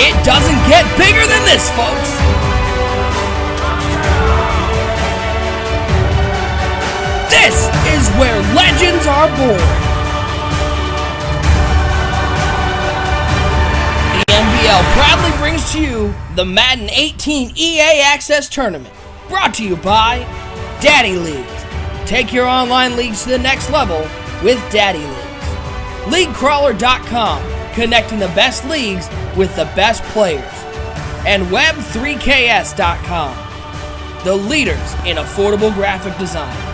It doesn't get bigger than this, folks! This is where legends are born! The NBL proudly brings to you the Madden 18 EA Access Tournament, brought to you by Daddy Leagues. Take your online leagues to the next level with Daddy Leagues. LeagueCrawler.com, connecting the best leagues with the best players. And Web3KS.com, the leaders in affordable graphic design.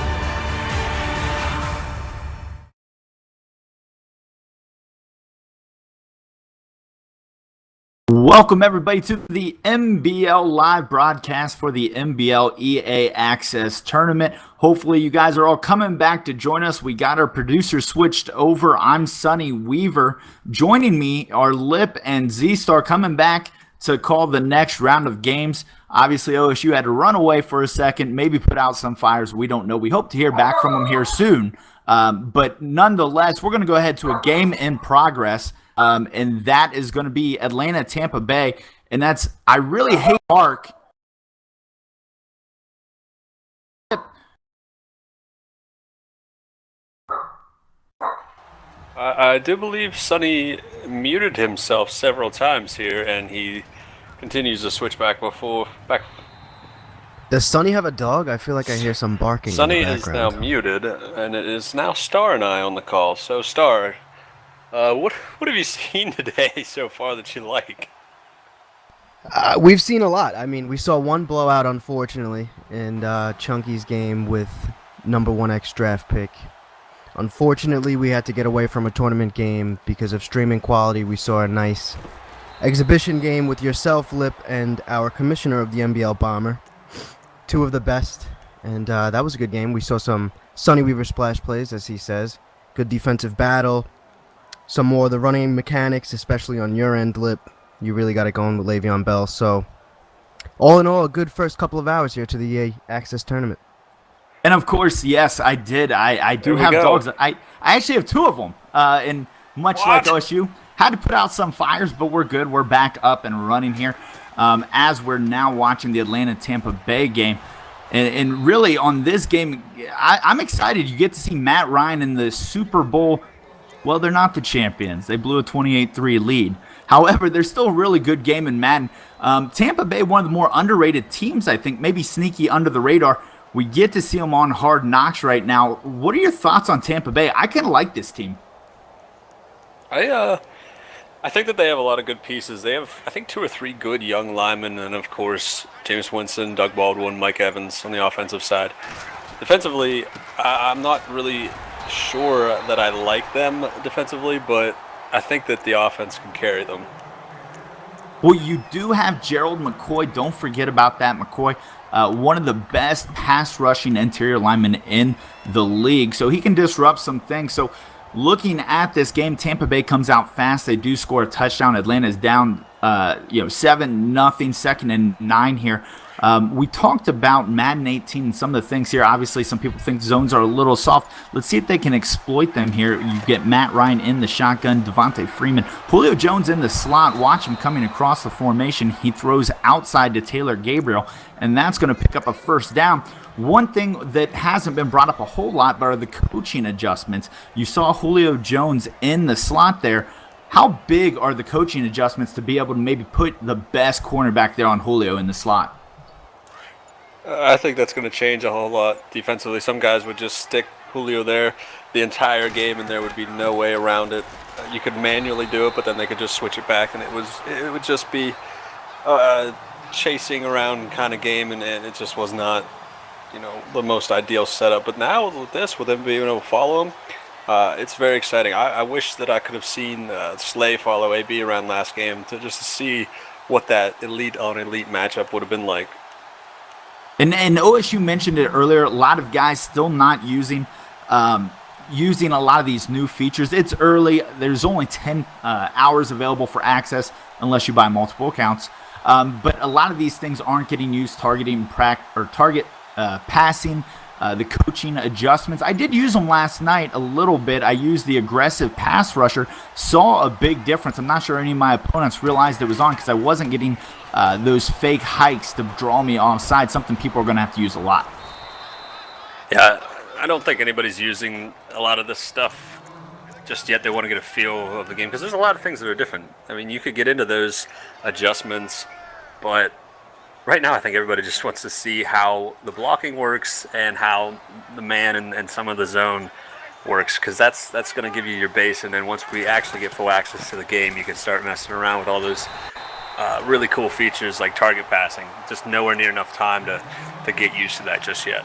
Welcome everybody to the NBL live broadcast for the NBL EA Access Tournament. Hopefully you guys are all coming back to join us. We got our producer switched over. I'm Sonny Weaver. Joining me are Lip and Z-Star coming back to call the next round of games. Obviously OSU had to run away for a second, maybe put out some fires. We don't know. We hope to hear back from them here soon. But nonetheless, we're going to go ahead to a game in progress. And that is going to be Atlanta-Tampa Bay. And that's, I really hate Mark. I do believe Sonny muted himself several times here, and he continues to switch back. Does Sonny have a dog? I feel like I hear some barking Sonny in the is background. now muted, and it is now Star and I on the call. So, Star, what have you seen today so far that you like? We've seen a lot. I mean, we saw one blowout, unfortunately, in Chunky's game with #1 X draft pick. Unfortunately, we had to get away from a tournament game because of streaming quality. We saw a nice exhibition game with yourself, Lip, and our commissioner of the NBL Bomber. Two of the best, and that was a good game. We saw some Sonny Weaver splash plays, as he says. Good defensive battle. Some more of the running mechanics, especially on your end, Lip. You really got it going with Le'Veon Bell. So, all in all, a good first couple of hours here to the EA Access Tournament. And of course, yes, I did. I do have dogs. I actually have two of them. And much like OSU, had to put out some fires, but we're good. We're back up and running here as we're now watching the Atlanta-Tampa Bay game. And really, on this game, I'm excited. You get to see Matt Ryan in the Super Bowl. Well, they're not the champions. They blew a 28-3 lead. However, they're still a really good game in Madden. Tampa Bay, one of the more underrated teams, I think, maybe sneaky under the radar. We get to see them on Hard Knocks right now. What are your thoughts on Tampa Bay? I kind of like this team. I think that they have a lot of good pieces. They have, I think, 2 or 3 good young linemen, and of course, James Winston, Doug Baldwin, Mike Evans on the offensive side. Defensively, I'm not really sure that I like them defensively, but I think that the offense can carry them. Well, you do have Gerald McCoy. Don't forget about that, McCoy. One of the best pass rushing interior linemen in the league. So he can disrupt some things. So looking at this game, Tampa Bay comes out fast. They do score a touchdown. Atlanta is down 7-0, 2nd and 9 here. We talked about Madden 18 and some of the things here. Obviously, some people think zones are a little soft. Let's see if they can exploit them here. You get Matt Ryan in the shotgun, Devontae Freeman. Julio Jones in the slot. Watch him coming across the formation. He throws outside to Taylor Gabriel, and that's going to pick up a first down. One thing that hasn't been brought up a whole lot but are the coaching adjustments. You saw Julio Jones in the slot there. How big are the coaching adjustments to be able to maybe put the best cornerback there on Julio in the slot? I think that's going to change a whole lot defensively. Some guys would just stick Julio there the entire game, and there would be no way around it. You could manually do it, but then they could just switch it back, and it would just be a chasing around kind of game, and it just was not, the most ideal setup. But now with this, with them being able to follow him, it's very exciting. I wish that I could have seen Slay follow AB around last game to just see what that elite on elite matchup would have been like. And OSU mentioned it earlier, a lot of guys still not using a lot of these new features. It's early. There's only 10 hours available for access unless you buy multiple accounts. But a lot of these things aren't getting used, target passing, the coaching adjustments. I did use them last night a little bit. I used the aggressive pass rusher, saw a big difference. I'm not sure any of my opponents realized it was on because I wasn't getting those fake hikes to draw me offside, something people are going to have to use a lot. Yeah, I don't think anybody's using a lot of this stuff just yet. They want to get a feel of the game because there's a lot of things that are different. I mean, you could get into those adjustments, but right now I think everybody just wants to see how the blocking works and how the man and some of the zone works, because that's going to give you your base, and then once we actually get full access to the game, you can start messing around with all those really cool features like target passing. Just nowhere near enough time to get used to that just yet.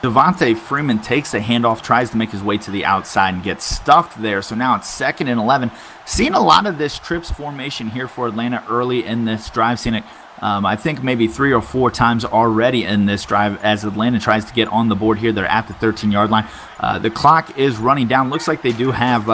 Devontae Freeman takes a handoff, tries to make his way to the outside and gets stuffed there. So now it's 2nd and 11. Seeing a lot of this trips formation here for Atlanta early in this drive. Seen it, I think, maybe 3 or 4 times already in this drive as Atlanta tries to get on the board here. They're at the 13-yard line. The clock is running down. Looks like they do have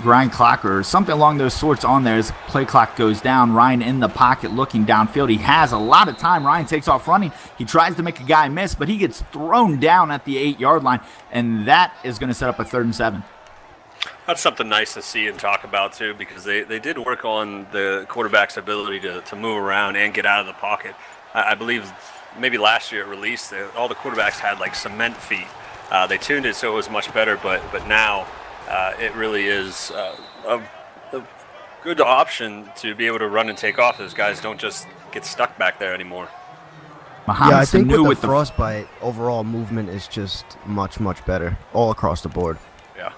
grind clock or something along those sorts on there as play clock goes down. Ryan in the pocket looking downfield. He has a lot of time. Ryan takes off running. He tries to make a guy miss, but he gets thrown down at the 8-yard line, and that is going to set up a 3rd and 7. That's something nice to see and talk about, too, because they did work on the quarterback's ability to move around and get out of the pocket. I believe maybe last year at release, all the quarterbacks had like cement feet. They tuned it so it was much better, but now it really is a good option to be able to run and take off. Those guys don't just get stuck back there anymore. Yeah, I think with the frostbite, overall movement is just much, much better all across the board. Yeah.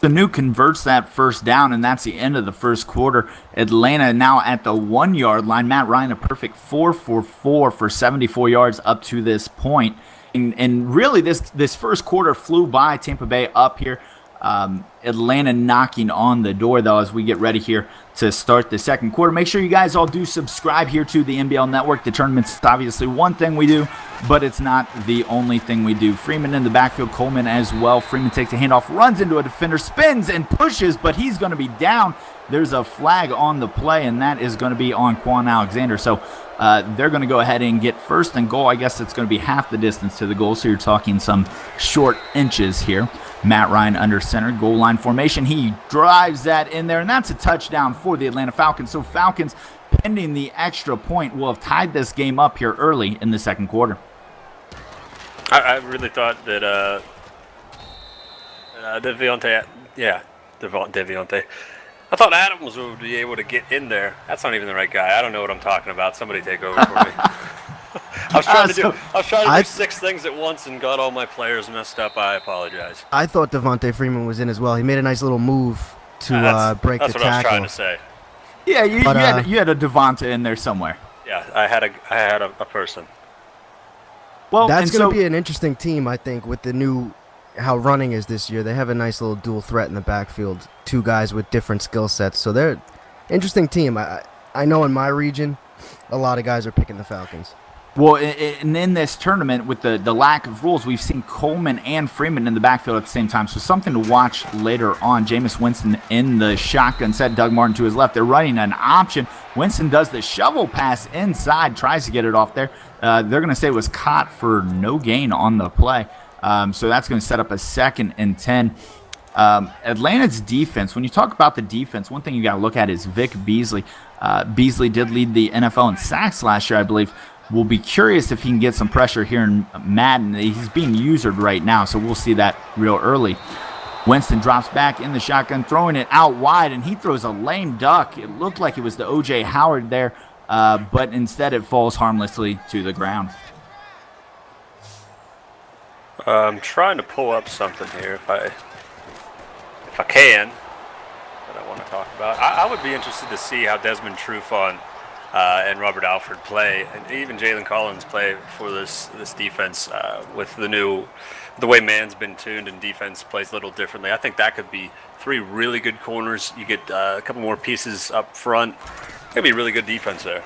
Sanu converts that first down, and that's the end of the first quarter. Atlanta now at the 1-yard line. Matt Ryan, a perfect 4 for 4 for 74 yards up to this point. And really, this first quarter flew by. Tampa Bay up here. Atlanta knocking on the door, though, as we get ready here to start the second quarter. Make sure you guys all do subscribe here to the NBL Network. The tournament's obviously one thing we do, but it's not the only thing we do. Freeman in the backfield, Coleman as well. Freeman takes a handoff, runs into a defender, spins and pushes, but he's going to be down. There's a flag on the play, and that is going to be on Quan Alexander. So they're going to go ahead and get 1st and goal. I guess it's going to be half the distance to the goal, so you're talking some short inches here. Matt Ryan under center, goal line formation. He drives that in there, and that's a touchdown for the Atlanta Falcons. So Falcons, pending the extra point, will have tied this game up here early in the second quarter. I really thought that Deviontae, I thought Adams would be able to get in there. That's not even the right guy. I don't know what I'm talking about. Somebody take over for me. I was trying to do 6 things at once and got all my players messed up. I apologize. I thought Devontae Freeman was in as well. He made a nice little move to break the tackle. That's what I was trying to say. Yeah, you had a Devontae in there somewhere. Yeah, I had a person. Well, that's going to be an interesting team, I think, with the new how running is this year. They have a nice little dual threat in the backfield, 2 guys with different skill sets. So they're an interesting team. I know in my region, a lot of guys are picking the Falcons. Well, and in this tournament, with the lack of rules, we've seen Coleman and Freeman in the backfield at the same time. So something to watch later on. Jameis Winston in the shotgun set, Doug Martin to his left. They're running an option. Winston does the shovel pass inside, tries to get it off there. They're going to say it was caught for no gain on the play. So that's going to set up a 2nd and 10. Atlanta's defense, when you talk about the defense, one thing you got to look at is Vic Beasley. Beasley did lead the NFL in sacks last year, I believe. We'll be curious if he can get some pressure here in Madden. He's being usured right now, so we'll see that real early. Winston drops back in the shotgun, throwing it out wide, and he throws a lame duck. It looked like it was the O.J. Howard there, but instead it falls harmlessly to the ground. I'm trying to pull up something here if I can that I want to talk about. I would be interested to see how Desmond Trufant and Robert Alford play, and even Jalen Collins play for this defense with the way man's been tuned and defense plays a little differently. I think that could be 3 really good corners. You get a couple more pieces up front. It could be a really good defense there.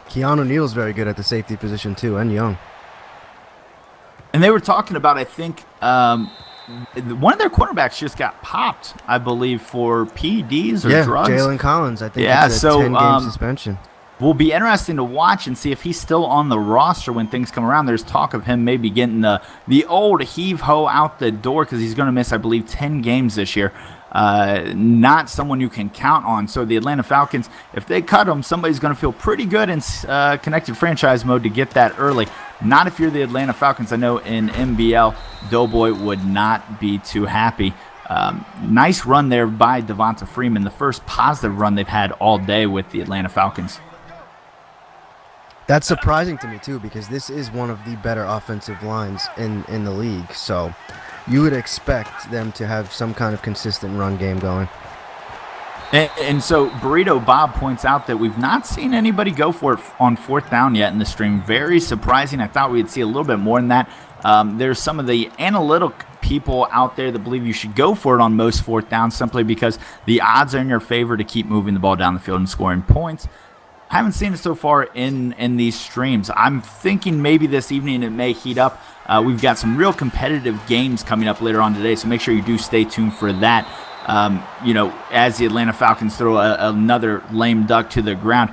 Keanu Neal's very good at the safety position too, and Young. And they were talking about, I think, one of their quarterbacks just got popped, I believe, for PEDs or drugs. Yeah, Jalen Collins. I think it's a 10-game suspension. will be interesting to watch and see if he's still on the roster when things come around. There's talk of him maybe getting the old heave-ho out the door because he's going to miss, I believe, 10 games this year. Not someone you can count on. So the Atlanta Falcons, if they cut him, somebody's going to feel pretty good in connected franchise mode to get that early. Not if you're the Atlanta Falcons. I know in NBL, Doughboy would not be too happy. Nice run there by Devonta Freeman, the first positive run they've had all day with the Atlanta Falcons. That's surprising to me, too, because this is one of the better offensive lines in the league. So you would expect them to have some kind of consistent run game going. And so Burrito Bob points out that we've not seen anybody go for it on fourth down yet in the stream. Very surprising. I thought we'd see a little bit more than that. There's some of the analytical people out there that believe you should go for it on most fourth downs simply because the odds are in your favor to keep moving the ball down the field and scoring points. I haven't seen it so far in these streams. I'm thinking maybe this evening it may heat up. We've got some real competitive games coming up later on today, so make sure you do stay tuned for that. As the Atlanta Falcons throw another lame duck to the ground.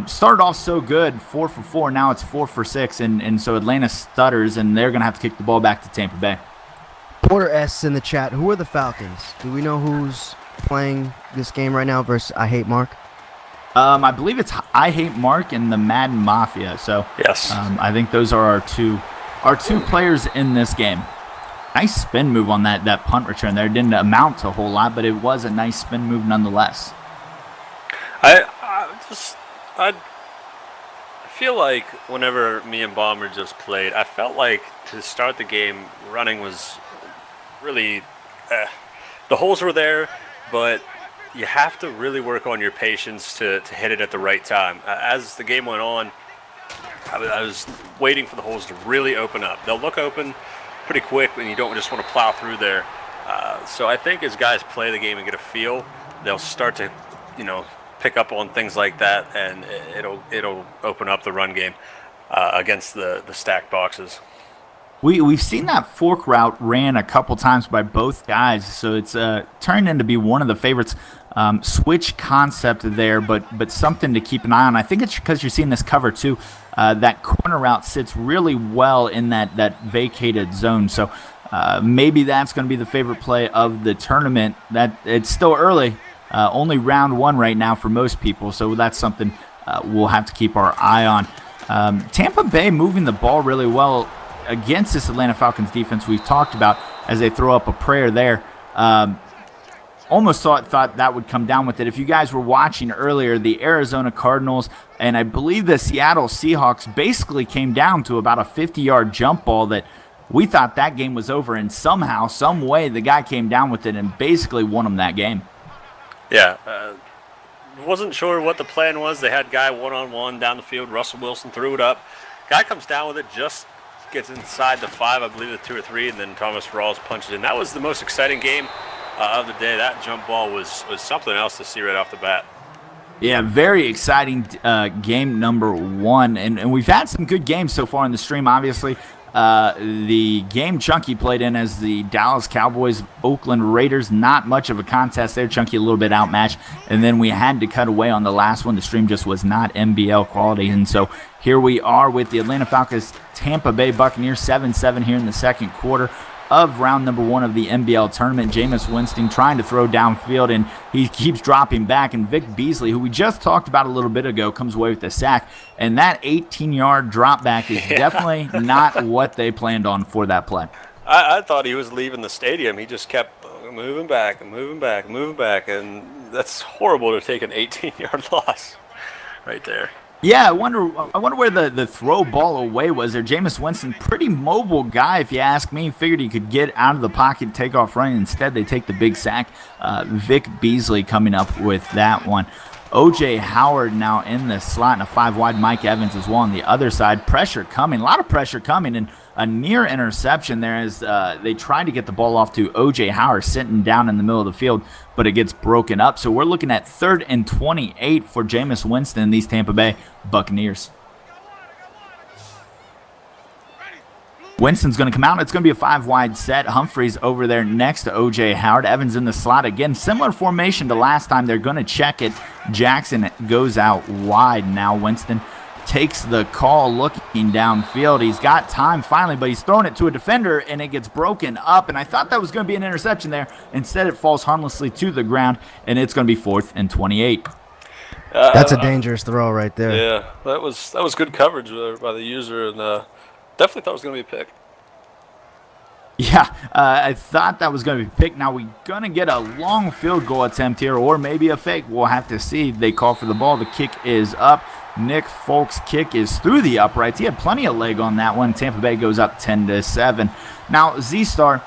Started off so good, 4 for 4. Now it's 4 for 6, and so Atlanta stutters, and they're going to have to kick the ball back to Tampa Bay. Porter S in the chat. Who are the Falcons? Do we know who's playing this game right now versus I Hate Mark? I believe it's I Hate Mark and the Madden Mafia. So yes, I think those are our two players in this game. Nice spin move on that punt return there. It didn't amount to a whole lot, but it was a nice spin move nonetheless. I feel like whenever me and Bomber just played, I felt like to start the game, running was really the holes were there, but you have to really work on your patience to hit it at the right time. As the game went on, I was waiting for the holes to really open up. They'll look open pretty quick, and you don't just want to plow through there. So I think as guys play the game and get a feel, they'll start to, pick up on things like that, and it'll open up the run game against the stacked boxes. We've seen that fork route ran a couple times by both guys, so it's turned into be one of the favorites. Switch concept there, but something to keep an eye on. I think it's because you're seeing this cover too. That corner route sits really well in that vacated zone, so maybe that's going to be the favorite play of the tournament. That it's still early, only round one right now for most people, so that's something we'll have to keep our eye on. Tampa Bay moving the ball really well against this Atlanta Falcons defense we've talked about as they throw up a prayer there. Almost thought that would come down with it. If you guys were watching earlier, the Arizona Cardinals and I believe the Seattle Seahawks basically came down to about a 50-yard jump ball that we thought that game was over, and somehow, some way, the guy came down with it and basically won them that game. Yeah, wasn't sure what the plan was. They had guy one-on-one down the field. Russell Wilson threw it up. Guy comes down with it, just gets inside the 5, I believe the 2 or 3, and then Thomas Rawls punches in. That was the most exciting game of the day. That jump ball was something else to see right off the bat. Yeah, very exciting game number 1, and we've had some good games so far in the stream. Obviously, the game Chunky played in as the Dallas Cowboys, Oakland Raiders, not much of a contest there. Chunky a little bit outmatched, and then we had to cut away on the last one. The stream just was not NBL quality, and so here we are with the Atlanta Falcons, Tampa Bay Buccaneers, 7-7 here in the second quarter of round number 1 of the NBL tournament. Jameis Winston trying to throw downfield, and he keeps dropping back, and Vic Beasley, who we just talked about a little bit ago, comes away with the sack, and that 18-yard drop back is definitely not what they planned on for that play. I thought he was leaving the stadium. He just kept moving back, and that's horrible to take an 18-yard loss right there. Yeah, I wonder where the throw ball away was there. Jameis Winston, pretty mobile guy, if you ask me. Figured he could get out of the pocket, take off running. Instead, they take the big sack. Vic Beasley coming up with that one. O.J. Howard now in the slot, and a 5 wide. Mike Evans as well on the other side. Pressure coming, a lot of pressure coming, and a near interception there as they try to get the ball off to O.J. Howard sitting down in the middle of the field, but it gets broken up. So we're looking at 3rd and 28 for Jameis Winston and these Tampa Bay Buccaneers. Winston's going to come out. It's going to be a 5-wide set. Humphreys over there next to O.J. Howard. Evans in the slot again. Similar formation to last time. They're going to check it. Jackson goes out wide. Now Winston takes the call looking downfield. He's got time finally, but he's throwing it to a defender, and it gets broken up. And I thought that was going to be an interception there. Instead, it falls harmlessly to the ground, and it's going to be 4th and 28. That's a dangerous throw right there. Yeah, that was good coverage by the user, and definitely thought it was going to be a pick. Yeah, I thought that was going to be picked. Now we're going to get a long field goal attempt here, or maybe a fake. We'll have to see. They call for the ball. The kick is up. Nick Folk's kick is through the uprights. He had plenty of leg on that one. Tampa Bay goes up 10-7. Now, Z-Star,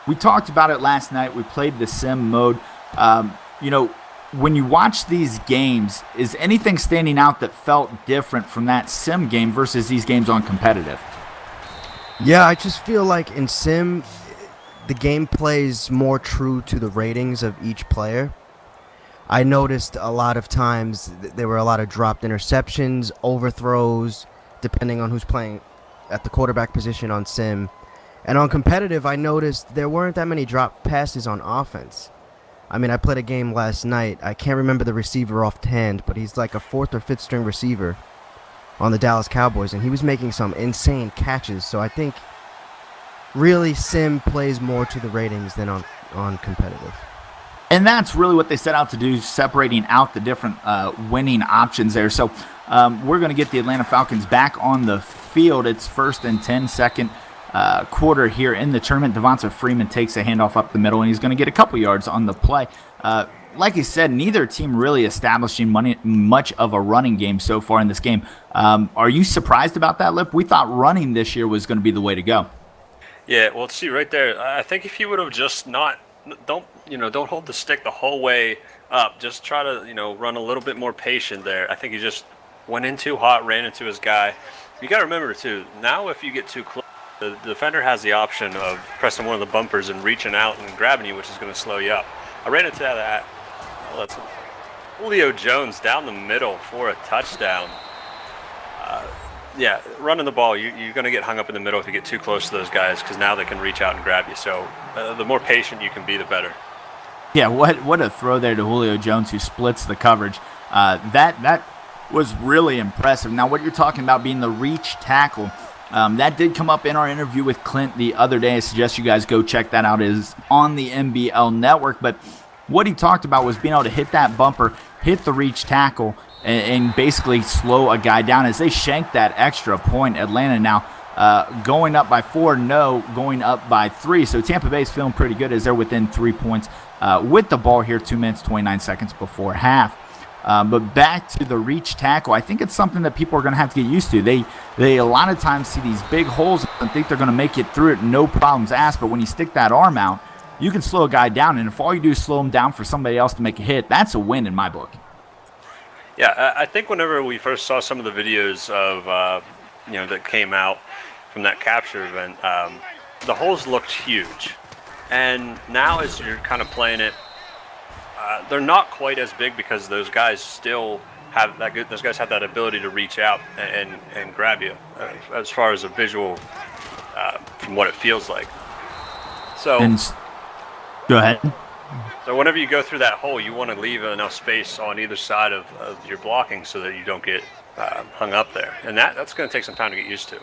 we talked about it last night. We played the sim mode. When you watch these games, is anything standing out that felt different from that sim game versus these games on competitive? Yeah, I just feel like in sim, the game plays more true to the ratings of each player. I noticed a lot of times there were a lot of dropped interceptions, overthrows, depending on who's playing at the quarterback position on sim. And on competitive, I noticed there weren't that many drop passes on offense. I mean, I played a game last night. I can't remember the receiver offhand, but he's like a 4th or 5th string receiver on the Dallas Cowboys, and he was making some insane catches. So I think really sim plays more to the ratings than on competitive. And that's really what they set out to do, separating out the different winning options there. So we're going to get the Atlanta Falcons back on the field. It's 1st and 10, second quarter here in the tournament. Devonta Freeman takes a handoff up the middle, and he's going to get a couple yards on the play. Like I said, neither team really establishing much of a running game so far in this game. Are you surprised about that, Lip? We thought running this year was going to be the way to go. Yeah, well, see right there, I think if he would have just don't hold the stick the whole way up. Just try to, run a little bit more patient there. I think he just went in too hot, ran into his guy. You got to remember, too, now if you get too close, the defender has the option of pressing one of the bumpers and reaching out and grabbing you, which is going to slow you up. I ran into that. That's Julio Jones down the middle for a touchdown. Running the ball, you're going to get hung up in the middle if you get too close to those guys, because now they can reach out and grab you. So the more patient you can be, the better. Yeah, what a throw there to Julio Jones, who splits the coverage. That was really impressive. Now, what you're talking about being the reach tackle, that did come up in our interview with Clint the other day. I suggest you guys go check that out. It is on the NBL network. But what he talked about was being able to hit that bumper, hit the reach tackle, and basically slow a guy down as they shank that extra point. Atlanta now going up by 4, going up by 3. So Tampa Bay's feeling pretty good as they're within 3 points with the ball here, 2 minutes, 29 seconds before half. But back to the reach tackle, I think it's something that people are going to have to get used to. They a lot of times see these big holes and think they're going to make it through it, no problems asked. But when you stick that arm out, you can slow a guy down. And if all you do is slow him down for somebody else to make a hit, that's a win in my book. Yeah, I think whenever we first saw some of the videos of, that came out from that capture event, the holes looked huge. And now as you're kind of playing it, they're not quite as big because those guys still have that good. Those guys have that ability to reach out and grab you, as far as a visual from what it feels like. So go ahead. So whenever you go through that hole, you want to leave enough space on either side of your blocking so that you don't get hung up there, and that's going to take some time to get used to.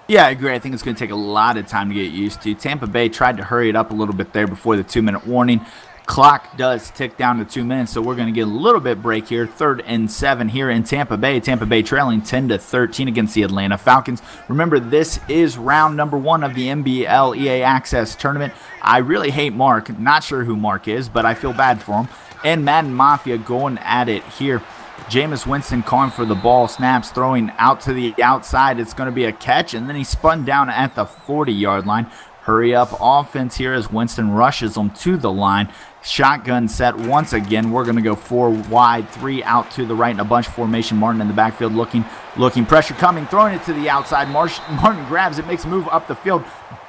Yeah, I agree. I think it's going to take a lot of time to get used to. Tampa Bay tried to hurry it up a little bit there before the 2-minute warning. Clock does tick down to 2 minutes, so we're going to get a little bit break here. 3rd and 7 here in Tampa Bay. Tampa Bay trailing 10-13 against the Atlanta Falcons. Remember, this is round number 1 of the NBL EA Access Tournament. I really hate Mark. Not sure who Mark is, but I feel bad for him. And Madden Mafia going at it here. Jameis Winston calling for the ball. Snaps, throwing out to the outside. It's going to be a catch, and then he spun down at the 40-yard line. Hurry up offense here as Winston rushes them to the line. Shotgun set once again. We're going to go 4 wide, 3 out to the right in a bunch formation. Martin in the backfield looking. Pressure coming, throwing it to the outside. Martin grabs it, makes a move up the field.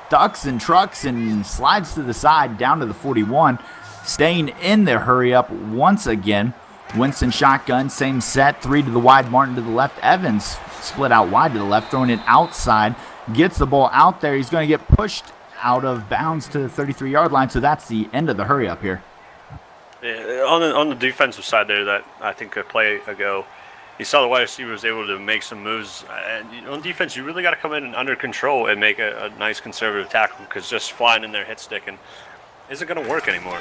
Ducks and trucks and slides to the side down to the 41. Staying in there, hurry up once again. Winston shotgun, same set. 3 to the wide, Martin to the left. Evans split out wide to the left, throwing it outside, gets the ball out there. He's going to get pushed out of bounds to the 33-yard line, so that's the end of the hurry up here. Yeah, on the defensive side there, that I think a play ago, you saw the wide receiver was able to make some moves. And on defense, you really got to come in under control and make a nice conservative tackle, because just flying in there hit stick isn't going to work anymore.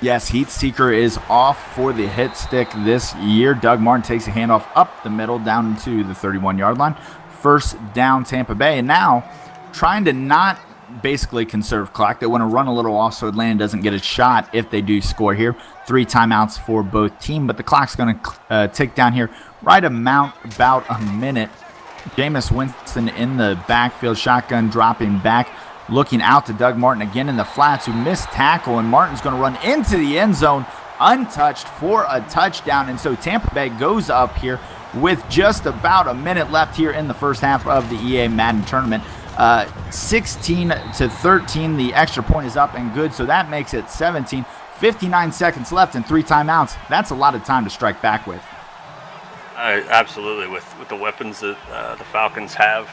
Yes, Heat Seeker is off for the hit stick this year. Doug Martin takes a handoff up the middle down to the 31-yard line. First down, Tampa Bay. And now trying to not basically conserve clock. They want to run a little off so Atlanta doesn't get a shot if they do score here. 3 timeouts for both teams, but the clock's going to tick down here right about a minute. Jameis Winston in the backfield, shotgun dropping back, looking out to Doug Martin again in the flats, who missed tackle, and Martin's going to run into the end zone untouched for a touchdown. And so Tampa Bay goes up here with just about a minute left here in the first half of the EA Madden tournament. 16-13, the extra point is up and good, so that makes it 17. 59 seconds left and 3 timeouts. That's a lot of time to strike back with. Absolutely, with the weapons that the Falcons have,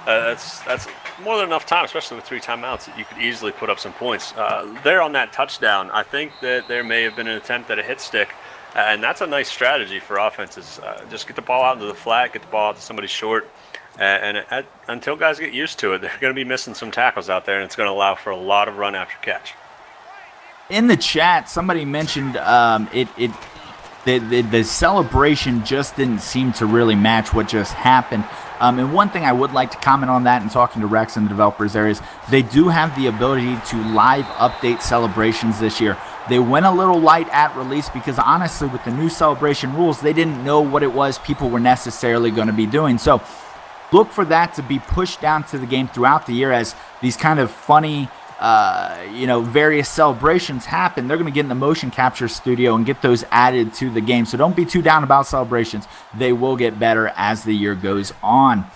that's more than enough time, especially with 3 timeouts, that you could easily put up some points. There on that touchdown, I think that there may have been an attempt at a hit stick, and that's a nice strategy for offenses. Just get the ball out into the flat, get the ball out to somebody short, and until guys get used to it, they're going to be missing some tackles out there, and it's going to allow for a lot of run after catch. In the chat, somebody mentioned the celebration just didn't seem to really match what just happened. And one thing I would like to comment on that, and talking to Rex and the developers there, is they do have the ability to live update celebrations this year. They went a little light at release because, honestly, with the new celebration rules, they didn't know what it was people were necessarily going to be doing. So look for that to be pushed down to the game throughout the year as these kind of funny various celebrations happen. They're going to get in the motion capture studio and get those added to the game. So don't be too down about celebrations. They will get better as the year goes on.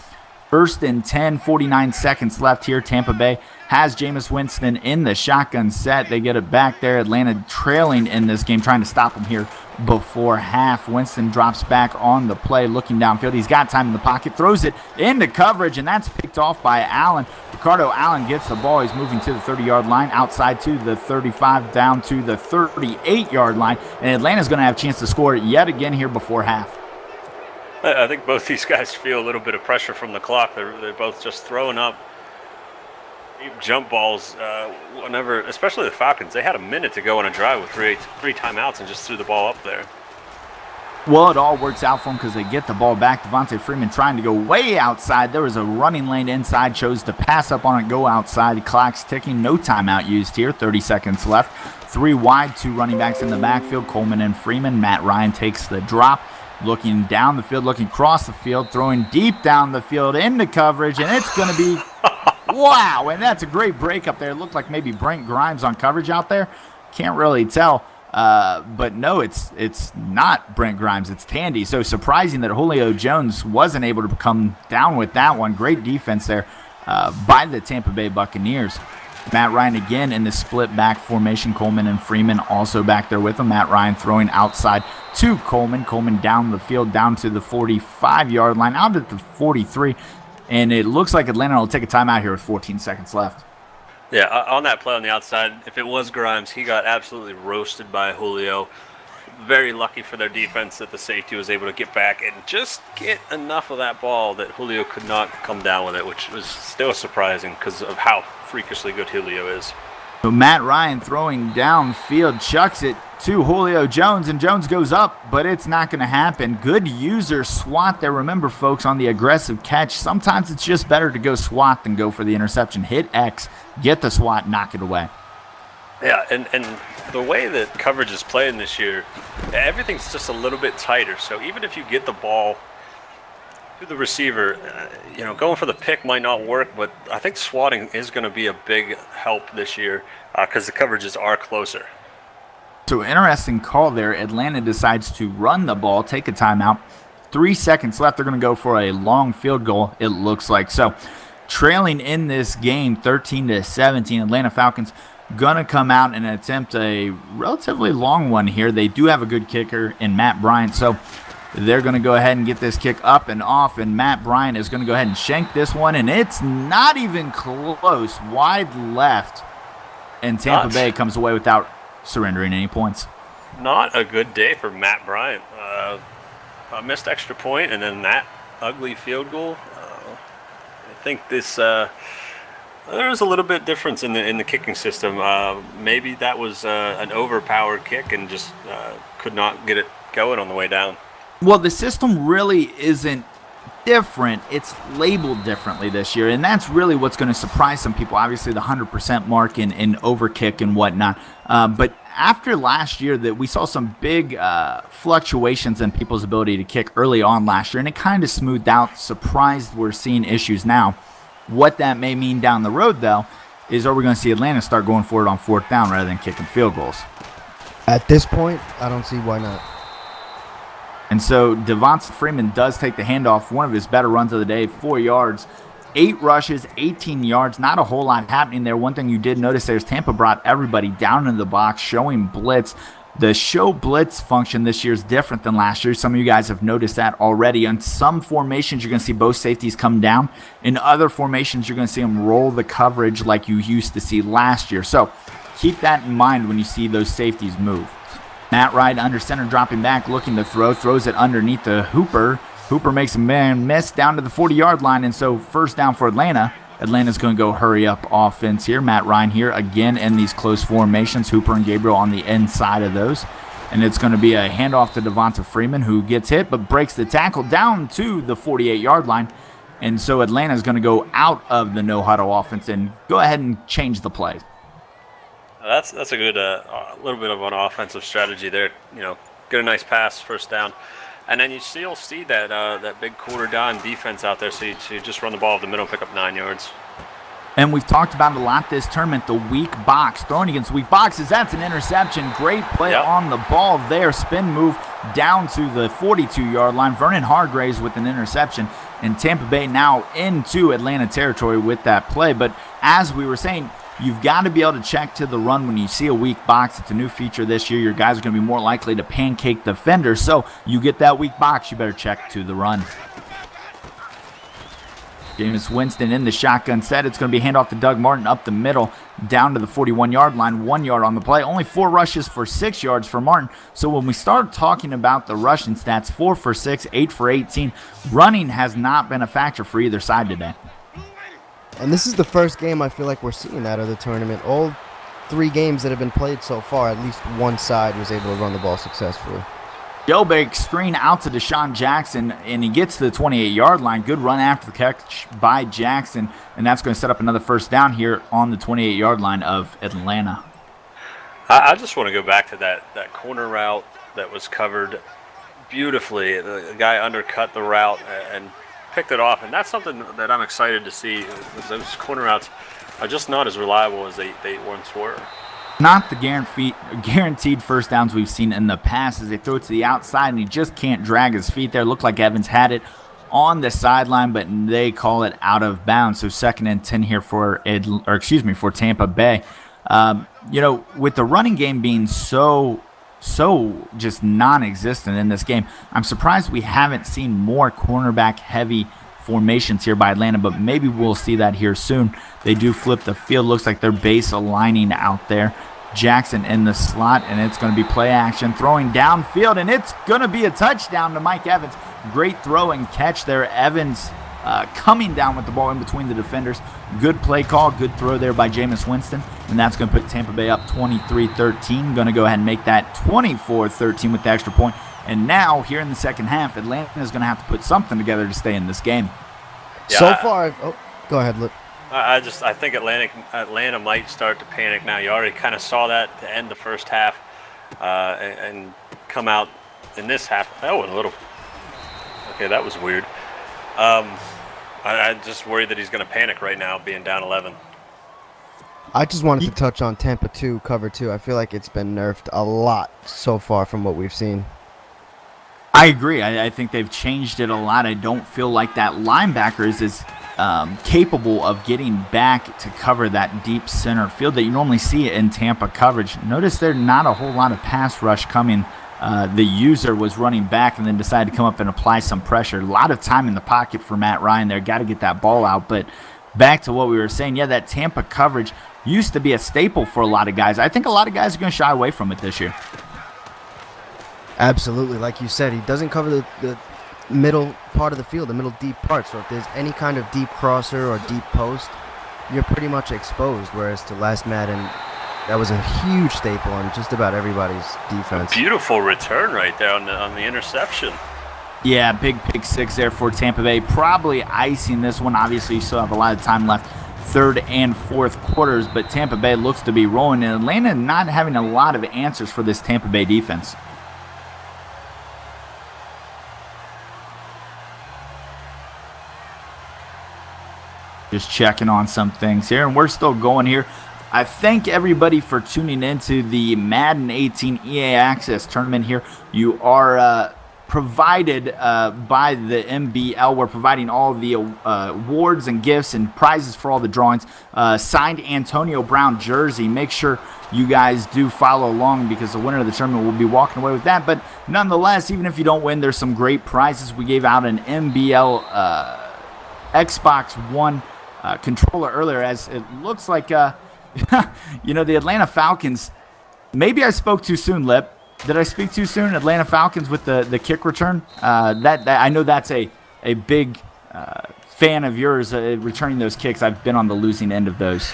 First and 10, 49 seconds left here. Tampa Bay has Jameis Winston in the shotgun set. They get it back there. Atlanta trailing in this game, trying to stop him here before half. Winston drops back on the play, looking downfield. He's got time in the pocket, throws it into coverage, and that's picked off by Allen. Ricardo Allen gets the ball. He's moving to the 30-yard line, outside to the 35, down to the 38-yard line, and Atlanta's going to have a chance to score yet again here before half. I think both these guys feel a little bit of pressure from the clock. They're both just throwing up jump balls whenever, especially the Falcons. They had a minute to go on a drive with three timeouts and just threw the ball up there. Well, it all works out for them because they get the ball back. Devontae Freeman trying to go way outside. There was a running lane inside, chose to pass up on it, go outside. The clock's ticking. No timeout used here. 30 seconds left. 3 wide, 2 running backs in the backfield, Coleman and Freeman. Matt Ryan takes the drop. Looking down the field, looking across the field, throwing deep down the field into coverage, and it's going to be wow, and that's a great break up there. It looked like maybe Brent Grimes on coverage out there. Can't really tell, but no, it's not Brent Grimes. It's Tandy. So surprising that Julio Jones wasn't able to come down with that one. Great defense there by the Tampa Bay Buccaneers. Matt Ryan again in the split back formation. Coleman and Freeman also back there with him. Matt Ryan throwing outside to Coleman. Coleman down the field, down to the 45-yard line, out at the 43. And it looks like Atlanta will take a timeout here with 14 seconds left. Yeah, on that play on the outside, if it was Grimes, he got absolutely roasted by Julio. Very lucky for their defense that the safety was able to get back and just get enough of that ball that Julio could not come down with it, which was still surprising because of how freakishly good Julio is. So Matt Ryan throwing downfield, chucks it to Julio Jones, and Jones goes up, but it's not going to happen. Good user swat there. Remember, folks, on the aggressive catch, sometimes it's just better to go swat than go for the interception. Hit X, get the swat, knock it away. Yeah, and the way that coverage is playing this year, everything's just a little bit tighter. So even if you get the ball to the receiver, going for the pick might not work, but I think swatting is going to be a big help this year because the coverages are closer. So interesting call there. Atlanta decides to run the ball, take a timeout. 3 seconds left. They're going to go for a long field goal, it looks like. So trailing in this game 13-17, Atlanta Falcons going to come out and attempt a relatively long one here. They do have a good kicker in Matt Bryant. So they're going to go ahead and get this kick up and off, and Matt Bryant is going to go ahead and shank this one, and it's not even close. Wide left, and Tampa Bay comes away without surrendering any points. Not a good day for Matt Bryant. A missed extra point, and then that ugly field goal. I think this there's a little bit difference in the kicking system. Maybe that was an overpowered kick and just could not get it going on the way down. Well, the system really isn't different. It's labeled differently this year, and that's really what's going to surprise some people. Obviously, the 100% mark in overkick and whatnot. But after last year, that we saw some big fluctuations in people's ability to kick early on last year, and it kind of smoothed out. Surprised we're seeing issues now. What that may mean down the road, though, is are we going to see Atlanta start going for it on 4th down rather than kicking field goals? At this point, I don't see why not. And so Devonta Freeman does take the handoff, one of his better runs of the day, 4 yards, 8 rushes, 18 yards. Not a whole lot happening there. One thing you did notice there is Tampa brought everybody down into the box, showing blitz. The show blitz function this year is different than last year. Some of you guys have noticed that already. On some formations, you're going to see both safeties come down. In other formations, you're going to see them roll the coverage like you used to see last year. So keep that in mind when you see those safeties move. Matt Wright under center, dropping back, looking to throw, throws it underneath the Hooper. Hooper makes a man miss down to the 40-yard line, and so 1st down for Atlanta. Atlanta's going to go hurry up offense here. Matt Ryan here again in these close formations. Hooper and Gabriel on the inside of those. And it's going to be a handoff to Devonta Freeman, who gets hit but breaks the tackle down to the 48-yard line. And so Atlanta's going to go out of the no-huddle offense and go ahead and change the play. That's a good little bit of an offensive strategy there. You know, get a nice pass, 1st down, and then you still see that that big quarter down defense out there. So you just run the ball up the middle, pick up 9 yards. And we've talked about it a lot this tournament, the weak box. Throwing against weak boxes, that's an interception. Great play on the ball there. Spin move down to the 42-yard line. Vernon Hargraves with an interception. And Tampa Bay now into Atlanta territory with that play. But as we were saying, you've got to be able to check to the run when you see a weak box. It's a new feature this year. Your guys are going to be more likely to pancake defenders. So you get that weak box, you better check to the run. Jameis Winston in the shotgun set. It's going to be handoff to Doug Martin up the middle, down to the 41-yard line, 1 yard on the play. Only 4 rushes for 6 yards for Martin. So when we start talking about the rushing stats, 4 for 6, 8 for 18, running has not been a factor for either side today. And this is the first game I feel like we're seeing out of the tournament. All 3 games that have been played so far, at least one side was able to run the ball successfully. Delbake screen out to Deshaun Jackson, and he gets to the 28-yard line. Good run after the catch by Jackson, and that's going to set up another 1st down here on the 28-yard line of Atlanta. I just want to go back to that corner route that was covered beautifully. The guy undercut the route and picked it off, and that's something that I'm excited to see. Those corner routes are just not as reliable as they once were. Not the guaranteed 1st downs we've seen in the past, as they throw it to the outside and he just can't drag his feet there. Looked like Evans had it on the sideline, but they call it out of bounds. So 2nd and 10 here for Tampa Bay. With the running game being so just non-existent in this game, I'm surprised we haven't seen more cornerback heavy formations here by Atlanta, but maybe we'll see that here soon. They do flip the field. Looks like they're base aligning out there. Jackson in the slot, and it's going to be play action, throwing downfield, and it's going to be a touchdown to Mike Evans. Great throw and catch there. Evans coming down with the ball in between the defenders. Good play call, good throw there by Jameis Winston, and that's going to put Tampa Bay up 23-13. Going to go ahead and make that 24-13 with the extra point. And now, here in the second half, Atlanta is going to have to put something together to stay in this game. Yeah, so far, go ahead, Luke. I think Atlanta might start to panic now. You already kind of saw that to end the 1st half and come out in this half. Oh, a little. Okay, that was weird. I'm just worried that he's going to panic right now, being down 11. I just wanted to touch on Tampa 2, cover 2. I feel like it's been nerfed a lot so far from what we've seen. I agree. I think they've changed it a lot. I don't feel like that linebacker is as capable of getting back to cover that deep center field that you normally see in Tampa coverage. Notice there's not a whole lot of pass rush coming the user was running back and then decided to come up and apply some pressure. A lot of time in the pocket for Matt Ryan there. Got to get that ball out. But back to what we were saying, yeah, that Tampa coverage used to be a staple for a lot of guys. I think a lot of guys are going to shy away from it this year. Absolutely. Like you said, he doesn't cover the middle part of the field, the middle deep part. So if there's any kind of deep crosser or deep post, you're pretty much exposed. Whereas to last Madden, that was a huge staple on just about everybody's defense. A beautiful return right there on the interception. Yeah, big pick six there for Tampa Bay. Probably icing this one. Obviously, you still have a lot of time left, third and fourth quarters, but Tampa Bay looks to be rolling. And Atlanta not having a lot of answers for this Tampa Bay defense. Just checking on some things here, and we're still going here. I thank everybody for tuning into the Madden 18 EA Access Tournament here. You are provided by the MBL. We're providing all the awards and gifts and prizes for all the drawings. Signed Antonio Brown jersey. Make sure you guys do follow along because the winner of the tournament will be walking away with that. But nonetheless, even if you don't win, there's some great prizes. We gave out an MBL Xbox One controller earlier, as it looks like the Atlanta Falcons. Maybe I spoke too soon, Lip. Did I speak too soon? Atlanta Falcons with the kick return. That I know that's a big fan of yours, returning those kicks. I've been on the losing end of those.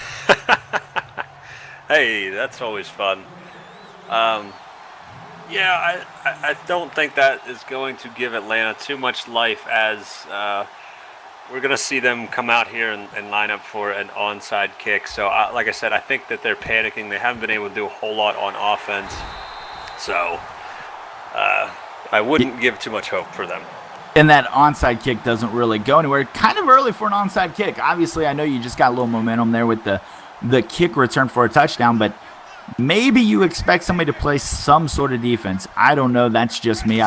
Hey, that's always fun. Yeah, I don't think that is going to give Atlanta too much life, as we're going to see them come out here and line up for an onside kick. So, like I said, I think that they're panicking. They haven't been able to do a whole lot on offense. So, I wouldn't give too much hope for them. And that onside kick doesn't really go anywhere. Kind of early for an onside kick. Obviously, I know you just got a little momentum there with the kick return for a touchdown, but maybe you expect somebody to play some sort of defense. I don't know. That's just me.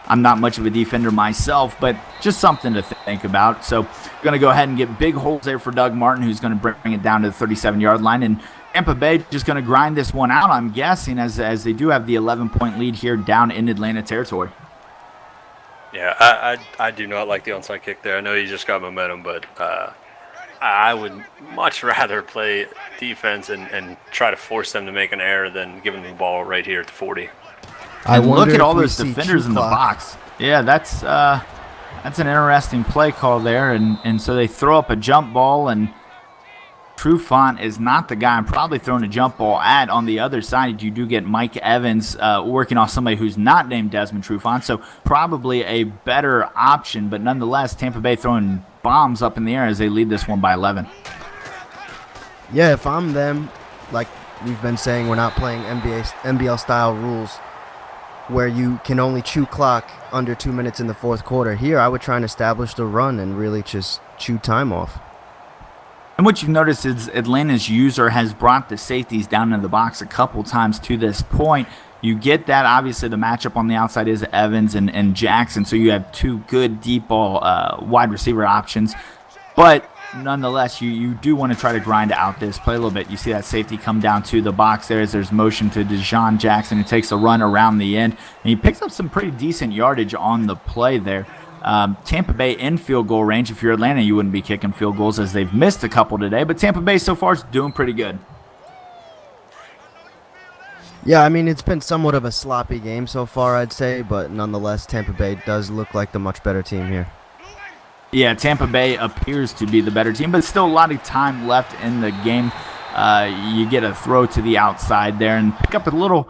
I'm not much of a defender myself, but just something to think about. So we're going to go ahead and get big holes there for Doug Martin, who's going to bring it down to the 37-yard line. And Tampa Bay just going to grind this one out, I'm guessing, as they do have the 11-point lead here down in Atlanta territory. Yeah, I do not like the onside kick there. I know you just got momentum, but I would much rather play defense and try to force them to make an error than giving them the ball right here at the 40. And look at all those defenders in the box. Yeah, that's an interesting play call there. And so they throw up a jump ball, and Trufant is not the guy I'm probably throwing a jump ball at. On the other side, you do get Mike Evans working off somebody who's not named Desmond Trufant, so probably a better option. But nonetheless, Tampa Bay throwing bombs up in the air as they lead this one by 11. Yeah, if I'm them, like we've been saying, we're not playing NBL-style rules where you can only chew clock under 2 minutes in the fourth quarter. Here, I would try and establish the run and really just chew time off. And what you've noticed is Atlanta's user has brought the safeties down into the box a couple times to this point. You get that. Obviously, the matchup on the outside is Evans and Jackson, so you have two good deep ball wide receiver options. But nonetheless, you do want to try to grind out this play a little bit. You see that safety come down to the box there as there's motion to Deshaun Jackson, who takes a run around the end. And he picks up some pretty decent yardage on the play there. Tampa Bay in field goal range. If you're Atlanta, you wouldn't be kicking field goals, as they've missed a couple today. But Tampa Bay so far is doing pretty good. Yeah, I mean, it's been somewhat of a sloppy game so far, I'd say. But nonetheless, Tampa Bay does look like the much better team here. Yeah, Tampa Bay appears to be the better team, but still a lot of time left in the game. You get a throw to the outside there and pick up a little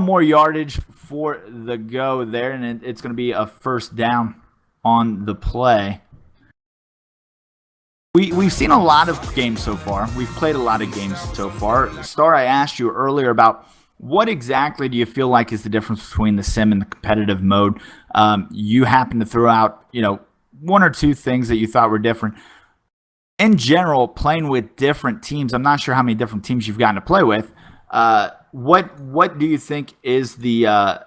more yardage for the go there, and it's going to be a first down on the play. We've seen a lot of games so far. We've played a lot of games so far. Star, I asked you earlier about what exactly do you feel like is the difference between the sim and the competitive mode. You happen to throw out, one or two things that you thought were different. In general, playing with different teams, I'm not sure how many different teams you've gotten to play with. What do you think is the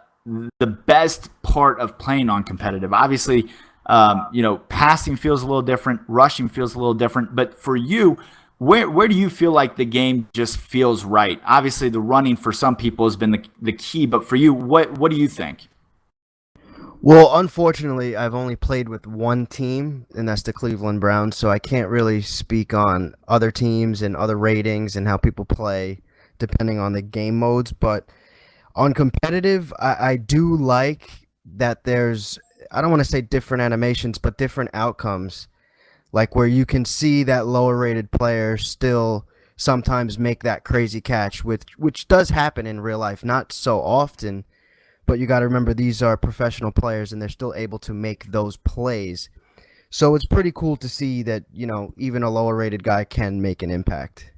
best part of playing on competitive? Obviously, passing feels a little different, rushing feels a little different. But for you, Where do you feel like the game just feels right? Obviously, the running for some people has been the key, but for you, what do you think? Well, unfortunately, I've only played with one team, and that's the Cleveland Browns, so I can't really speak on other teams and other ratings and how people play depending on the game modes. But on competitive, I do like that there's, I don't want to say different animations, but different outcomes. Like where you can see that lower rated player still sometimes make that crazy catch, which does happen in real life, not so often. But you got to remember these are professional players and they're still able to make those plays. So it's pretty cool to see that, even a lower rated guy can make an impact.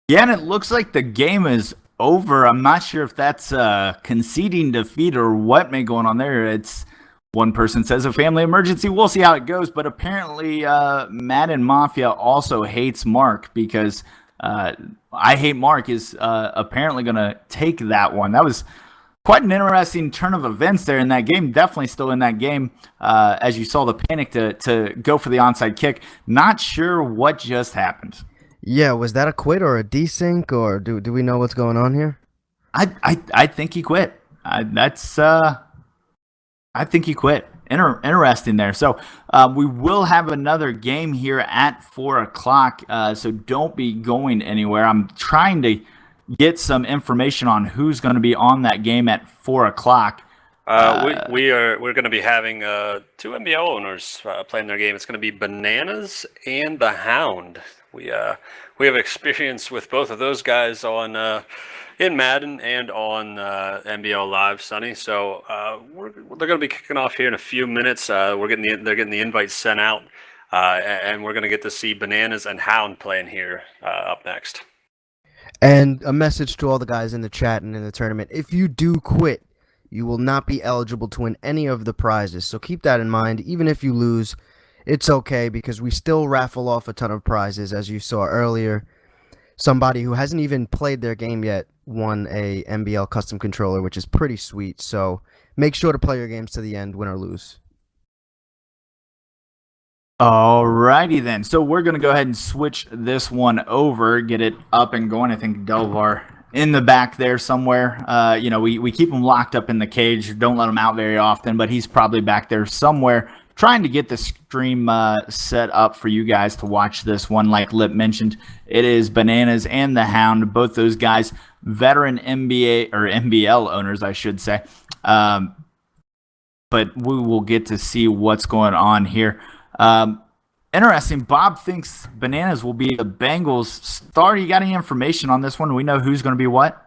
Yeah, and it looks like the game is over. I'm not sure if that's conceding defeat or what may going on there. It's one person says a family emergency. We'll see how it goes. But apparently, Madden Mafia also hates Mark because I Hate Mark is apparently going to take that one. That was quite an interesting turn of events there in that game. Definitely still in that game as you saw the panic to go for the onside kick. Not sure what just happened. Yeah, was that a quit or a desync, or do we know what's going on here? I think he quit. I think he quit. Interesting there. So we will have another game here at 4 o'clock. So don't be going anywhere. I'm trying to get some information on who's going to be on that game at 4 o'clock. We're going to be having two NBL owners playing their game. It's going to be Bananas and the Hound. We have experience with both of those guys on in Madden and on NBL Live, Sonny. So they're going to be kicking off here in a few minutes. They're getting the invites sent out, and we're going to get to see Bananas and Hound playing here up next. And a message to all the guys in the chat and in the tournament: if you do quit, you will not be eligible to win any of the prizes. So keep that in mind. Even if you lose, it's okay because we still raffle off a ton of prizes. As you saw earlier, somebody who hasn't even played their game yet won a NBL custom controller, which is pretty sweet. So make sure to play your games to the end, win or lose. Alrighty then. So we're going to go ahead and switch this one over, get it up and going. I think Delvar in the back there somewhere. We keep him locked up in the cage. Don't let him out very often, but he's probably back there somewhere trying to get the stream set up for you guys to watch this one. Like Lip mentioned, it is Bananas and the Hound, both those guys, veteran NBA or NBL owners, I should say. But we will get to see what's going on here. Interesting. Bob thinks Bananas will be the Bengals star. You got any information on this one? Do we know who's going to be what?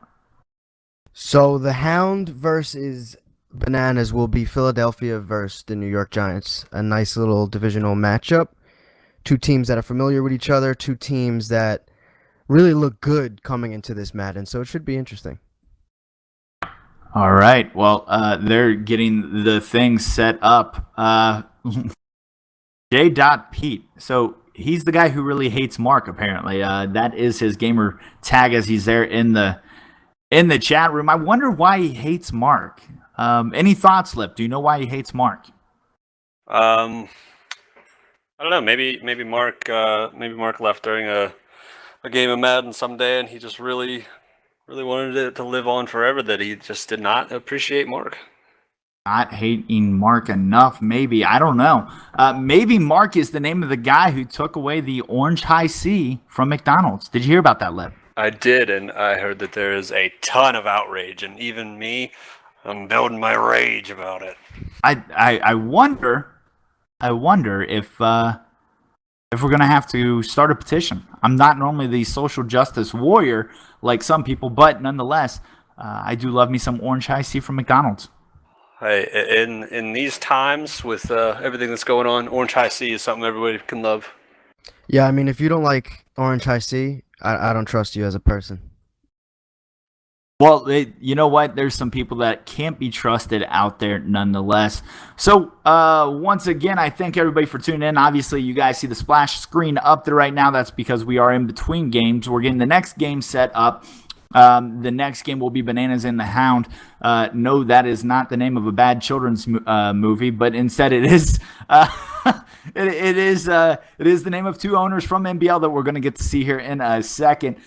So the Hound versus Bananas will be Philadelphia versus the New York Giants. A nice little divisional matchup. Two teams that are familiar with each other. Two teams that really look good coming into this Madden. So it should be interesting. All right. Well, they're getting the thing set up. J. Pete. So he's the guy who really hates Mark, apparently. That is his gamer tag as he's there in the chat room. I wonder why he hates Mark. Any thoughts, Lip? Do you know why he hates Mark? I don't know. Maybe Mark left during a game of Madden someday, and he just really wanted it to live on forever. That he just did not appreciate Mark. Not hating Mark enough, maybe. I don't know. Maybe Mark is the name of the guy who took away the Orange High C from McDonald's. Did you hear about that, Lip? I did, and I heard that there is a ton of outrage, and even me, I'm building my rage about it. I wonder if we're gonna have to start a petition. I'm not normally the social justice warrior like some people, but nonetheless, I do love me some Orange High C from McDonald's. Hey, in these times with everything that's going on, Orange High C is something everybody can love. Yeah, I mean, if you don't like Orange High C, I don't trust you as a person. Well, you know what? There's some people that can't be trusted out there nonetheless. So, once again, I thank everybody for tuning in. Obviously, you guys see the splash screen up there right now. That's because we are in between games. We're getting the next game set up. The next game will be Bananas and the Hound. No, that is not the name of a bad children's movie, but instead it is it is the name of 2 owners from NBL that we're going to get to see here in a second.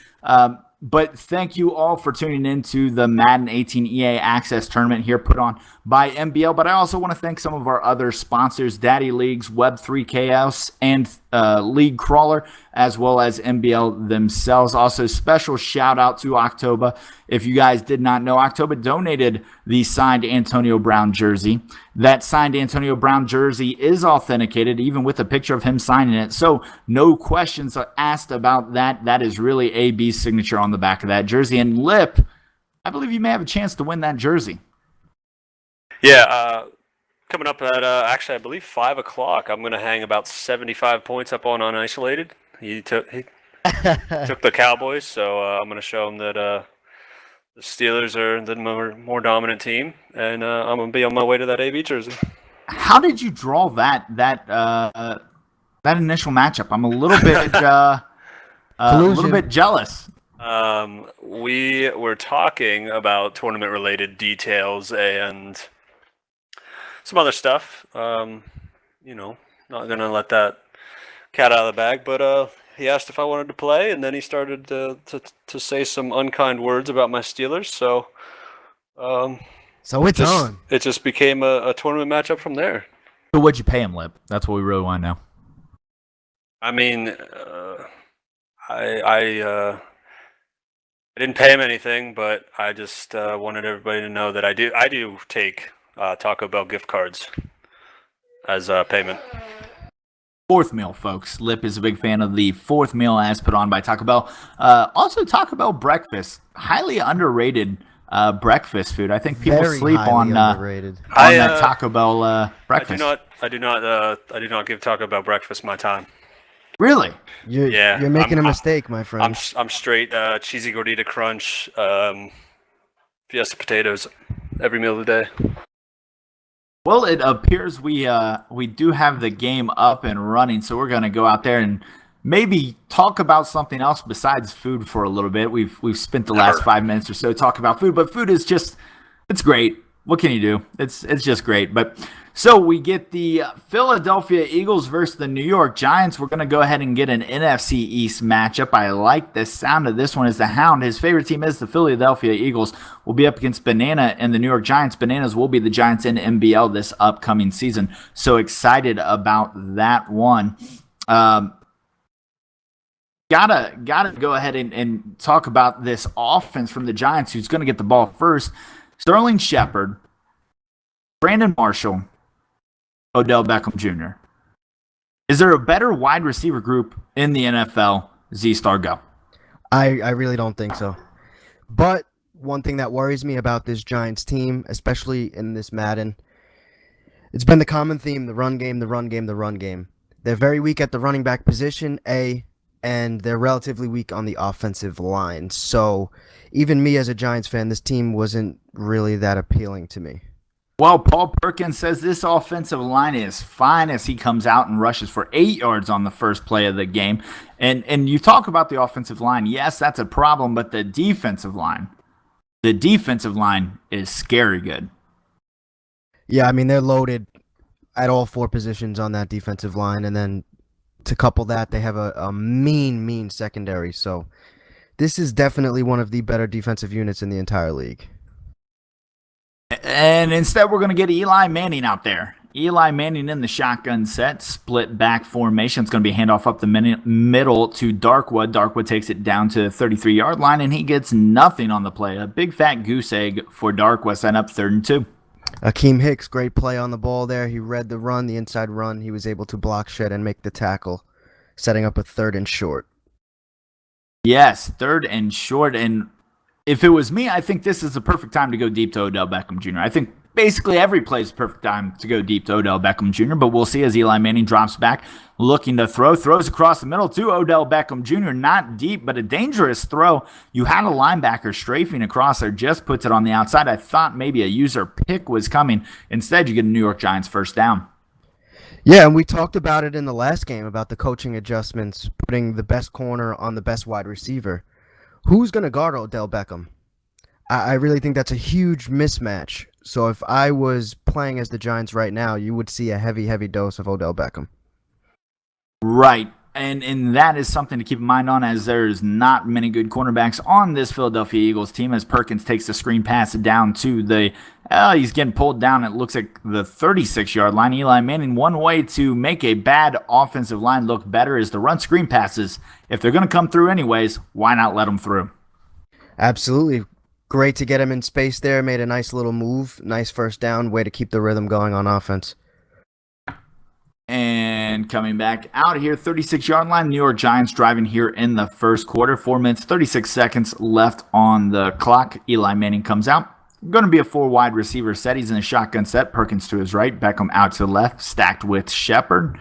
But thank you all for tuning into the Madden 18 EA Access Tournament here put on by NBL. But I also want to thank some of our other sponsors, Daddy Leagues, Web3 Chaos, and League Crawler, as well as NBL themselves. Also, special shout out to October. If you guys did not know, October donated the signed Antonio Brown jersey. That signed Antonio Brown jersey is authenticated, even with a picture of him signing it. So no questions are asked about that. That is really AB's signature on the back of that jersey. And Lip, I believe you may have a chance to win that jersey. Yeah, coming up at actually I believe 5 o'clock. I'm going to hang about 75 points up on Unisolated. He took the Cowboys, so I'm going to show him that the Steelers are the more dominant team, and I'm going to be on my way to that AB jersey. How did you draw that initial matchup? I'm a little bit jealous. We were talking about tournament-related details and some other stuff. Not going to let that cat out of the bag, but he asked if I wanted to play, and then he started to say some unkind words about my Steelers. So it's on. It just became a tournament matchup from there. So what'd you pay him, Lip? That's what we really want to know. I mean, I didn't pay him anything, but I just wanted everybody to know that I do take Taco Bell gift cards as payment. 4th meal, folks. Lip is a big fan of the 4th meal as put on by Taco Bell. Also, Taco Bell breakfast, highly underrated breakfast food. I think people sleep on that Taco Bell breakfast. I do not give Taco Bell breakfast my time. Really? You're making a mistake, my friend. I'm straight cheesy gordita crunch, Fiesta potatoes every meal of the day. Well, it appears we do have the game up and running, so we're going to go out there and maybe talk about something else besides food for a little bit. We've spent the last 5 minutes or so talking about food, but food is it's great. What can you do? It's just great. But so we get the Philadelphia Eagles versus the New York Giants. We're going to go ahead and get an NFC East matchup. I like the sound of this one. Is the Hound. His favorite team is the Philadelphia Eagles. Will be up against Banana and the New York Giants. Bananas will be the Giants in NBL this upcoming season. So excited about that one. Gotta go ahead and talk about this offense from the Giants. Who's going to get the ball first? Sterling Shepard, Brandon Marshall, Odell Beckham Jr. Is there a better wide receiver group in the NFL? Z-Star, go. I really don't think so. But one thing that worries me about this Giants team, especially in this Madden, it's been the common theme, the run game, the run game, the run game. They're very weak at the running back position, and they're relatively weak on the offensive line. So even me as a Giants fan, this team wasn't really that appealing to me. Well, Paul Perkins says this offensive line is fine as he comes out and rushes for 8 yards on the first play of the game. And you talk about the offensive line. Yes, that's a problem, but the defensive line is scary good. Yeah, I mean, they're loaded at all 4 positions on that defensive line. And then to couple that, they have a mean secondary. So this is definitely one of the better defensive units in the entire league. And instead, we're going to get Eli Manning out there. Eli Manning in the shotgun set, split back formation. It's going to be handoff up the middle to Darkwood. Darkwood takes it down to the 33-yard line, and he gets nothing on the play. A big fat goose egg for Darkwood, setting up 3rd and 2. Akeem Hicks, great play on the ball there. He read the run, the inside run. He was able to block shed and make the tackle, setting up a 3rd and short. Yes, 3rd and short. And if it was me, I think this is the perfect time to go deep to Odell Beckham Jr. I think basically every play is the perfect time to go deep to Odell Beckham Jr., but we'll see as Eli Manning drops back, looking to throws across the middle to Odell Beckham Jr. Not deep, but a dangerous throw. You had a linebacker strafing across there, just puts it on the outside. I thought maybe a user pick was coming. Instead, you get a New York Giants first down. Yeah, and we talked about it in the last game about the coaching adjustments, putting the best corner on the best wide receiver. Who's going to guard Odell Beckham? I really think that's a huge mismatch. So if I was playing as the Giants right now, you would see a heavy, heavy dose of Odell Beckham. Right. And that is something to keep in mind on, as there's not many good cornerbacks on this Philadelphia Eagles team, as Perkins takes the screen pass down to the he's getting pulled down. It looks like the 36-yard line. Eli Manning, one way to make a bad offensive line look better is to run screen passes. If they're going to come through anyways, why not let them through? Absolutely. Great to get him in space there. Made a nice little move. Nice first down. Way to keep the rhythm going on offense. And coming back out here, 36-yard line, New York Giants driving here in the first quarter. 4 minutes, 36 seconds left on the clock. Eli Manning comes out. Going to be a 4 wide receiver set. He's in a shotgun set. Perkins to his right, Beckham out to the left, stacked with Shepard.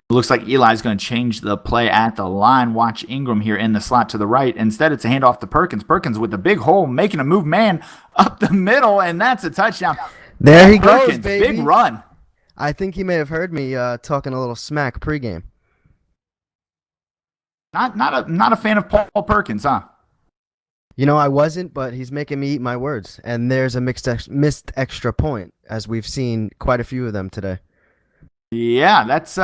It looks like Eli's going to change the play at the line. Watch Ingram here in the slot to the right. Instead, it's a handoff to Perkins. Perkins with a big hole, making a move man up the middle, and that's a touchdown. There he Perkins, goes, baby. big run. I think he may have heard me talking a little smack pregame. Not a fan of Paul Perkins, huh? You know, I wasn't, but he's making me eat my words. And there's a missed extra point, as we've seen quite a few of them today. Yeah, that's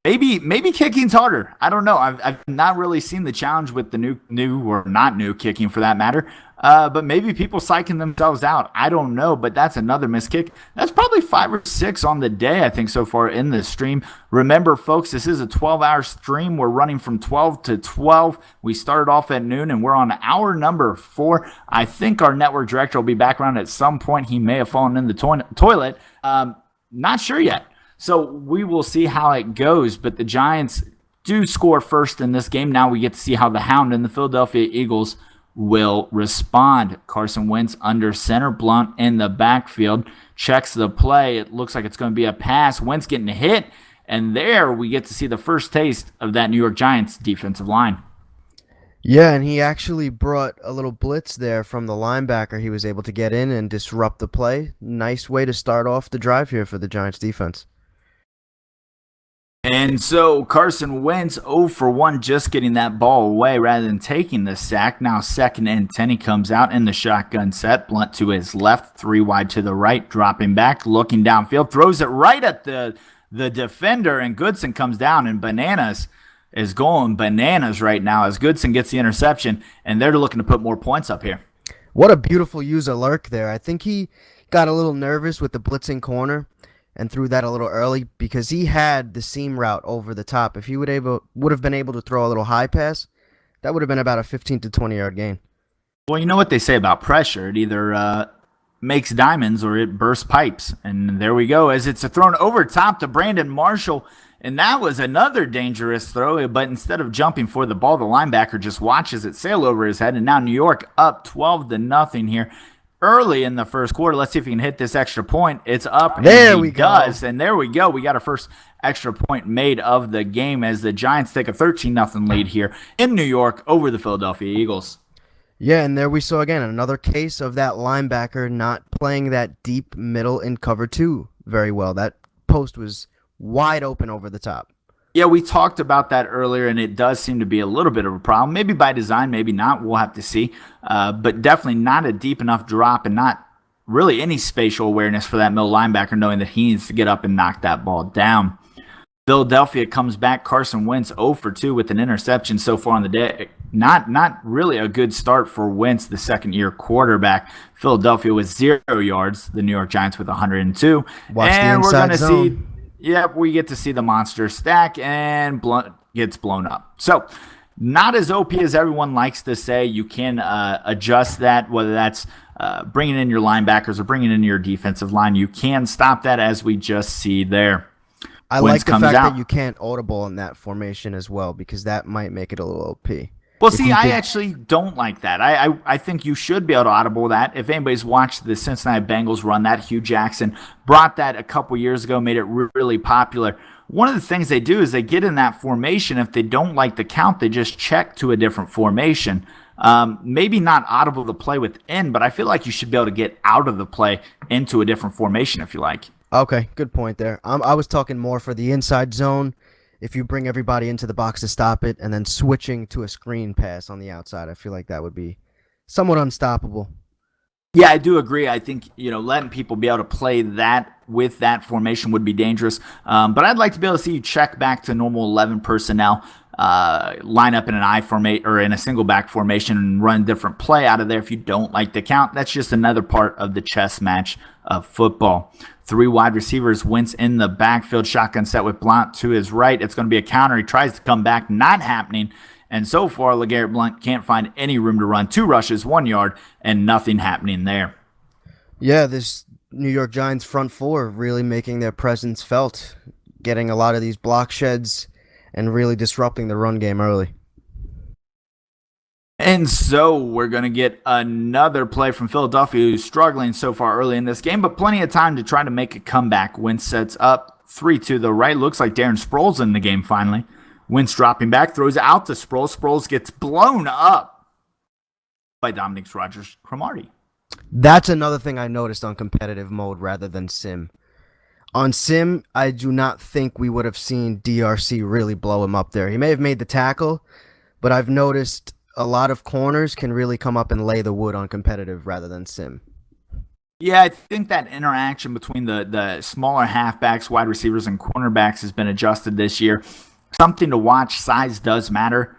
maybe kicking's harder. I don't know. I've not really seen the challenge with the new or not new kicking for that matter. But maybe people psyching themselves out. I don't know, but that's another missed kick. That's probably 5 or 6 on the day, I think, so far in this stream. Remember, folks, this is a 12-hour stream. We're running from 12 to 12. We started off at noon, and we're on hour number 4. I think our network director will be back around at some point. He may have fallen in the toilet. Not sure yet. So we will see how it goes, but the Giants do score first in this game. Now we get to see how the Hound and the Philadelphia Eagles will respond. Carson Wentz under center, Blunt in the backfield, checks the play. It looks like it's going to be a pass. Wentz getting hit, and there we get to see the first taste of that New York Giants defensive line. Yeah, and he actually brought a little blitz there from the linebacker. He was able to get in and disrupt the play. Nice way to start off the drive here for the Giants defense. And so Carson Wentz 0 for 1, just getting that ball away rather than taking the sack. Now 2nd and 10, he comes out in the shotgun set. Blunt to his left, 3 wide to the right, dropping back, looking downfield, throws it right at the defender, and Goodson comes down, and Bananas is going bananas right now as Goodson gets the interception, and they're looking to put more points up here. What a beautiful use of lurk there. I think he got a little nervous with the blitzing corner and threw that a little early because he had the seam route over the top. If he would have been able to throw a little high pass, that would have been about a 15 to 20-yard gain. Well, you know what they say about pressure. It either makes diamonds or it bursts pipes. And there we go, as it's thrown over top to Brandon Marshall. And that was another dangerous throw, but instead of jumping for the ball, the linebacker just watches it sail over his head. And now New York up 12-0 here. Early in the first quarter. Let's see if he can hit this extra point. It's up. There we go. And there we go. We got our first extra point made of the game as the Giants take a 13-0 lead here in New York over the Philadelphia Eagles. Yeah, and there we saw again another case of that linebacker not playing that deep middle in cover 2 very well. That post was wide open over the top. Yeah, we talked about that earlier, and it does seem to be a little bit of a problem. Maybe by design, maybe not. We'll have to see. But definitely not a deep enough drop and not really any spatial awareness for that middle linebacker, knowing that he needs to get up and knock that ball down. Philadelphia comes back. Carson Wentz 0 for 2 with an interception so far on the day. Not really a good start for Wentz, the second-year quarterback. Philadelphia with 0 yards. The New York Giants with 102. Watch and the we're going inside to zone. see. Yep, we get to see the monster stack, and Blunt gets blown up. So, not as OP as everyone likes to say. You can adjust that, whether that's bringing in your linebackers or bringing in your defensive line. You can stop that, as we just see there. I Wentz like the comes fact out. that you can't audible in that formation as well, because that might make it a little OP. Well, If see, you I could- actually don't like that. I think you should be able to audible that. If anybody's watched the Cincinnati Bengals run that, Hugh Jackson brought that a couple years ago, made it really popular. One of the things they do is they get in that formation. If they don't like the count, they just check to a different formation. Maybe not audible the play within, but I feel like you should be able to get out of the play into a different formation if you like. Okay, good point there. I was talking more for the inside zone. if you bring everybody into the box to stop it and then switching to a screen pass on the outside. I feel like that would be somewhat unstoppable. Yeah, I do agree. I think, letting people be able to play that with that formation would be dangerous. But I'd like to be able to see you check back to normal 11 personnel, line up in an I formation or in a single back formation and run different play out of there if you don't like the count. That's just another part of the chess match of football. 3 wide receivers, Wentz in the backfield, shotgun set with Blount to his right. It's going to be a counter. He tries to come back, not happening. And so far, LeGarrette Blount can't find any room to run. 2 rushes, 1 yard, and nothing happening there. Yeah, this New York Giants front four really making their presence felt, getting a lot of these block sheds and really disrupting the run game early. And so we're going to get another play from Philadelphia, who's struggling so far early in this game, but plenty of time to try to make a comeback. Wentz sets up 3 to the right. Looks like Darren Sproles in the game finally. Wentz dropping back, throws out to Sproles. Sproles gets blown up by Dominic Rodgers-Cromartie. That's another thing I noticed on competitive mode rather than sim. On sim, I do not think we would have seen DRC really blow him up there. He may have made the tackle, but I've noticed a lot of corners can really come up and lay the wood on competitive rather than sim. Yeah, I think that interaction between the smaller halfbacks, wide receivers, and cornerbacks has been adjusted this year. Something to watch. Size does matter.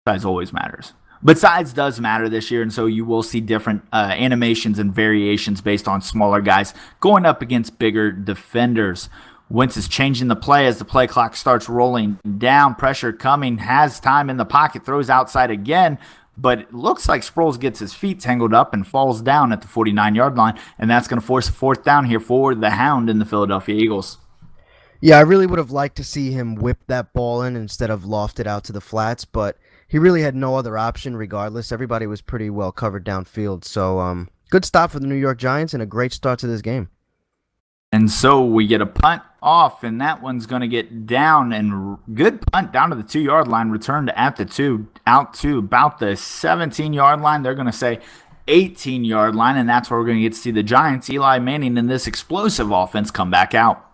Size always matters. But size does matter this year, and so you will see different animations and variations based on smaller guys going up against bigger defenders. Wentz is changing the play as the play clock starts rolling down. Pressure coming, has time in the pocket, throws outside again, but it looks like Sproles gets his feet tangled up and falls down at the 49-yard line, and that's going to force a 4th down here for the Hound and the Philadelphia Eagles. Yeah, I really would have liked to see him whip that ball in instead of loft it out to the flats, but he really had no other option regardless. Everybody was pretty well covered downfield. So good stop for the New York Giants and a great start to this game. And so we get a punt off, and that one's going to get down, and good punt down to the 2-yard line, returned at the 2, out to about the 17-yard line. They're going to say 18-yard line, and that's where we're going to get to see the Giants, Eli Manning, and this explosive offense come back out.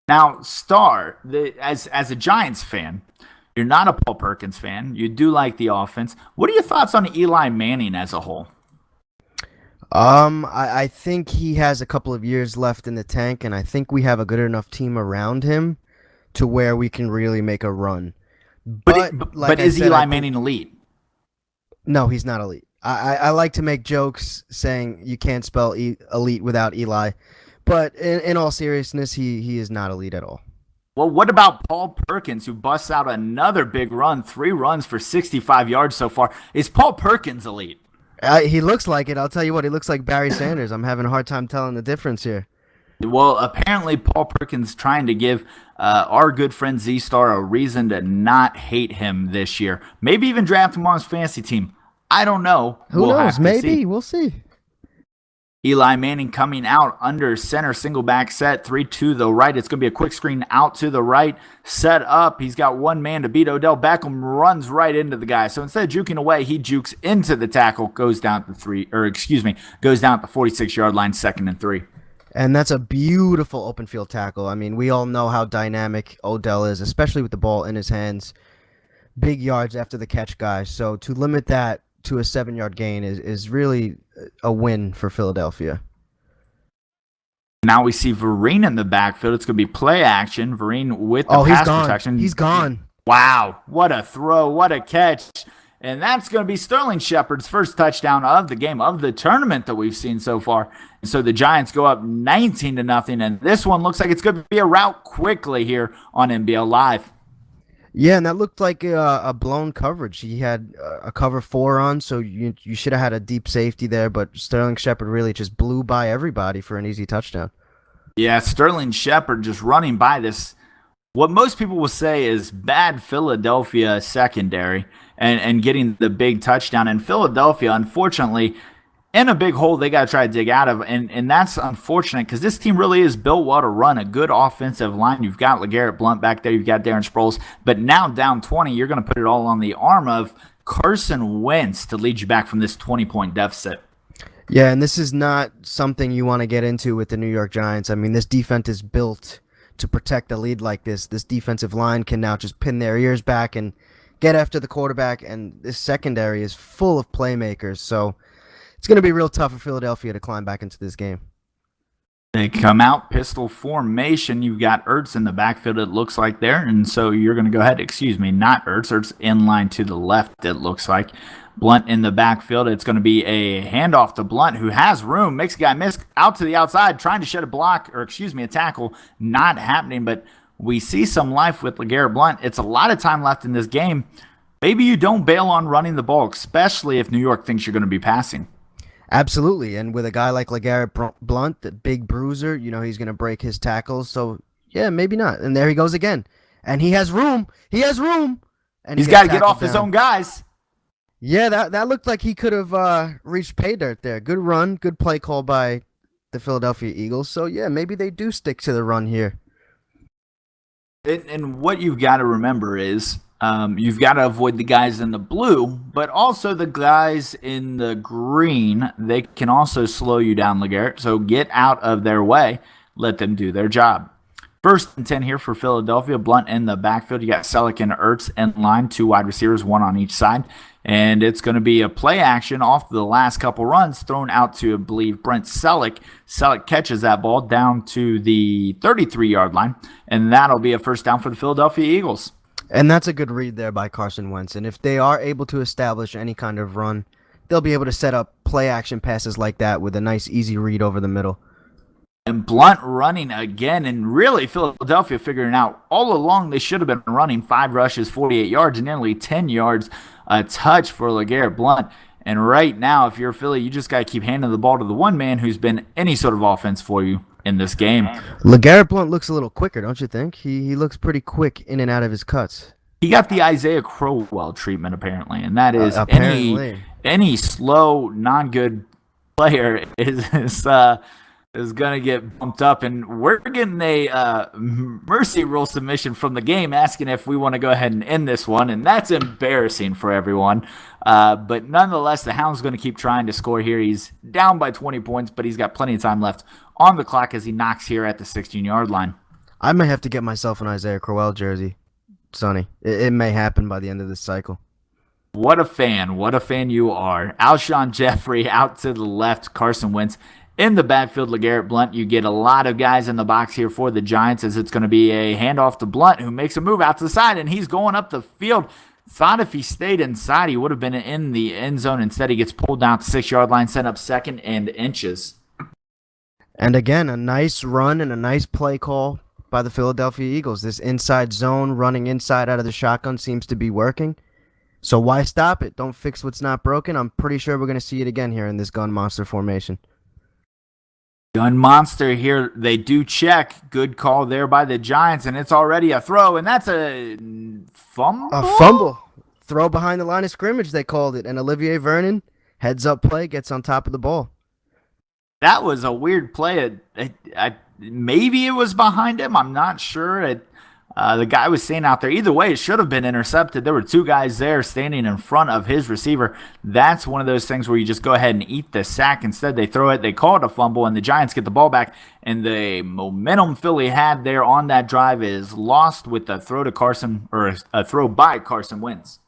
Now, Star, as a Giants fan, you're not a Paul Perkins fan. You do like the offense. What are your thoughts on Eli Manning as a whole? I think he has a couple of years left in the tank, and I think we have a good enough team around him to where we can really make a run. But is Eli Manning elite? No, he's not elite. I like to make jokes saying you can't spell elite without Eli, but in all seriousness, he is not elite at all. Well, what about Paul Perkins, who busts out another big run, 3 runs for 65 yards so far? Is Paul Perkins elite? He looks like it. I'll tell you what, he looks like Barry Sanders. I'm having a hard time telling the difference here. Well, apparently Paul Perkins trying to give our good friend Z-Star a reason to not hate him this year. Maybe even draft him on his fantasy team. I don't know. Who knows? Maybe. We'll see. Eli Manning coming out under center, single back set, 3 to the right. It's going to be a quick screen out to the right, set up. He's got one man to beat. Odell Beckham runs right into the guy. So instead of juking away, he jukes into the tackle, goes down at the 46-yard line, 2nd and 3. And that's a beautiful open field tackle. I mean, we all know how dynamic Odell is, especially with the ball in his hands. Big yards after the catch guy. So to limit that to a 7-yard gain is really a win for Philadelphia. Now we see Vereen in the backfield. It's going to be play action. Vereen with the pass protection. He's gone. Wow, what a throw, what a catch. And that's going to be Sterling Shepard's first touchdown of the game, of the tournament that we've seen so far. And so the Giants go up 19-0, and this one looks like it's going to be a rout quickly here on NBL Live. Yeah, and that looked like a blown coverage. He had a cover 4 on, so you should have had a deep safety there, but Sterling Shepard really just blew by everybody for an easy touchdown. Yeah, Sterling Shepard just running by this, what most people will say is bad Philadelphia secondary, and getting the big touchdown. And Philadelphia, unfortunately, in a big hole they got to try to dig out of, and that's unfortunate because this team really is built well to run a good offensive line. You've got LeGarrette Blount back there. You've got Darren Sproles. But now down 20, you're going to put it all on the arm of Carson Wentz to lead you back from this 20-point deficit. Yeah, and this is not something you want to get into with the New York Giants. I mean, this defense is built to protect the lead like this. This defensive line can now just pin their ears back and get after the quarterback, and this secondary is full of playmakers. So it's going to be real tough for Philadelphia to climb back into this game. They come out pistol formation. You've got Ertz in the backfield, it looks like there. And so you're going to go ahead, not Ertz. Ertz in line to the left, it looks like. Blunt in the backfield. It's going to be a handoff to Blunt, who has room. Makes a guy miss out to the outside, trying to shed a tackle. Not happening, but we see some life with LeGarrette Blunt. It's a lot of time left in this game. Maybe you don't bail on running the ball, especially if New York thinks you're going to be passing. Absolutely, and with a guy like LeGarrette Blunt, the big bruiser, he's going to break his tackles. So, yeah, maybe not. And there he goes again. And he has room. And he's got to get off his own guys. Yeah, that looked like he could have reached pay dirt there. Good run, good play call by the Philadelphia Eagles. So, yeah, maybe they do stick to the run here. And what you've got to remember is you've got to avoid the guys in the blue, but also the guys in the green. They can also slow you down, LeGarrette. So get out of their way. Let them do their job. 1st and 10 here for Philadelphia. Blunt in the backfield. You got Selleck and Ertz in line, 2 wide receivers, 1 on each side. And it's going to be a play action off the last couple runs thrown out to, I believe, Brent Selleck. Selleck catches that ball down to the 33-yard line, and that'll be a first down for the Philadelphia Eagles. And that's a good read there by Carson Wentz. And if they are able to establish any kind of run, they'll be able to set up play action passes like that with a nice easy read over the middle. And Blunt running again, and really Philadelphia figuring out all along they should have been running 5 rushes, 48 yards, and nearly 10 yards a touch for LeGarrette Blunt. And right now, if you're Philly, you just got to keep handing the ball to the one man who's been any sort of offense for you in this game. LeGarrette Blunt looks a little quicker, don't you think? He looks pretty quick in and out of his cuts. He got the Isaiah Crowell treatment, apparently, and that is any slow, non-good player is going to get bumped up. And we're getting a mercy rule submission from the game asking if we want to go ahead and end this one, and that's embarrassing for everyone. But nonetheless, the Hound's going to keep trying to score here. He's down by 20 points, but he's got plenty of time left on the clock as he knocks here at the 16-yard line. I may have to get myself an Isaiah Crowell jersey, Sonny. It may happen by the end of this cycle. What a fan you are. Alshon Jeffrey out to the left, Carson Wentz in the backfield, LeGarrette Blunt. You get a lot of guys in the box here for the Giants as it's going to be a handoff to Blunt, who makes a move out to the side, and he's going up the field. Thought if he stayed inside, he would have been in the end zone. Instead, he gets pulled down to the 6-yard line, sent up 2nd and inches. And again, a nice run and a nice play call by the Philadelphia Eagles. This inside zone, running inside out of the shotgun, seems to be working. So why stop it? Don't fix what's not broken. I'm pretty sure we're going to see it again here in this gun monster formation. Gun monster here. They do check. Good call there by the Giants, and it's already a throw, and that's a fumble? A fumble. Throw behind the line of scrimmage, they called it. And Olivier Vernon, heads up play, gets on top of the ball. That was a weird play. Maybe it was behind him. I'm not sure. The guy was staying out there. Either way, it should have been intercepted. There were 2 guys there standing in front of his receiver. That's one of those things where you just go ahead and eat the sack. Instead, they throw it. They call it a fumble, and the Giants get the ball back. And the momentum Philly had there on that drive is lost with a throw to Carson, or a throw by Carson Wentz.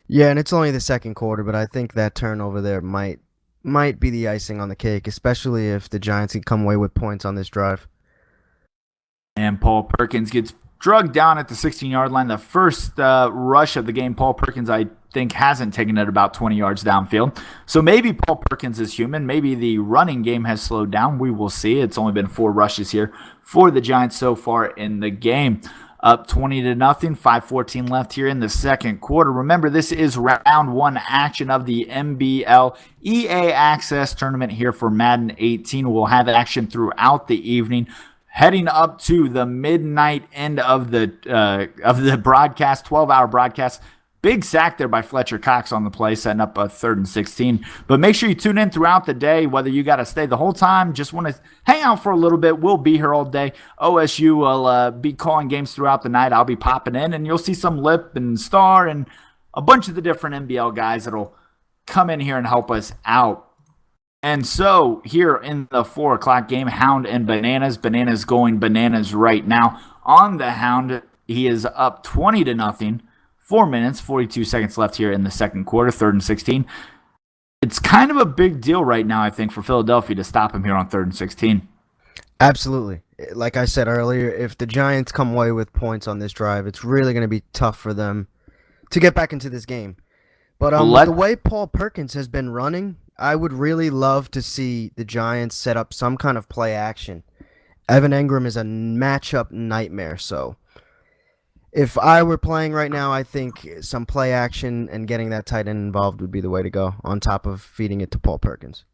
Yeah, and it's only the second quarter, but I think that turnover there might be the icing on the cake, especially if the Giants can come away with points on this drive. And Paul Perkins gets drugged down at the 16-yard line. The first rush of the game, Paul Perkins, I think, hasn't taken it about 20 yards downfield. So maybe Paul Perkins is human. Maybe the running game has slowed down. We will see. It's only been 4 rushes here for the Giants so far in the game. Up 20-0, 5:14 left here in the second quarter. Remember, this is round 1 action of the NBL EA Access Tournament here for Madden 18. We'll have action throughout the evening, heading up to the midnight end of the broadcast, 12-hour broadcast. Big sack there by Fletcher Cox on the play, setting up a 3rd and 16. But make sure you tune in throughout the day, whether you got to stay the whole time, just want to hang out for a little bit. We'll be here all day. OSU will be calling games throughout the night. I'll be popping in, and you'll see some Lip and Star and a bunch of the different NBL guys that'll come in here and help us out. And so here in the 4 o'clock game, Hound and Bananas. Bananas going bananas right now. On the Hound, he is up 20-0. 4 minutes, 42 seconds left here in the second quarter, 3rd and 16. It's kind of a big deal right now, I think, for Philadelphia to stop him here on 3rd and 16. Absolutely. Like I said earlier, if the Giants come away with points on this drive, it's really going to be tough for them to get back into this game. But with the way Paul Perkins has been running, I would really love to see the Giants set up some kind of play action. Evan Engram is a matchup nightmare, so if I were playing right now, I think some play action and getting that tight end involved would be the way to go, on top of feeding it to Paul Perkins.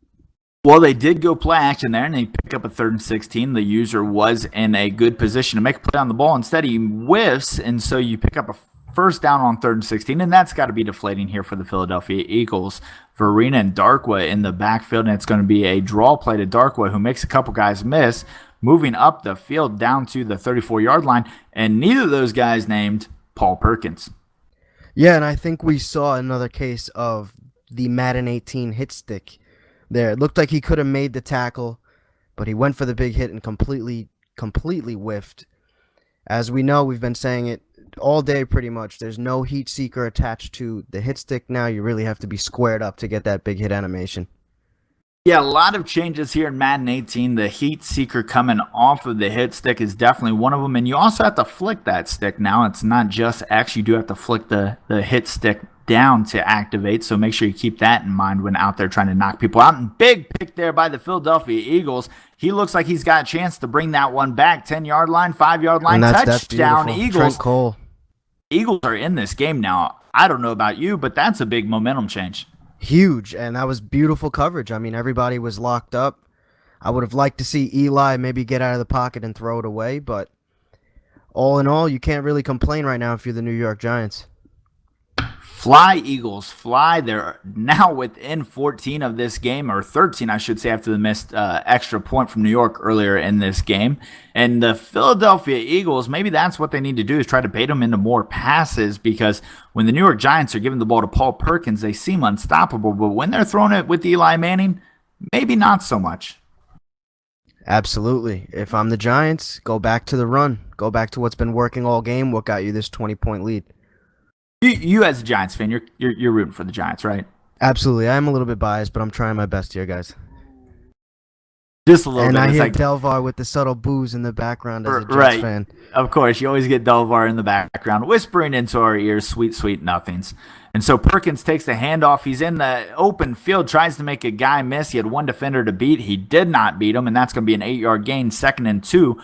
Well, they did go play action there, and they pick up a 3rd and 16. The user was in a good position to make a play on the ball. Instead, he whiffs, and so you pick up a first down on 3rd and 16, and that's got to be deflating here for the Philadelphia Eagles. Verena and Darkwa in the backfield, and it's going to be a draw play to Darkwa, who makes a couple guys miss, moving up the field down to the 34-yard line, and neither of those guys named Paul Perkins. Yeah, and I think we saw another case of the Madden 18 hit stick there. It looked like he could have made the tackle, but he went for the big hit and completely whiffed. As we know, we've been saying it all day pretty much. There's no heat seeker attached to the hit stick now. You really have to be squared up to get that big hit animation. Yeah, a lot of changes here in Madden 18. The heat seeker coming off of the hit stick is definitely one of them. And you also have to flick that stick now. It's not just X. You do have to flick the hit stick down to activate. So make sure you keep that in mind when out there trying to knock people out. And big pick there by the Philadelphia Eagles. He looks like he's got a chance to bring that one back. 10-yard line, 5-yard line, touchdown Eagles. Trent Cole. Eagles are in this game now. I don't know about you, but that's a big momentum change. Huge, and that was beautiful coverage. I mean, everybody was locked up. I would have liked to see Eli maybe get out of the pocket and throw it away, but all in all, you can't really complain right now if you're the New York Giants. Fly, Eagles, fly. They're now within 14 of this game, or 13, I should say, after the missed extra point from New York earlier in this game. And the Philadelphia Eagles, maybe that's what they need to do, is try to bait them into more passes, because when the New York Giants are giving the ball to Paul Perkins, they seem unstoppable. But when they're throwing it with Eli Manning, maybe not so much. Absolutely. If I'm the Giants, go back to the run. Go back to what's been working all game, what got you this 20-point lead. You as a Giants fan, you're rooting for the Giants, right? Absolutely. I am a little bit biased, but I'm trying my best here, guys. Just a little and bit. And I hear like Delvar with the subtle boos in the background as a Jets fan. Of course, you always get Delvar in the background, whispering into our ears, sweet, sweet nothings. And so Perkins takes the handoff. He's in the open field, tries to make a guy miss. He had one defender to beat. He did not beat him, and that's going to be an 8-yard gain, 2nd and 2.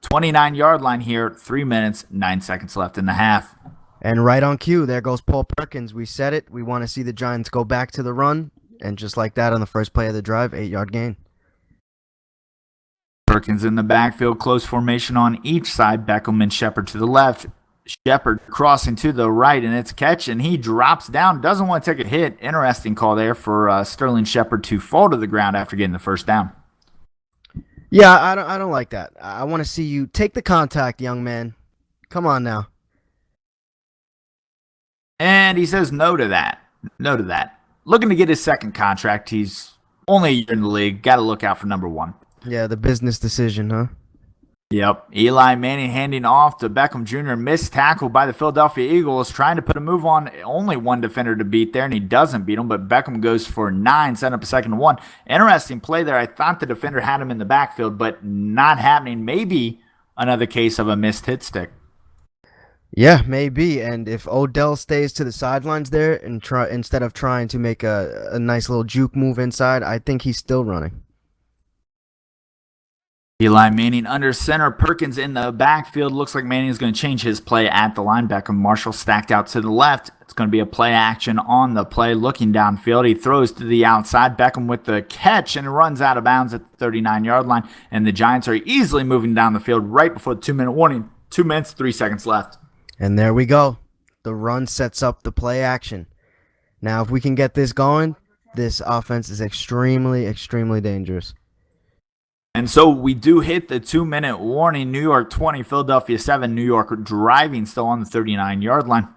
29-yard line here, 3 minutes, 9 seconds left in the half. And right on cue, there goes Paul Perkins. We said it. We want to see the Giants go back to the run. And just like that on the first play of the drive, 8-yard gain. Perkins in the backfield, close formation on each side. Beckham and Shepard to the left. Shepard crossing to the right, and it's catch, and he drops down. Doesn't want to take a hit. Interesting call there for Sterling Shepard to fall to the ground after getting the first down. Yeah, I don't like that. I want to see you take the contact, young man. Come on now. And he says no to that. No to that. Looking to get his second contract. He's only a year in the league. Got to look out for number 1. Yeah, the business decision, huh? Yep. Eli Manning handing off to Beckham Jr. Missed tackle by the Philadelphia Eagles. Trying to put a move on. Only one defender to beat there, and he doesn't beat him. But Beckham goes for 9, setting up a 2nd and 1. Interesting play there. I thought the defender had him in the backfield, but not happening. Maybe another case of a missed hit stick. Yeah, maybe. And if Odell stays to the sidelines there and instead of trying to make a nice little juke move inside, I think he's still running. Eli Manning under center. Perkins in the backfield. Looks like Manning is going to change his play at the linebacker. Marshall stacked out to the left. It's going to be a play action on the play. Looking downfield, he throws to the outside. Beckham with the catch and runs out of bounds at the 39-yard line. And the Giants are easily moving down the field right before the 2-minute warning. 2 minutes, 3 seconds left. And there we go. The run sets up the play action. Now, if we can get this going, this offense is extremely, extremely dangerous. And so we do hit the 2-minute warning. New York 20, Philadelphia 7. New York driving still on the 39-yard line.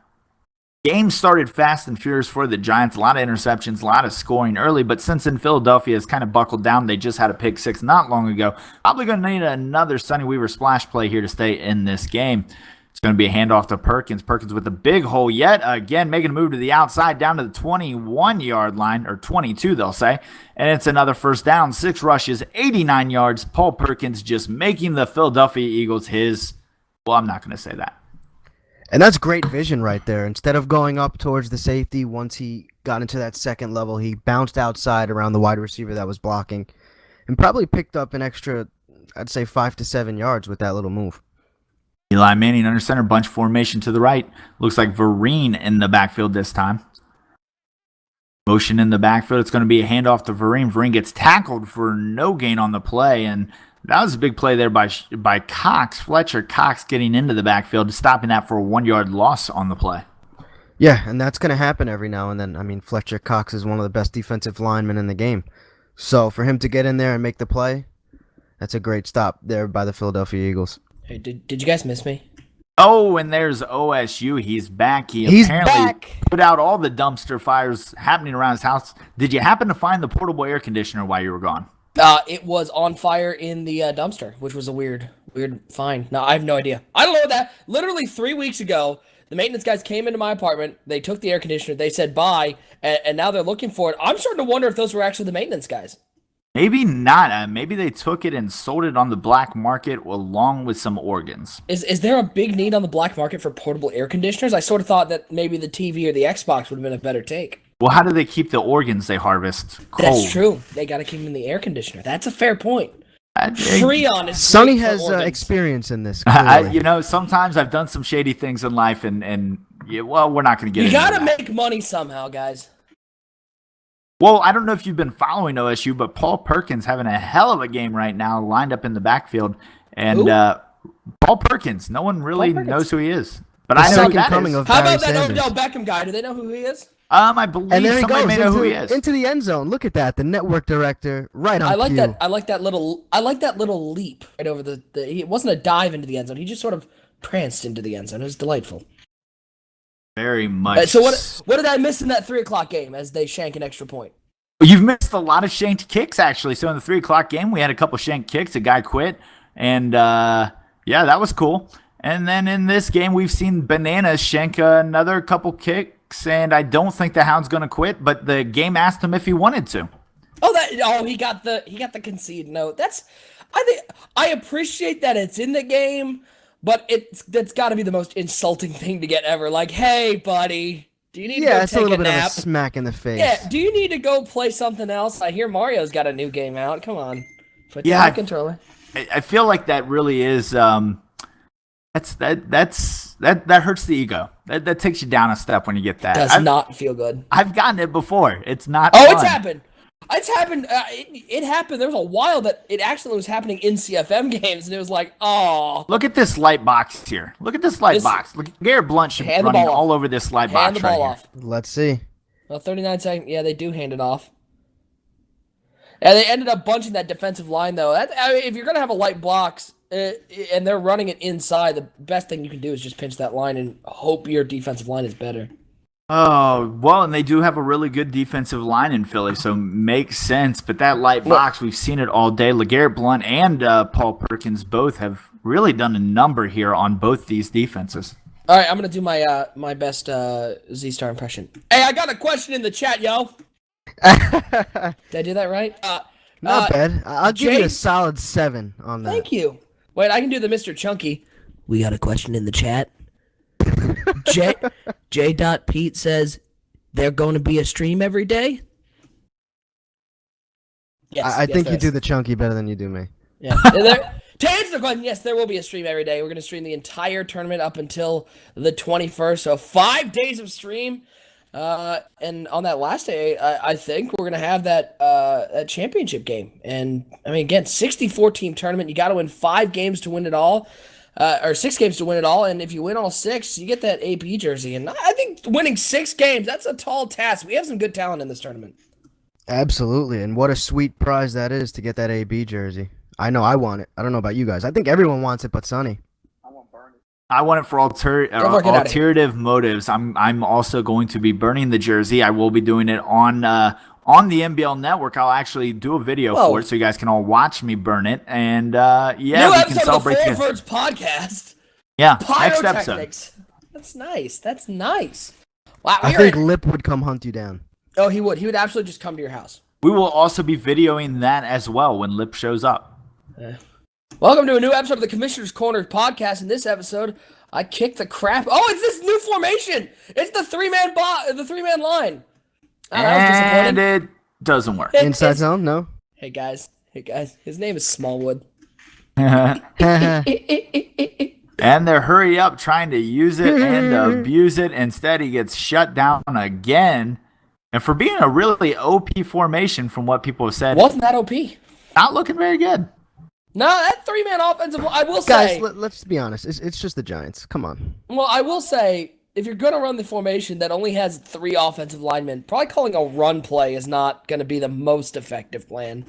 Game started fast and furious for the Giants. A lot of interceptions, a lot of scoring early. But since in Philadelphia has kind of buckled down, they just had a pick six not long ago. Probably going to need another Sonny Weaver splash play here to stay in this game. It's going to be a handoff to Perkins. Perkins with a big hole yet again, making a move to the outside down to the 21-yard line, or 22 they'll say. And it's another first down. 6 rushes, 89 yards. Paul Perkins just making the Philadelphia Eagles his, well, I'm not going to say that. And that's great vision right there. Instead of going up towards the safety, once he got into that second level, he bounced outside around the wide receiver that was blocking and probably picked up an extra, I'd say, 5 to 7 yards with that little move. Eli Manning under center, bunch formation to the right. Looks like Vereen in the backfield this time. Motion in the backfield. It's going to be a handoff to Vereen. Vereen gets tackled for no gain on the play, and that was a big play there by Cox. Fletcher Cox getting into the backfield, stopping that for a 1-yard loss on the play. Yeah, and that's going to happen every now and then. I mean, Fletcher Cox is one of the best defensive linemen in the game. So for him to get in there and make the play, that's a great stop there by the Philadelphia Eagles. Hey, did you guys miss me? Oh, and there's OSU. He's back. He's apparently back. Put out all the dumpster fires happening around his house. Did you happen to find the portable air conditioner while you were gone? It was on fire in the dumpster, which was a weird find. No, I have no idea. I don't know what that. Literally 3 weeks ago, the maintenance guys came into my apartment. They took the air conditioner. They said bye, and now they're looking for it. I'm starting to wonder if those were actually the maintenance guys. Maybe not. Maybe they took it and sold it on the black market along with some organs. Is there a big need on the black market for portable air conditioners? I sort of thought that maybe the TV or the Xbox would have been a better take. Well, how do they keep the organs they harvest cold? That's true. They got to keep them in the air conditioner. That's a fair point. Freon is Sonny great for has organs. experience in this. Sometimes I've done some shady things in life, and yeah, well, we're not going to get You into got to that. make money somehow, guys. Well, I don't know if you've been following OSU, but Paul Perkins having a hell of a game right now, lined up in the backfield. And Paul Perkins, no one really knows who he is. But I know who second that coming is. of How Barry about that Sanders. Odell Beckham guy? Do they know who he is? I believe And there he somebody goes may know who he is. into the end zone. Look at that, the network director right on I like cue. that. I like that little leap right over the. It wasn't a dive into the end zone. He just sort of pranced into the end zone. It was delightful. Very much. So what did I miss in that 3:00 game as they shank an extra point? You've missed a lot of shanked kicks, actually. So in the 3:00 game, we had a couple shanked kicks. A guy quit. And, yeah, that was cool. And then in this game, we've seen Bananas shank another couple kicks. And I don't think the Hound's going to quit. But the game asked him if he wanted to. He got the concede note. I appreciate that it's in the game, but that's got to be the most insulting thing to get ever. Like, hey, buddy. Do you need to go it's a take little a bit nap? of a smack in the face. Yeah, do you need to go play something else? I hear Mario's got a new game out. Come on. Put Yeah, down the controller. I feel like that really is that hurts the ego. That takes you down a step when you get that. Does not feel good. I've gotten it before. It's not Oh, fun. it's happened. It's happened. It happened. There was a while that it actually was happening in CFM games, and it was like, oh. Look at this light box here. Look at this light box. Look, Garrett Blunt Hand the running ball off. all over this light box Hand the ball right off. Let's see. Well, 39 seconds. Yeah, they do hand it off. Yeah, they ended up bunching that defensive line, though. If you're going to have a light box and they're running it inside, the best thing you can do is just pinch that line and hope your defensive line is better. Oh, well, and they do have a really good defensive line in Philly, so makes sense. But that light box, we've seen it all day. LeGarrette Blunt and Paul Perkins both have really done a number here on both these defenses. All right, I'm going to do my best Z-Star impression. Hey, I got a question in the chat, yo. Did I do that right? Not bad. I'll give Jay- you a solid 7 on that. Thank you. Wait, I can do the Mr. Chunky. We got a question in the chat. J. Pete says, "They're going to be a stream every day." Yes, I think there you is. do the chunky better than you do me. Yeah. To answer the question, yes, there will be a stream every day. We're going to stream the entire tournament up until the 21st, so 5 days of stream. And on that last day, I think we're going to have that championship game. And, I mean, again, 64-team tournament. You got to win 5 games to win it all, or 6 games to win it all. And if you win all 6, you get that AP jersey. And I think winning 6 games, that's a tall task. We have some good talent in this tournament. Absolutely, and what a sweet prize that is to get that AB jersey. I know I want it. I don't know about you guys. I think everyone wants it but Sonny. I want it for alternative motives. I'm also going to be burning the jersey. I will be doing it on the NBL Network. I'll actually do a video for it so you guys can all watch me burn it. And New we can episode celebrate of the Forwards podcast. Yeah, next episode. Pyrotechnics. That's nice. That's nice. Wow, I think Lip would come hunt you down. Oh, he would. He would absolutely just come to your house. We will also be videoing that as well when Lip shows up. Welcome to a new episode of the Commissioner's Corner podcast. In this episode, I kicked the crap. Oh, it's this new formation. It's the three-man line. Oh, and it doesn't work. Inside zone? No. Hey guys. His name is Smallwood. And they're hurry up trying to use it and abuse it. Instead, he gets shut down again. And for being a really OP formation, from what people have said, wasn't that OP? Not looking very good. No, that three-man offensive line, I will say... Guys, let's be honest. It's just the Giants. Come on. Well, I will say, if you're going to run the formation that only has 3 offensive linemen, probably calling a run play is not going to be the most effective plan.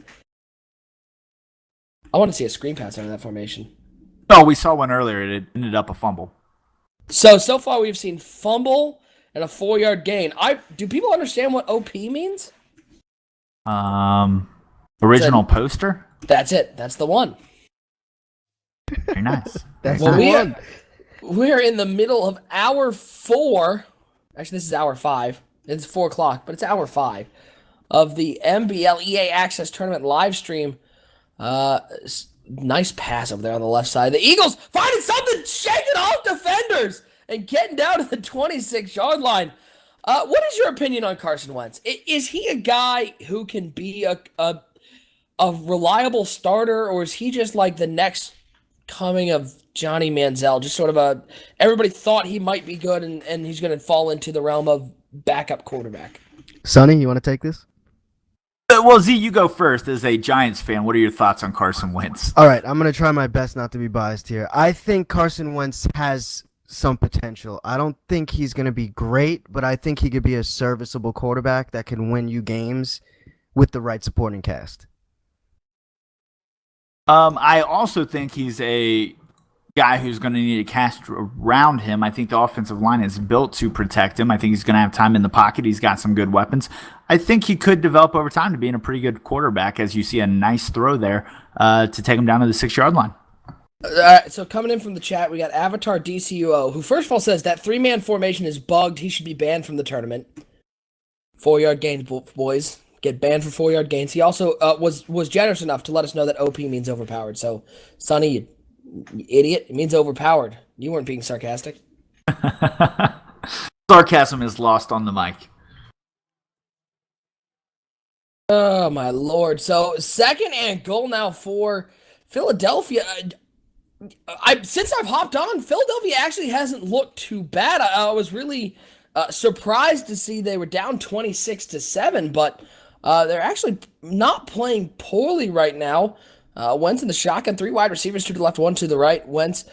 I want to see a screen pass out of that formation. Oh, we saw one earlier. It ended up a fumble. So far we've seen fumble and a 4-yard gain. Do people understand what OP means? Original poster? That's it. That's the one. Very nice. That's the one. We're in the middle of hour 4. Actually, this is hour 5. It's 4 o'clock, but it's hour 5 of the NBL EA Access Tournament live stream. Nice pass over there on the left side. The Eagles finding something, shaking off defenders and getting down to the 26-yard line. What is your opinion on Carson Wentz? Is he a guy who can be a reliable starter, or is he just like the next coming of Johnny Manziel? Just sort of everybody thought he might be good, and he's going to fall into the realm of backup quarterback. Sonny, you want to take this? Well, Z, you go first as a Giants fan. What are your thoughts on Carson Wentz? All right, I'm going to try my best not to be biased here. I think Carson Wentz has some potential. I don't think he's going to be great, but I think he could be a serviceable quarterback that can win you games with the right supporting cast. I also think he's a guy who's going to need a cast around him. I think the offensive line is built to protect him. I think he's going to have time in the pocket. He's got some good weapons. I think he could develop over time to being a pretty good quarterback, as you see a nice throw there to take him down to the 6-yard line. So coming in from the chat, we got Avatar DCUO, who first of all says that 3-man formation is bugged. He should be banned from the tournament. 4-yard gains, boys. Get banned for 4-yard gains. He also was generous enough to let us know that OP means overpowered. So, Sonny, you idiot, it means overpowered. You weren't being sarcastic. Sarcasm is lost on the mic. Oh, my Lord. So, 2nd and goal now for Philadelphia. Since I've hopped on, Philadelphia actually hasn't looked too bad. I was really surprised to see they were down 26-7, but they're actually not playing poorly right now. Wentz in the shotgun, 3 wide receivers, 2 to the left, 1 to the right. Wentz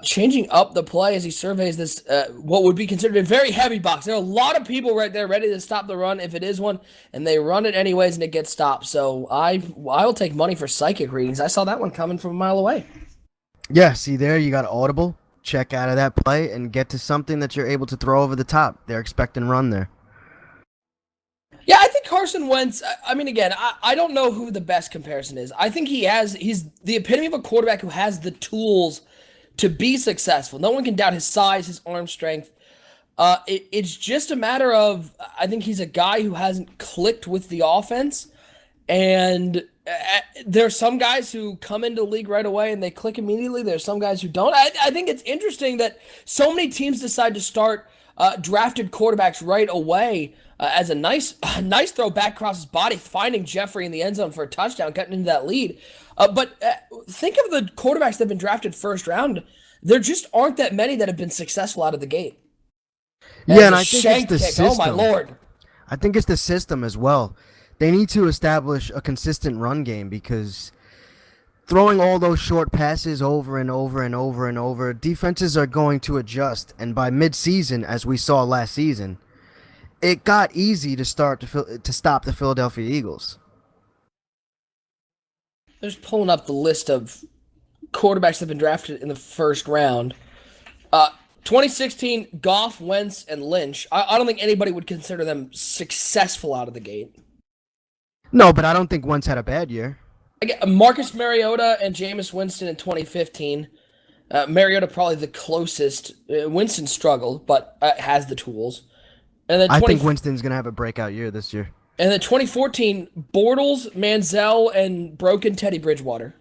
changing up the play as he surveys this, what would be considered a very heavy box. There are a lot of people right there ready to stop the run if it is one, and they run it anyways and it gets stopped. So I will take money for psychic readings. I saw that one coming from a mile away. Yeah, see there, you got audible. Check out of that play and get to something that you're able to throw over the top. They're expecting run there. Yeah, I think Carson Wentz, I mean, again, I don't know who the best comparison is. I think he's the epitome of a quarterback who has the tools to be successful. No one can doubt his size, his arm strength. It's just a matter of, I think he's a guy who hasn't clicked with the offense. And there's some guys who come into the league right away and they click immediately. There's some guys who don't. I think it's interesting that so many teams decide to start drafted quarterbacks right away as a nice throw back across his body, finding Jeffrey in the end zone for a touchdown, getting into that lead. But think of the quarterbacks that have been drafted first round. There just aren't that many that have been successful out of the gate. Yeah, and I think it's the system. Oh, my Lord. I think it's the system as well. They need to establish a consistent run game because throwing all those short passes over and over and over and over, defenses are going to adjust. And by mid-season, as we saw last season, it got easy to stop the Philadelphia Eagles. They're just pulling up the list of quarterbacks that have been drafted in the first round. Uh, 2016, Goff, Wentz, and Lynch. I don't think anybody would consider them successful out of the gate. No, but I don't think Wentz had a bad year. Marcus Mariota and Jameis Winston in 2015. Mariota probably the closest. Winston struggled, but has the tools. And then I think Winston's going to have a breakout year this year. And then 2014, Bortles, Manziel, and broken Teddy Bridgewater.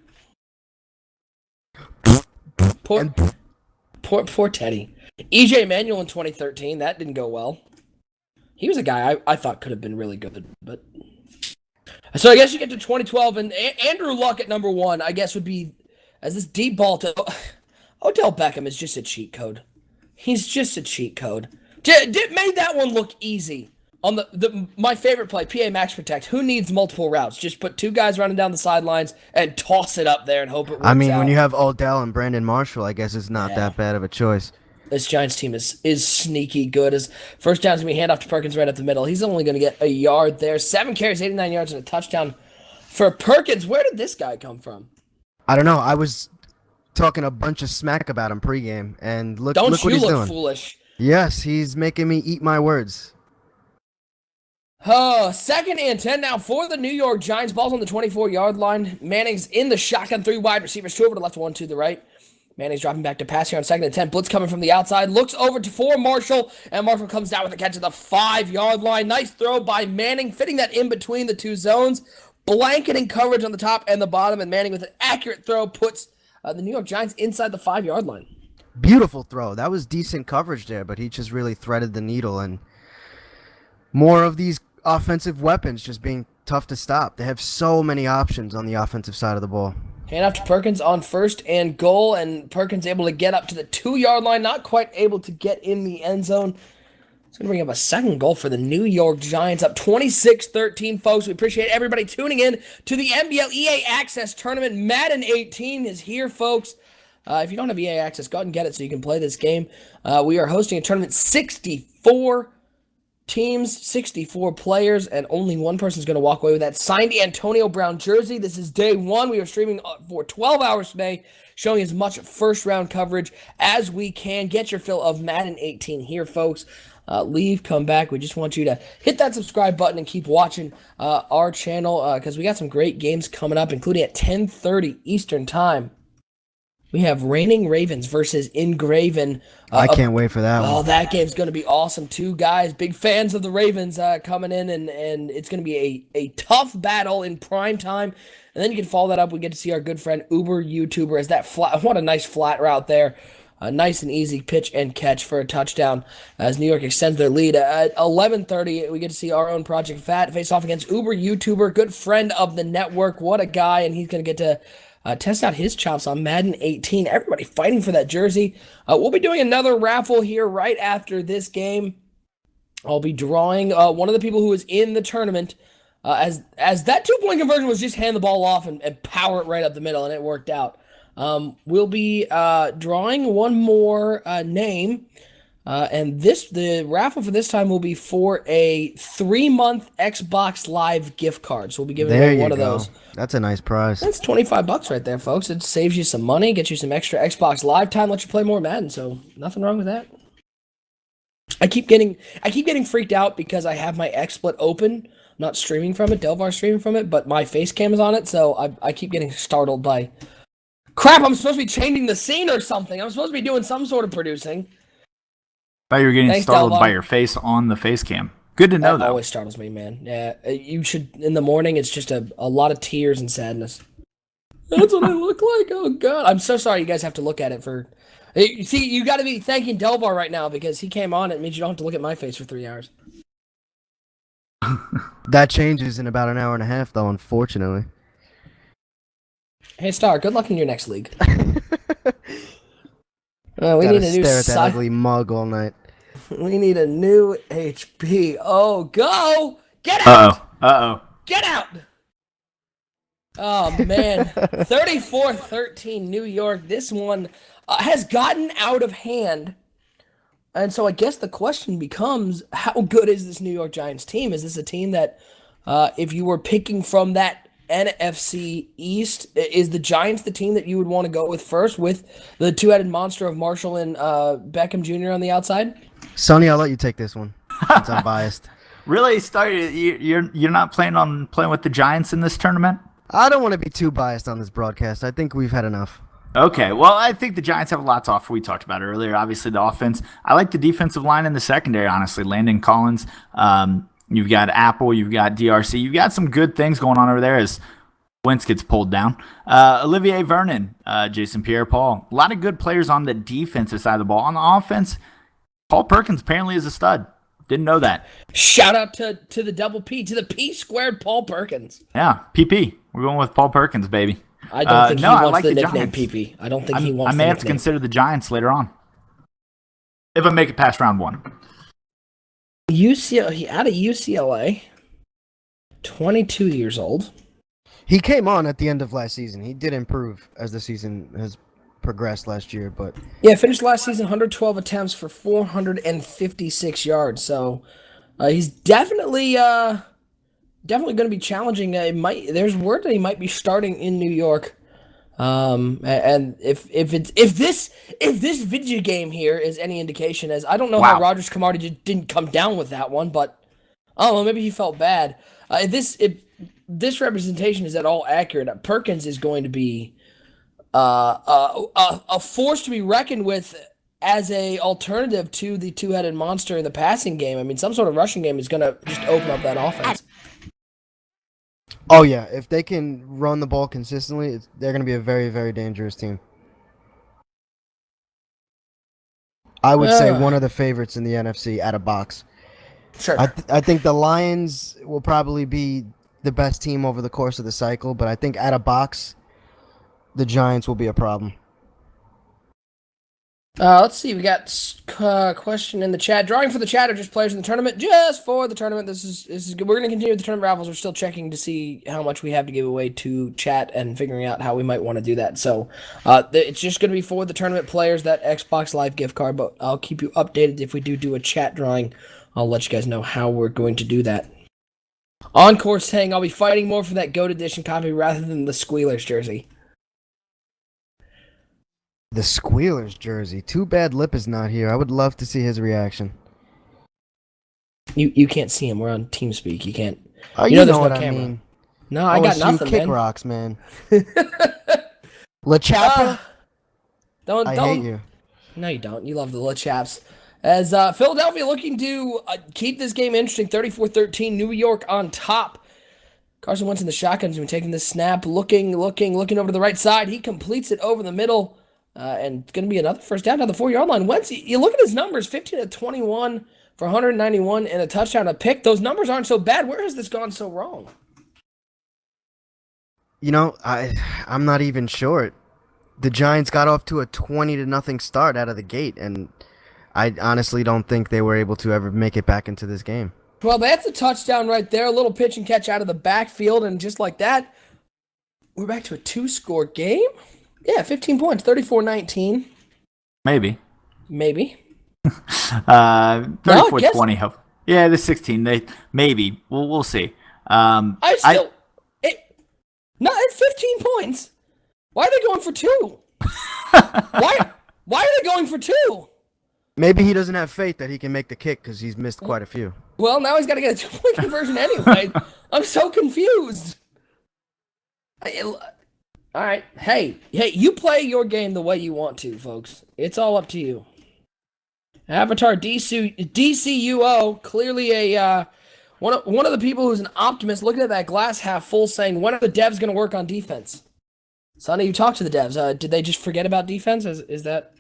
Poor Teddy. EJ Manuel in 2013, that didn't go well. He was a guy I thought could have been really good, but... So I guess you get to 2012, and Andrew Luck at number 1, I guess, would be, as this deep ball to... Odell Beckham is just a cheat code. He's just a cheat code. Made that one look easy. On my favorite play, PA Max Protect. Who needs multiple routes? Just put 2 guys running down the sidelines and toss it up there and hope it works out. I mean, when you have Odell and Brandon Marshall, I guess it's not that bad of a choice. This Giants team is sneaky good. As first down's going to be handoff to Perkins right up the middle. He's only going to get a yard there. 7 carries, 89 yards, and a touchdown for Perkins. Where did this guy come from? I don't know. I was talking a bunch of smack about him pregame, and look what he's doing. Don't you look foolish. Yes, he's making me eat my words. Oh, 2nd and 10 now for the New York Giants. Ball's on the 24-yard line. Manning's in the shotgun, 3 wide receivers, 2 over to the left, 1 to the right. Manning's dropping back to pass here on 2nd and 10. Blitz coming from the outside. Looks over for Marshall, and Marshall comes down with a catch at the 5-yard line. Nice throw by Manning, fitting that in between the 2 zones. Blanketing coverage on the top and the bottom, and Manning with an accurate throw puts the New York Giants inside the 5-yard line. Beautiful throw. That was decent coverage there, but he just really threaded the needle, and more of these offensive weapons just being tough to stop. They have so many options on the offensive side of the ball. Hand off to Perkins on 1st and goal, and Perkins able to get up to the 2-yard line, not quite able to get in the end zone. It's going to bring up a 2nd goal for the New York Giants, up 26-13, folks. We appreciate everybody tuning in to the NBL EA Access Tournament. Madden 18 is here, folks. If you don't have EA Access, go ahead and get it so you can play this game. We are hosting a tournament, 64 teams, 64 players, and only one person is going to walk away with that signed Antonio Brown jersey. This is day 1. We are streaming for 12 hours today, showing as much first-round coverage as we can. Get your fill of Madden 18 here, folks. Leave, come back. We just want you to hit that subscribe button and keep watching our channel because we got some great games coming up, including at 10:30 Eastern Time. We have Reigning Ravens versus Engraven. I can't wait for that one. Oh, that game's going to be awesome. 2 guys, big fans of the Ravens coming in, and it's going to be a tough battle in prime time. And then you can follow that up. We get to see our good friend Uber YouTuber as that flat. What a nice flat route there. A nice and easy pitch and catch for a touchdown as New York extends their lead. At 11:30, we get to see our own Project Fat face off against Uber YouTuber, good friend of the network. What a guy, and he's going to get to test out his chops on Madden 18. Everybody fighting for that jersey. We'll be doing another raffle here right after this game. I'll be drawing one of the people who is in the tournament. As that 2-point conversion was just hand the ball off and power it right up the middle, and it worked out. We'll be drawing one more name. And the raffle for this time will be for a 3-month Xbox Live gift card. So we'll be giving away one of those. That's a nice prize. That's $25 right there, folks. It saves you some money, gets you some extra Xbox Live time, lets you play more Madden. So nothing wrong with that. I keep getting freaked out because I have my XSplit open. I'm not streaming from it. Delvar's streaming from it, but my face cam is on it. So I keep getting startled by, crap, I'm supposed to be changing the scene or something. I'm supposed to be doing some sort of producing. I thought you were getting startled by your face on the face cam. Good to know, that though. Always startles me, man. Yeah, you should, in the morning, it's just a lot of tears and sadness. That's what I look like? Oh, God. I'm so sorry you guys have to look at it for... See, you got to be thanking Delvar right now because he came on. It means you don't have to look at my face for 3 hours. That changes in about an hour and a half, though, unfortunately. Hey, Star, good luck in your next league. We Gotta need a new stare at that ugly mug all night. We need a new HP. Oh, go! Get out! Uh-oh. Get out! Oh, man. 34-13 New York. This one has gotten out of hand. And so I guess the question becomes, how good is this New York Giants team? Is this a team that, if you were picking from that NFC East, is the Giants the team that you would want to go with first, with the two-headed monster of Marshall and Beckham Jr. on the outside? Sonny, I'll let you take this one since I'm biased. Really, you're not planning on playing with the Giants in this tournament? I don't want to be too biased on this broadcast. I think we've had enough. Okay, well, I think the Giants have a lot to offer. We talked about it earlier. Obviously, the offense. I like the defensive line in the secondary, honestly. Landon Collins, you've got Apple, you've got DRC. You've got some good things going on over there as Wentz gets pulled down. Olivier Vernon, Jason Pierre-Paul. A lot of good players on the defensive side of the ball. On the offense, Paul Perkins apparently is a stud. Didn't know that. Shout out to the double P, to the P squared Paul Perkins. Yeah, PP. We're going with Paul Perkins, baby. I don't think he wants like the Giants. nickname PP. I don't think he wants I may the have to nickname. consider the Giants later on. If I make it past round 1. UCLA, out of UCLA, 22 years old. He came on at the end of last season. He did improve as the season has progressed last year, but Yeah, finished last season 112 attempts for 456 yards. So he's definitely going to be challenging. There's word that he might be starting in New York. And if this video game here is any indication, as I don't know how Rogers Camardi just didn't come down with that one, but maybe he felt bad. If this representation is at all accurate, Perkins is going to be a force to be reckoned with as a alternative to the two-headed monster in the passing game. I mean, some sort of rushing game is going to just open up that offense. oh yeah, if they can run the ball consistently, they're going to be a very, very dangerous team. I would say one of the favorites in the NFC at a box. Sure. I think the Lions will probably be the best team over the course of the cycle, but I think at a box, the Giants will be a problem. Let's see. We got a question in the chat. Drawing for the chat or just players in the tournament? Just for the tournament. This is good. We're going to continue with the tournament raffles. We're still checking to see how much we have to give away to chat and figuring out how we might want to do that. So it's just going to be for the tournament players, that Xbox Live gift card. But I'll keep you updated if we do a chat drawing. I'll let you guys know how we're going to do that. Encore saying I'll be fighting more for that GOAT edition copy rather than the Squealers jersey. The Squealers jersey. Too bad Lip is not here. I would love to see his reaction. You can't see him. We're on TeamSpeak. You can't. Oh, you know there's what no I camera. mean. No, I got OSU nothing, kick man. rocks, man. La Chapa? Don't. I hate you. No, you don't. You love the La Chaps. As Philadelphia looking to keep this game interesting, 34-13, New York on top. Carson Wentz in the shotgun has been taking this snap, looking over to the right side. He completes it over the middle, and it's going to be another first down down the 4-yard line. Wentz, you look at his numbers, 15 of 21 for 191 and a touchdown, a pick. Those numbers aren't so bad. Where has this gone so wrong? You know, I'm not even sure. The Giants got off to a 20-0 start out of the gate, and I honestly don't think they were able to ever make it back into this game. Well, that's a touchdown right there. A little pitch and catch out of the backfield, and just like that, we're back to a 2-score game? Yeah, 15 points, 34-19. Maybe. 34-20. Yeah, the 16. They we'll see. It's 15 points. Why are they going for 2? Why are they going for 2? Maybe he doesn't have faith that he can make the kick because he's missed quite a few. Well, now he's got to get a 2-point conversion anyway. I'm so confused. All right. Hey, you play your game the way you want to, folks. It's all up to you. Avatar DCUO, clearly one of the people who's an optimist, looking at that glass half full, saying, when are the devs going to work on defense? Sonny, you talked to the devs. Did they just forget about defense? Is that...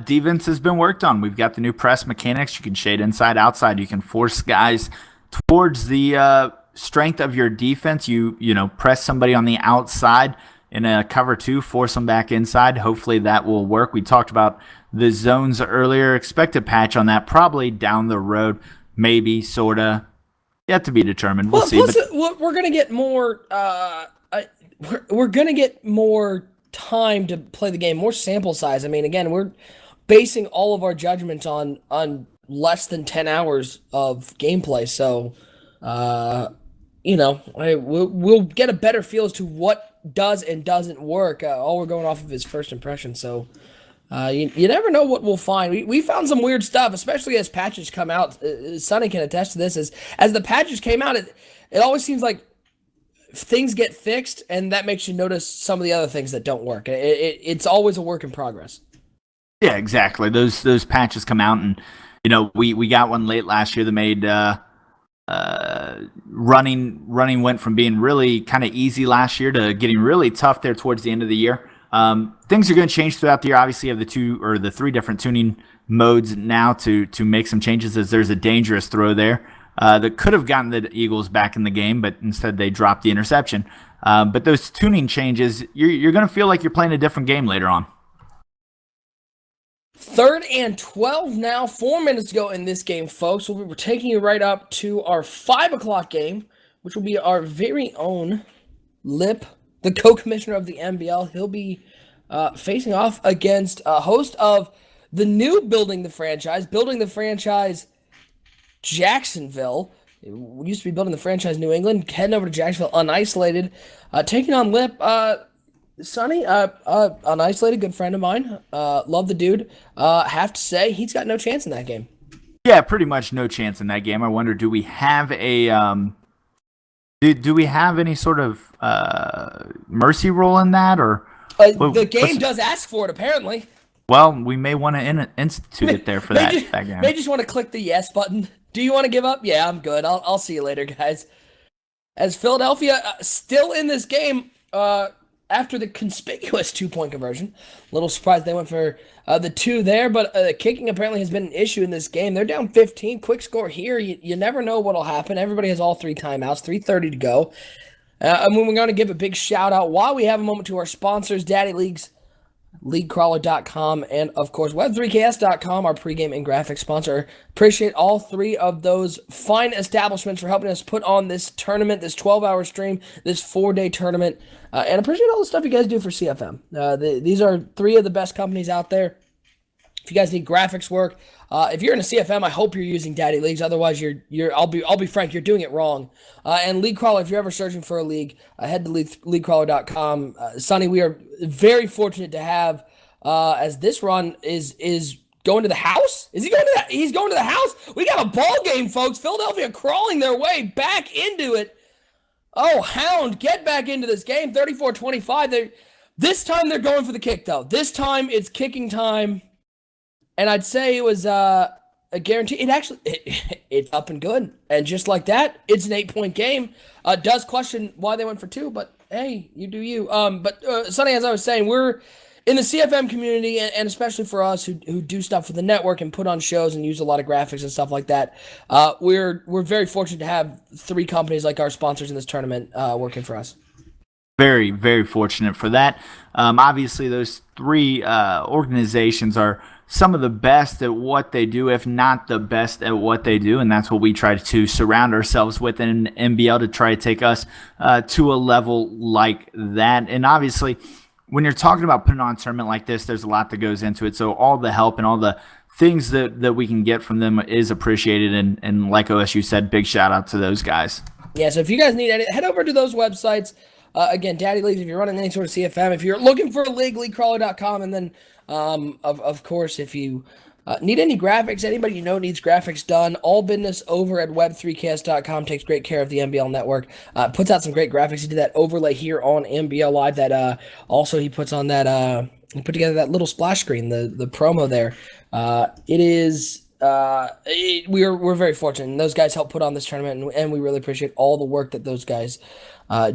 Defense has been worked on. We've got the new press mechanics. You can shade inside, outside. You can force guys towards the strength of your defense. You press somebody on the outside in a cover 2, force them back inside. Hopefully that will work. We talked about the zones earlier. Expect a patch on that probably down the road. Maybe, sorta. Yet to be determined. We'll see. We're gonna get more. We're gonna get more time to play the game, more sample size. I mean, again, we're basing all of our judgments on less than 10 hours of gameplay. So, we'll get a better feel as to what does and doesn't work. All we're going off of is first impression, so you never know what we'll find. We found some weird stuff, especially as patches come out. Sonny can attest to this. As the patches came out, it always seems like things get fixed, and that makes you notice some of the other things that don't work. It's always a work in progress. Yeah, exactly. Those patches come out, and we got one late last year that made running went from being really kind of easy last year to getting really tough there towards the end of the year. Things are going to change throughout the year. Obviously, you have the three different tuning modes now to make some changes, as there's a dangerous throw there that could have gotten the Eagles back in the game, but instead they dropped the interception. But those tuning changes, you're going to feel like you're playing a different game later on. 3rd and 12 now, 4 minutes to go in this game, folks. We're taking you right up to our 5 o'clock game, which will be our very own Lip, the co-commissioner of the NBL. He'll be facing off against a host of the new Building the Franchise Jacksonville. It used to be Building the Franchise New England. Heading over to Jacksonville, Unisolated. Taking on Lip. Sonny, Unisolated, good friend of mine. Love the dude. Have to say, he's got no chance in that game. Yeah, pretty much no chance in that game. I wonder, do we have a do we have any sort of mercy rule in that, or the game does ask for it apparently. Well, we may want to institute it there for that game. They just want to click the yes button. Do you want to give up? Yeah, I'm good. I'll see you later, guys. As Philadelphia still in this game, after the conspicuous 2-point conversion. A little surprised they went for the 2 there, but kicking apparently has been an issue in this game. They're down 15. Quick score here. You never know what'll happen. Everybody has all 3 timeouts. 3:30 to go. And we're going to give a big shout out while we have a moment to our sponsors, Daddy Leagues, LeagueCrawler.com, and of course Web3KS.com, our pregame and graphics sponsor. Appreciate all 3 of those fine establishments for helping us put on this tournament, this 12-hour stream, this 4-day tournament, and appreciate all the stuff you guys do for CFM. These are 3 of the best companies out there. If you guys need graphics work, if you're in a CFM, I hope you're using Daddy Leagues. Otherwise, I'll be frank, you're doing it wrong. And League Crawler, if you're ever searching for a league, head to LeagueCrawler.com. Sonny, we are very fortunate to have, as this run is going to the house. Is he going to that? He's going to the house. We got a ball game, folks. Philadelphia crawling their way back into it. Oh, Hound, get back into this game. 34-25. This time they're going for the kick, though. This time it's kicking time. And I'd say it was a guarantee. It's up and good. And just like that, it's an 8-point game. Does question why they went for 2, but hey, you do you. But Sonny, as I was saying, we're in the CFM community, and especially for us who do stuff for the network and put on shows and use a lot of graphics and stuff like that. We're very fortunate to have 3 companies like our sponsors in this tournament working for us. Very, very fortunate for that. Obviously, those 3 organizations are some of the best at what they do, if not the best at what they do, and that's what we try to surround ourselves with in NBL to try to take us to a level like that. And obviously, when you're talking about putting on a tournament like this, there's a lot that goes into it. So all the help and all the things that we can get from them is appreciated. And like OSU said, big shout out to those guys. Yeah, so if you guys need any, head over to those websites. Again, Daddy Leagues, if you're running any sort of CFM, if you're looking for a league, LeagueCrawler.com, and then, of course, if you need any graphics, anybody you know needs graphics done, all business over at Web3KS.com, takes great care of the NBL network, puts out some great graphics. He did that overlay here on NBL Live that also he puts on that, he put together that little splash screen, the promo there. It is... we're very fortunate, and those guys help put on this tournament, and we really appreciate all the work that those guys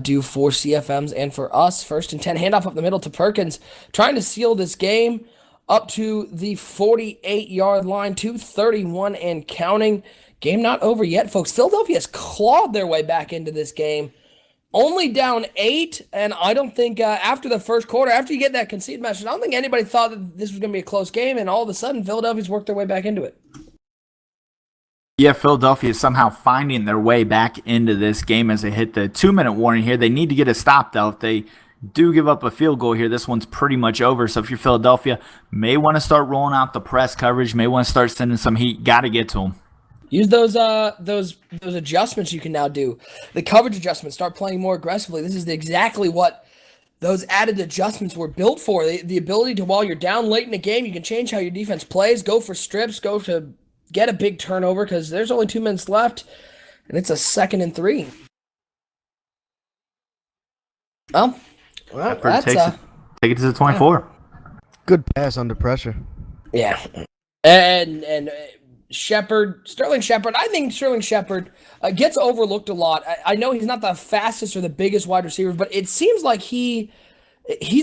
do for CFMs and for us. 1st and 10, handoff up the middle to Perkins, trying to seal this game up to the 48-yard line, 2:31 and counting. Game not over yet, folks. Philadelphia has clawed their way back into this game. Only down 8, and I don't think after the first quarter, after you get that conceded message, I don't think anybody thought that this was going to be a close game, and all of a sudden, Philadelphia's worked their way back into it. Yeah, Philadelphia is somehow finding their way back into this game as they hit the 2-minute warning here. They need to get a stop, though. If they do give up a field goal here, this one's pretty much over. So if you're Philadelphia, may want to start rolling out the press coverage, may want to start sending some heat. Got to get to them. Use those adjustments you can now do. The coverage adjustments. Start playing more aggressively. This is exactly what those added adjustments were built for. The ability to, while you're down late in the game, you can change how your defense plays. Go for strips. Go to get a big turnover because there's only 2 minutes left, and it's a 2nd and 3. Well, that's take it to the 24. Good pass under pressure. Yeah, and Sterling Shepard. I think Sterling Shepard gets overlooked a lot. I know he's not the fastest or the biggest wide receiver, but it seems like he's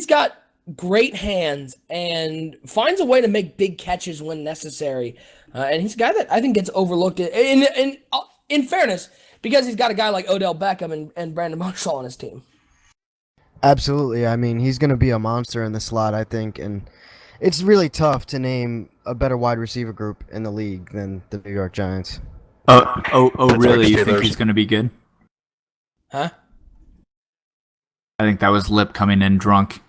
got great hands and finds a way to make big catches when necessary. And he's a guy that I think gets overlooked. In fairness, because he's got a guy like Odell Beckham and Brandon Marshall on his team. Absolutely. I mean, he's going to be a monster in the slot, I think, and it's really tough to name a better wide receiver group in the league than the New York Giants. Really? You think he's going to be good? Huh? I think that was Lip coming in drunk.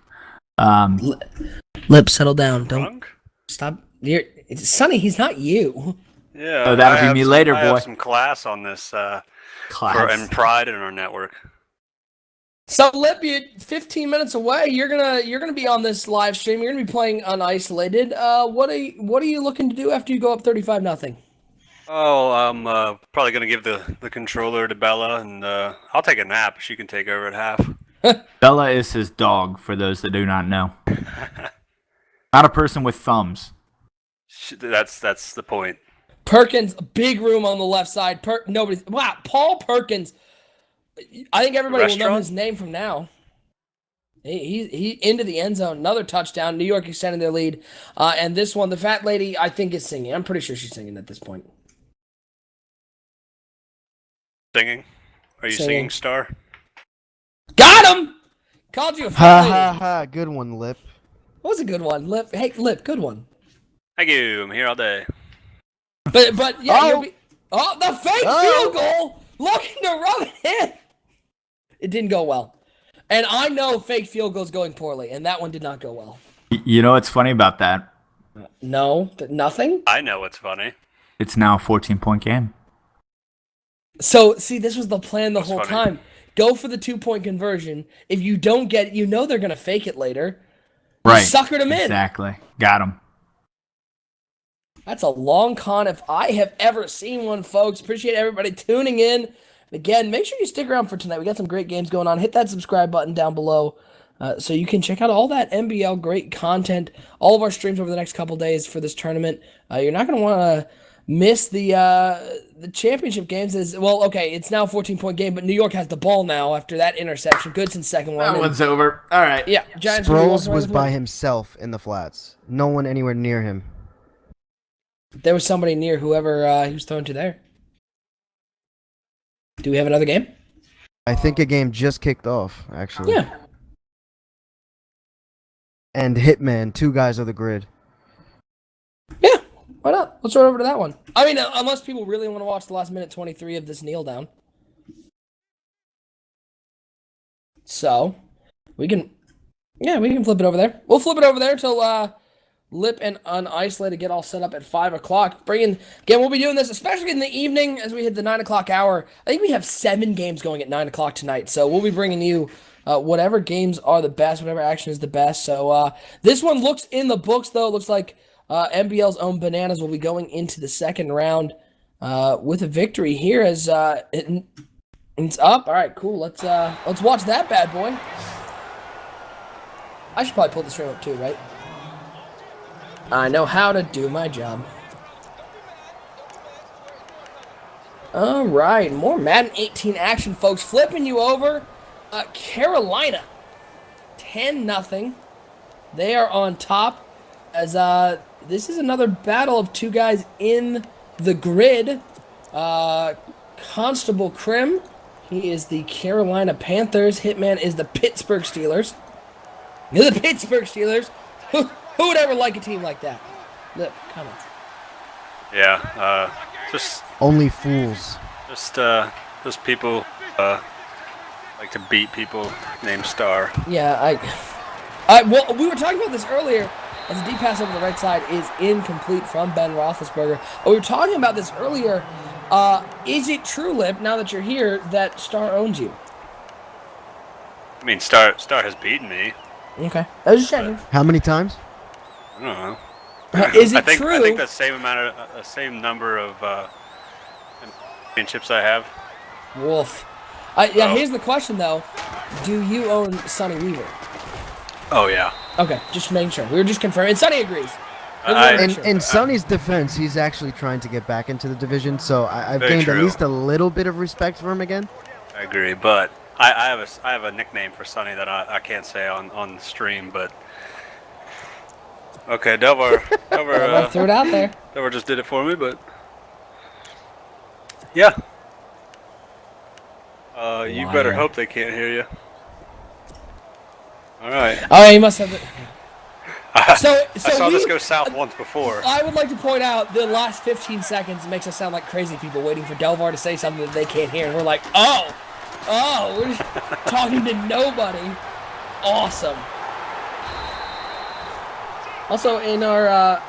Lip, settle down. Don't Drunk? stop. Sonny, he's not you. Yeah. Oh, that'll be me later, I boy. have some class on this Class. and pride in our network. So Lip, you're 15 minutes away. You're gonna be on this live stream. You're gonna be playing unisolated. What are you looking to do after you go up 35-0? Oh, I'm probably gonna give the controller to Bella, and I'll take a nap. She can take over at half. Bella is his dog, for those that do not know. Not a person with thumbs. That's the point. Perkins, big room on the left side. Paul Perkins. I think everybody will know his name from now. He into the end zone. Another touchdown. New York extended their lead. And this one, the fat lady, I think is singing. I'm pretty sure she's singing at this point. Singing? Are you singing, Star? Got him! Called you a Ha fat lady. ha ha. Good one, Lip. What was a good one? Lip. Hey, Lip, good one. Thank you. I'm here all day. But yeah, Oh. the fake field goal! Looking to rub it in! It didn't go well. And I know fake field goals going poorly, and that one did not go well. You know what's funny about that? No, nothing? I know what's funny. It's now a 14-point game. So, see, this was the plan the That's whole funny. time. Go for the 2-point conversion. If you don't get it, you know they're going to fake it later. You Right. suckered them in. Exactly. Got him. That's a long con if I have ever seen one, folks. Appreciate everybody tuning in. Again, make sure you stick around for tonight. We got some great games going on. Hit that subscribe button down below so you can check out all that NBL great content, all of our streams over the next couple days for this tournament. You're not going to want to miss the championship games. It's now a 14-point game, but New York has the ball now after that interception. Goodson's second one. That one's over. All right. Yeah, Giants. Sproles was by himself in the flats. No one anywhere near him. There was somebody near whoever he was thrown to there. Do we have another game? I think a game just kicked off, actually. Yeah. And Hitman, 2 guys of the grid. Yeah, why not? Let's run over to that one. I mean, unless people really want to watch the last minute 23 of this kneel down. So, we can flip it over there. We'll flip it over there till Lip and Unisolated get all set up at 5 o'clock. Again, we'll be doing this, especially in the evening as we hit the 9 o'clock hour. I think we have 7 games going at 9 o'clock tonight, so we'll be bringing you whatever games are the best, whatever action is the best. So this one looks in the books, though. It looks like NBL's own Bananas will be going into the second round with a victory here as it's up. All right, cool. Let's watch that bad boy. I should probably pull the stream up too, right? I know how to do my job. All right, more Madden 18 action, folks. Flipping you over. Carolina, 10-0. They are on top as this is another battle of 2 guys in the grid. Constable Krim, he is the Carolina Panthers. Hitman is the Pittsburgh Steelers. You're the Pittsburgh Steelers. Who would ever like a team like that? Lip, comments. Yeah, just Only fools. people like to beat people named Star. Yeah, well, we were talking about this earlier. As a deep pass over the right side is incomplete from Ben Roethlisberger. But we were talking about this earlier Is it true, Lip, now that you're here, that Star owns you? I mean, Star has beaten me. Okay. I was just checking. How many times? I don't know. Is it true? I think the same number of championships I have. Wolf. Here's the question, though. Do you own Sonny Weaver? Oh, yeah. Okay, just making sure. We were just confirming. And Sonny agrees. In Sonny's defense, he's actually trying to get back into the division, so I've Very gained true. at least a little bit of respect for him again. I agree, but I have a nickname for Sonny that I can't say on the stream, but okay, Delvar Throw it out there. Delvar just did it for me, but yeah. You better hope they can't hear you. All right. Oh, you must have it. So I saw this go south once before. I would like to point out the last 15 seconds makes us sound like crazy people waiting for Delvar to say something that they can't hear, and we're like, oh, we're just talking to nobody. Awesome. Also, in our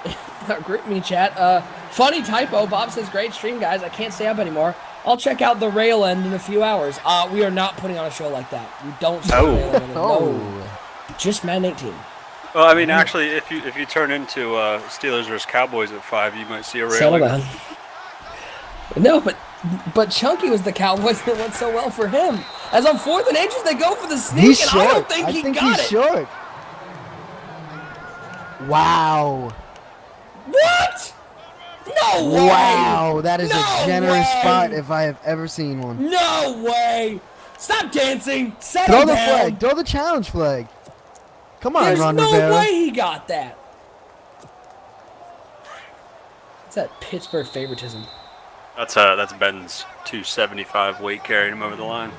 group me chat, funny typo. Bob says, great stream, guys. I can't stay up anymore. I'll check out the rail end in a few hours. We are not putting on a show like that. We don't start rail end. No. Just Madden 18. Well, I mean, actually, if you turn into Steelers versus Cowboys at 5, you might see a Settle railing. down. No, but Chunky was the Cowboys that went so well for him. As on 4th and inches, they go for the sneak, He's and short. I don't think he got he's it. short. Wow. What? No way. Wow, that is No a generous way. spot if I have ever seen one. No way. Stop dancing. Settle Throw the down. flag. Throw the challenge flag. Come on, There's Ron no Rivera. way he got that. It's that Pittsburgh favoritism. That's Ben's 275 weight carrying him over the line.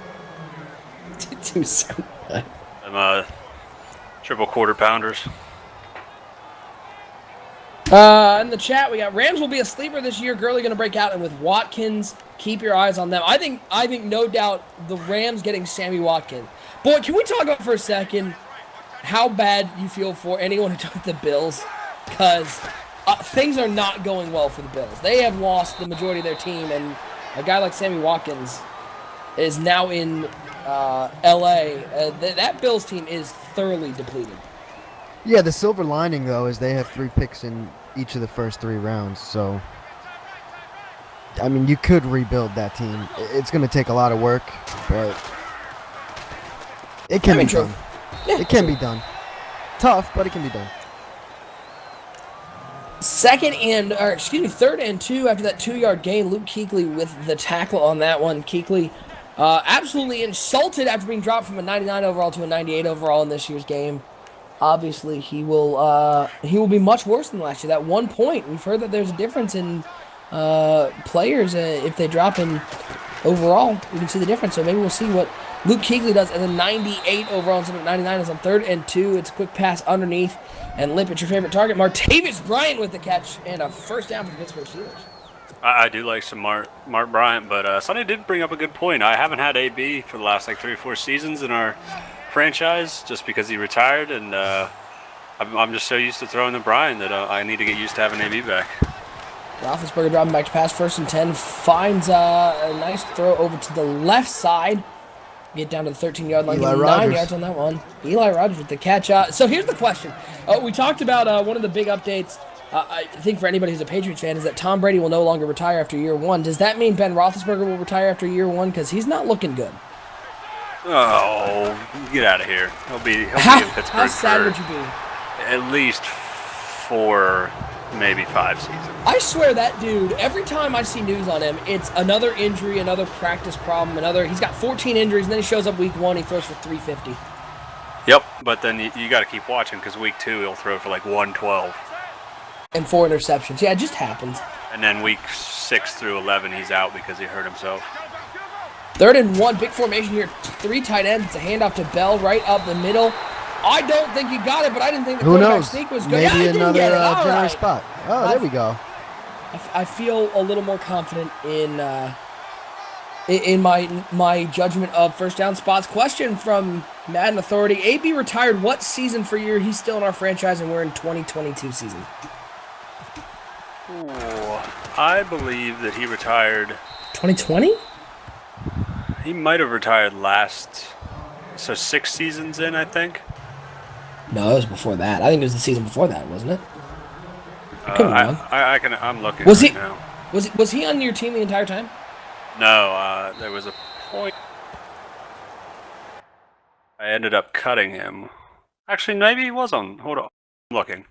275. Them triple quarter pounders. In the chat, we got Rams will be a sleeper this year. Gurley going to break out, and with Watkins, keep your eyes on them. I think no doubt the Rams getting Sammy Watkins. Boy, can we talk about for a second how bad you feel for anyone who took the Bills? Because things are not going well for the Bills. They have lost the majority of their team, and a guy like Sammy Watkins is now in L.A. That Bills team is thoroughly depleted. Yeah, the silver lining, though, is they have 3 picks in each of the first 3 rounds. So, I mean, you could rebuild that team. It's going to take a lot of work, but it can be done. Yeah, it can be done. Tough, but it can be done. Third and 2 after that 2-yard gain. Luke Kuechly with the tackle on that one. Kuechly absolutely insulted after being dropped from a 99 overall to a 98 overall in this year's game. Obviously, he will be much worse than last year. That 1 point, we've heard that there's a difference in players if they drop in overall. We can see the difference. So maybe we'll see what Luke Kuechly does as a 98 overall instead of 99 is on 3rd and 2. It's a quick pass underneath. And Lip, it's your favorite target. Martavis Bryant with the catch and a first down for the Pittsburgh Steelers. I do like some Mark Bryant, but Sonny did bring up a good point. I haven't had AB for the last 3 or 4 seasons in our franchise just because he retired, and I'm just so used to throwing to Bryant that I need to get used to having AB back. Roethlisberger dropping back to pass, 1st and 10, finds a nice throw over to the left side. Get down to the 13-yard line, get 9 yards on that one. Eli Rogers with the catch. So here's the question. We talked about one of the big updates, I think for anybody who's a Patriots fan, is that Tom Brady will no longer retire after year 1. Does that mean Ben Roethlisberger will retire after year 1? Because he's not looking good. Oh, get out of here. He'll be in Pittsburgh How sad for would you be? at least 4, maybe 5 seasons. I swear that dude, every time I see news on him, it's another injury, another practice problem, he's got 14 injuries, and then he shows up week 1, he throws for 350. Yep, but then you got to keep watching because week 2 he'll throw for 112. And 4 interceptions. Yeah, it just happens. And then week 6 through 11 he's out because he hurt himself. 3rd and 1, big formation here. 3 tight ends. It's a handoff to Bell right up the middle. I don't think he got it, but I didn't think the quarterback sneak was good. Maybe another generous right. spot. Oh, there we go. I feel a little more confident in my judgment of first down spots. Question from Madden Authority. AB retired what season for year? He's still in our franchise, and we're in 2022 season. Ooh, I believe that he retired. 2020? He might have retired last. So 6 seasons in, I think. No, it was before that. I think it was the season before that, wasn't it? I could be wrong. I'm looking Was right he? now. Was he on your team the entire time? No, there was a point. I ended up cutting him. Actually, maybe he was on. Hold on. I'm looking.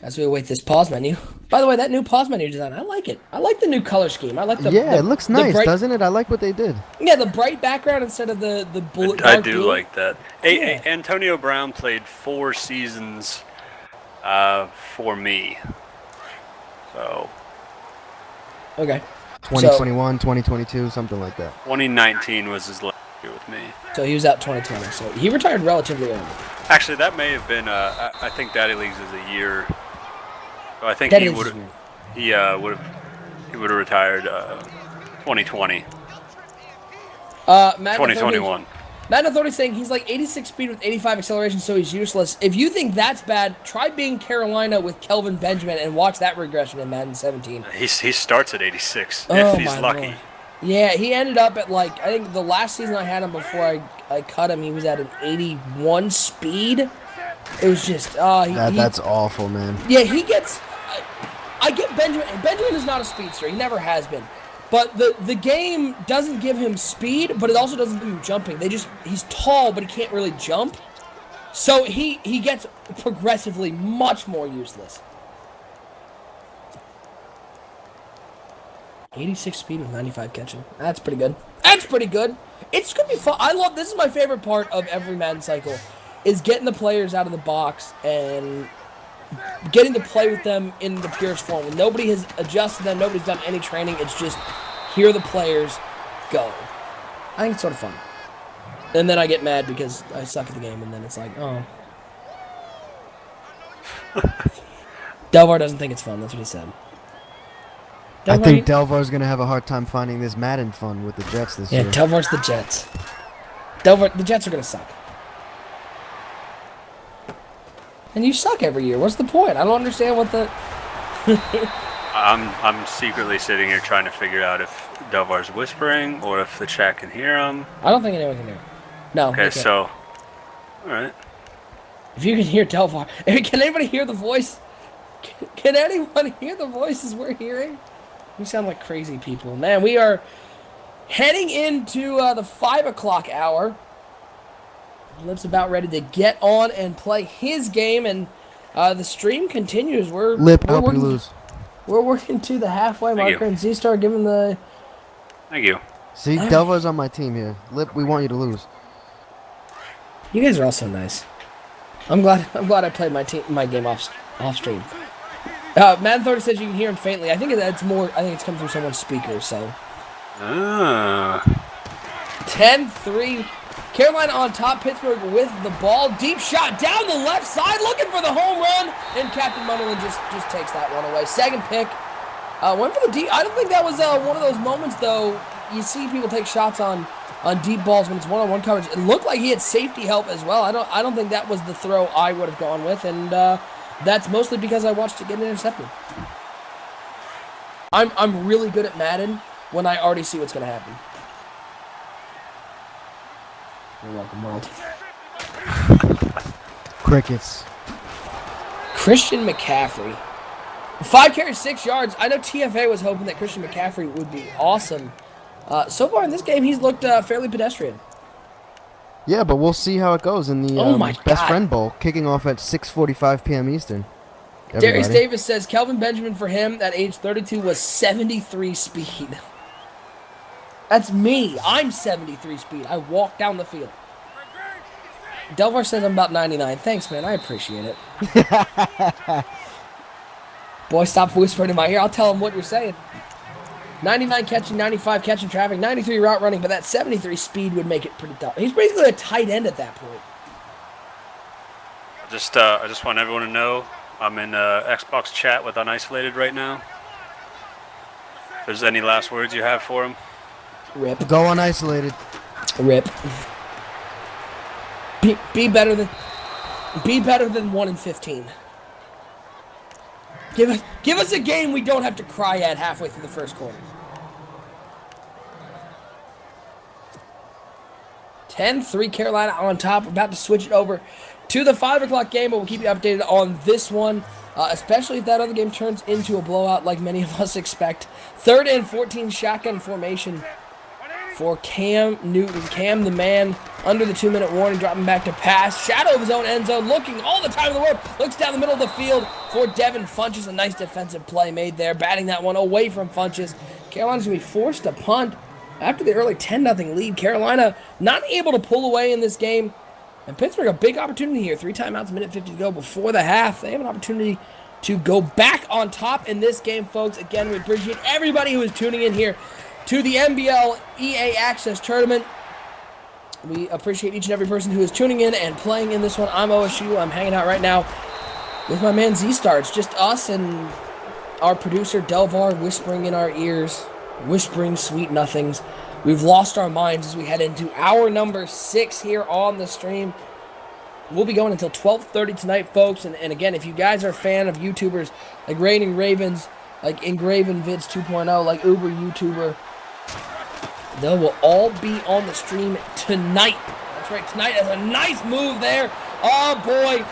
As we await this pause menu. By the way, that new pause menu design, I like it. I like the new color scheme. I like the it looks nice, bright, doesn't it? I like what they did. Yeah, the bright background instead of the blue. I dark do blue. like that. Yeah. Antonio Brown played 4 seasons for me. So. Okay. 2021, 2022, something like that. 2019 was his last year with me. So he was out 2020. So he retired relatively early. Actually, that may have been. I think Daddy Leagues is a year. So I think Daddy he Leagues would is have. weird. He would have retired 2020. Madden 2021. Madden Authority saying he's like 86 speed with 85 acceleration, so he's useless. If you think that's bad, try being Carolina with Kelvin Benjamin and watch that regression in Madden 17. He starts at 86 Oh, if he's my lucky. Lord. Yeah, he ended up at I think the last season I had him before I cut him, he was at an 81 speed. It was just, That's awful, man. yeah, he gets, I get Benjamin. Benjamin is not a speedster. He never has been. But the game doesn't give him speed, but it also doesn't give him jumping. He's tall, but he can't really jump. So he gets progressively much more useless. 86 speed with 95 catching. That's pretty good. That's pretty good. It's gonna be fun. This is my favorite part of every Madden cycle, is getting the players out of the box and getting to play with them in the purest form. When nobody has adjusted them, nobody's done any training. It's just, here are the players, go. I think it's sort of fun. And then I get mad because I suck at the game, and then it's like, oh. Delvar doesn't think it's fun. That's what he said. I think Delvar's going to have a hard time finding this Madden fun with the Jets this year. Yeah, Delvar's the Jets. The Jets are going to suck. And you suck every year. What's the point? I don't understand what the... I'm secretly sitting here trying to figure out if Delvar's whispering or if the chat can hear him. I don't think anyone can hear. No. Okay, so... Alright. If you can hear Delvar... Can anybody hear the voice? Can anyone hear the voices we're hearing? We sound like crazy people. Man, we are heading into the 5 o'clock hour. Lip's about ready to get on and play his game, and the stream continues. Lip, I hope you lose. We're working to the halfway marker, and Z-Star giving the... Thank you. See, Delvar's on my team here. Lip, we want you to lose. You guys are all so nice. I'm glad I played my game off stream. Madden 30 says you can hear him faintly. I think it's coming through someone's speaker, so. 10-3. Carolina on top. Pittsburgh with the ball. Deep shot down the left side, looking for the home run, and Captain Munderland just takes that one away. Second pick. Went for the deep. I don't think that was one of those moments, though. You see people take shots on deep balls when it's one-on-one coverage. It looked like he had safety help as well. I don't think that was the throw I would have gone with, and that's mostly because I watched it get intercepted. I'm really good at Madden when I already see what's going to happen. You're welcome, world. Crickets. Christian McCaffrey. 5 carries, 6 yards. I know TFA was hoping that Christian McCaffrey would be awesome. So far in this game, he's looked fairly pedestrian. Yeah, but we'll see how it goes in the Best God. Friend Bowl, kicking off at 6:45 p.m. Eastern. Darius Davis says Kelvin Benjamin for him at age 32 was 73 speed. That's me. I'm 73 speed. I walk down the field. Delvar says I'm about 99. Thanks, man. I appreciate it. Boy, stop whispering in my ear. I'll tell him what you're saying. 99 catching, 95 catching traffic, 93 route running, but that 73 speed would make it pretty tough. He's basically a tight end at that point. I just want everyone to know I'm in Xbox chat with Unisolated right now. If there's any last words you have for him. Rip. Go unisolated. Rip. Be better than 1 in 15. Give us a game we don't have to cry at halfway through the first quarter. 10-3 Carolina on top. We're about to switch it over to the 5 o'clock game, but we'll keep you updated on this one, especially if that other game turns into a blowout like many of us expect. 3rd and 14 shotgun formation for Cam Newton. Cam, the man, under the 2-minute warning, dropping back to pass. Shadow of his own end zone, looking all the time in the world. Looks down the middle of the field for Devin Funchess. A nice defensive play made there, batting that one away from Funchess. Carolina's going to be forced to punt after the early 10-0 lead. Carolina not able to pull away in this game. And Pittsburgh, a big opportunity here. 3 timeouts, minute 50 to go before the half. They have an opportunity to go back on top in this game, folks. Again, we appreciate everybody who is tuning in here to the NBL EA Access Tournament. We appreciate each and every person who is tuning in and playing in this one. I'm OSU. I'm hanging out right now with my man Z-Star. It's just us and our producer Delvar whispering in our ears, whispering sweet nothings. We've lost our minds as we head into hour number 6 here on the stream. We'll be going until 12:30 tonight, folks. And again, if you guys are a fan of YouTubers like Raining Ravens, like Engraven Vids 2.0, like Uber YouTuber, they will all be on the stream tonight. That's right, tonight. That's a nice move there. Oh, boy.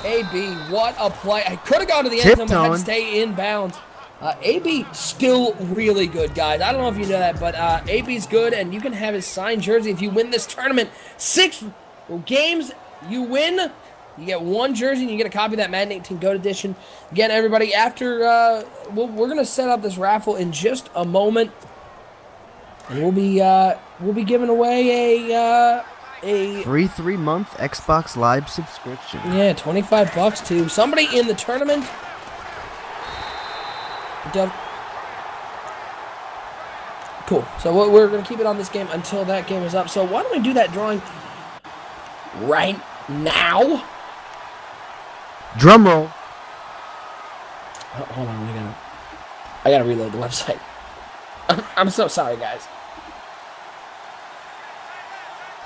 AB, what a play. I could have gone to the end zone, but had to stay in bounds. AB still really good, guys. I don't know if you know that, but AB's good, and you can have his signed jersey if you win this tournament. 6 games, you win. You get 1 jersey, and you get a copy of that Madden 18 GOAT Edition. Again, everybody, after we're going to set up this raffle in just a moment, and we'll be giving away a free 3-month Xbox Live subscription. Yeah, $25 to somebody in the tournament. Cool. So we're going to keep it on this game until that game is up. So why don't we do that drawing right now? Drum roll. Oh, hold on. I gotta reload the website. I'm so sorry, guys.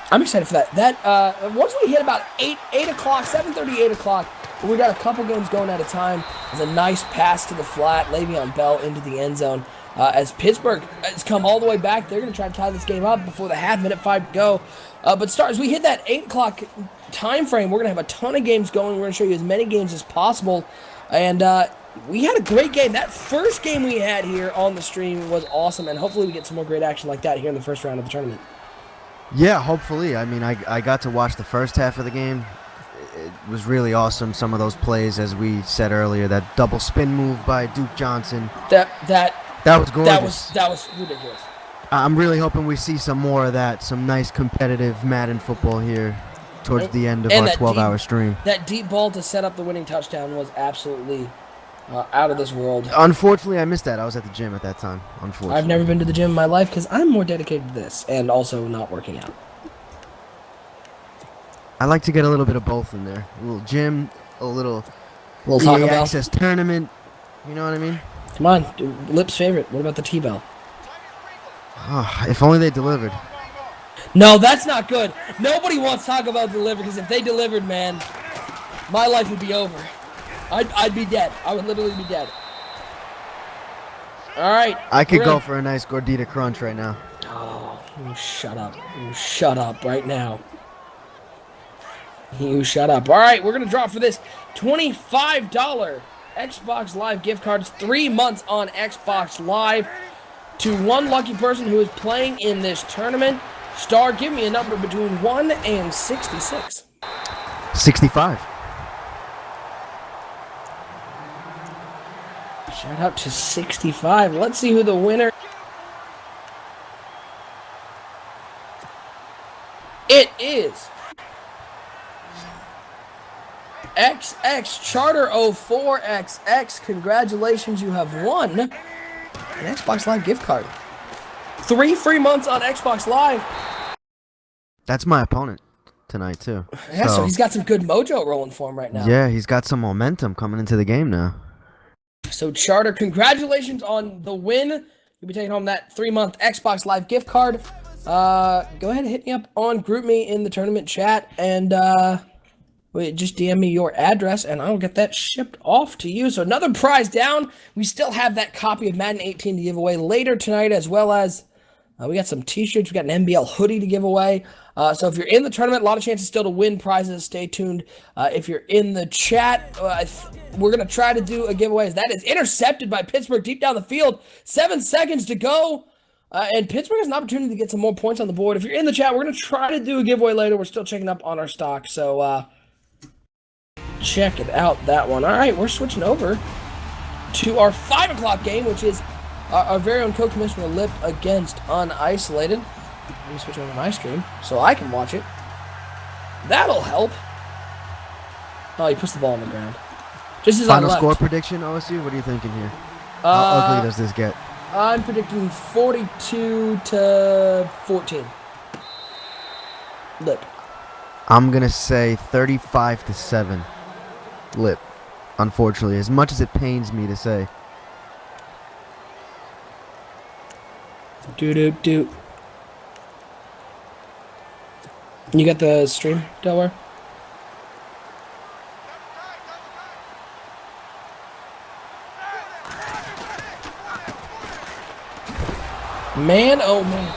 I'm excited for that. Once we hit about 8 o'clock, 7:30, 8 o'clock, we got a couple games going at a time. There's a nice pass to the flat, Le'Veon Bell into the end zone. As Pittsburgh has come all the way back, they're going to try to tie this game up before the half, minute 5 to go. But as we hit that 8 o'clock time frame, we're going to have a ton of games going. We're going to show you as many games as possible. And we had a great game. That first game we had here on the stream was awesome, and hopefully we get some more great action like that here in the first round of the tournament. Yeah, hopefully. I mean, I got to watch the first half of the game. It was really awesome. Some of those plays, as we said earlier, that double spin move by Duke Johnson. That was gorgeous. That was ridiculous. I'm really hoping we see some more of that, some nice competitive Madden football here towards the end of our 12-hour stream. That deep ball to set up the winning touchdown was absolutely out of this world. Unfortunately, I missed that. I was at the gym at that time, unfortunately. I've never been to the gym in my life because I'm more dedicated to this and also not working out. I like to get a little bit of both in there. A little gym, a little Taco EA Bell Access tournament. You know what I mean? Come on, dude, Lip's favorite. What about the T-Bell? Oh, if only they delivered. No, that's not good. Nobody wants Taco Bell to deliver because if they delivered, man, my life would be over. I'd be dead. I would literally be dead. All right. I could go for a nice Gordita Crunch right now. Oh, you shut up. You shut up right now. You shut up. All right, we're going to draw for this $25 Xbox Live gift cards, 3 months on Xbox Live, to one lucky person who is playing in this tournament. Star, give me a number between 1 and 66. 65. Shout out to 65. Let's see who the winner. It is XX Charter 04XX. Congratulations, you have won an Xbox Live gift card. 3 free months on Xbox Live. That's my opponent tonight, too. Yeah, so he's got some good mojo rolling for him right now. Yeah, he's got some momentum coming into the game now. So, Charter, congratulations on the win. You'll be taking home that 3-month Xbox Live gift card. Go ahead and hit me up on GroupMe in the tournament chat, and just DM me your address, and I'll get that shipped off to you. So another prize down. We still have that copy of Madden 18 to give away later tonight, as well as we got some T-shirts. We got an NBL hoodie to give away. So if you're in the tournament, a lot of chances still to win prizes. Stay tuned. If you're in the chat, we're going to try to do a giveaway. That is intercepted by Pittsburgh deep down the field. 7 seconds to go. And Pittsburgh has an opportunity to get some more points on the board. If you're in the chat, we're going to try to do a giveaway later. We're still checking up on our stock. So check it out, that one. All right, we're switching over to our 5 o'clock game, which is our very own co-commissioner Lip against Unisolated. Let me switch over to my stream so I can watch it. That'll help. Oh, he puts the ball on the ground. Just as Final I left. score prediction, OSU? What are you thinking here? How ugly does this get? I'm predicting 42 to 14. Lip. I'm going to say 35 to 7. Lip. Unfortunately, as much as it pains me to say. Do. You got the stream, Delaware? Man, oh man.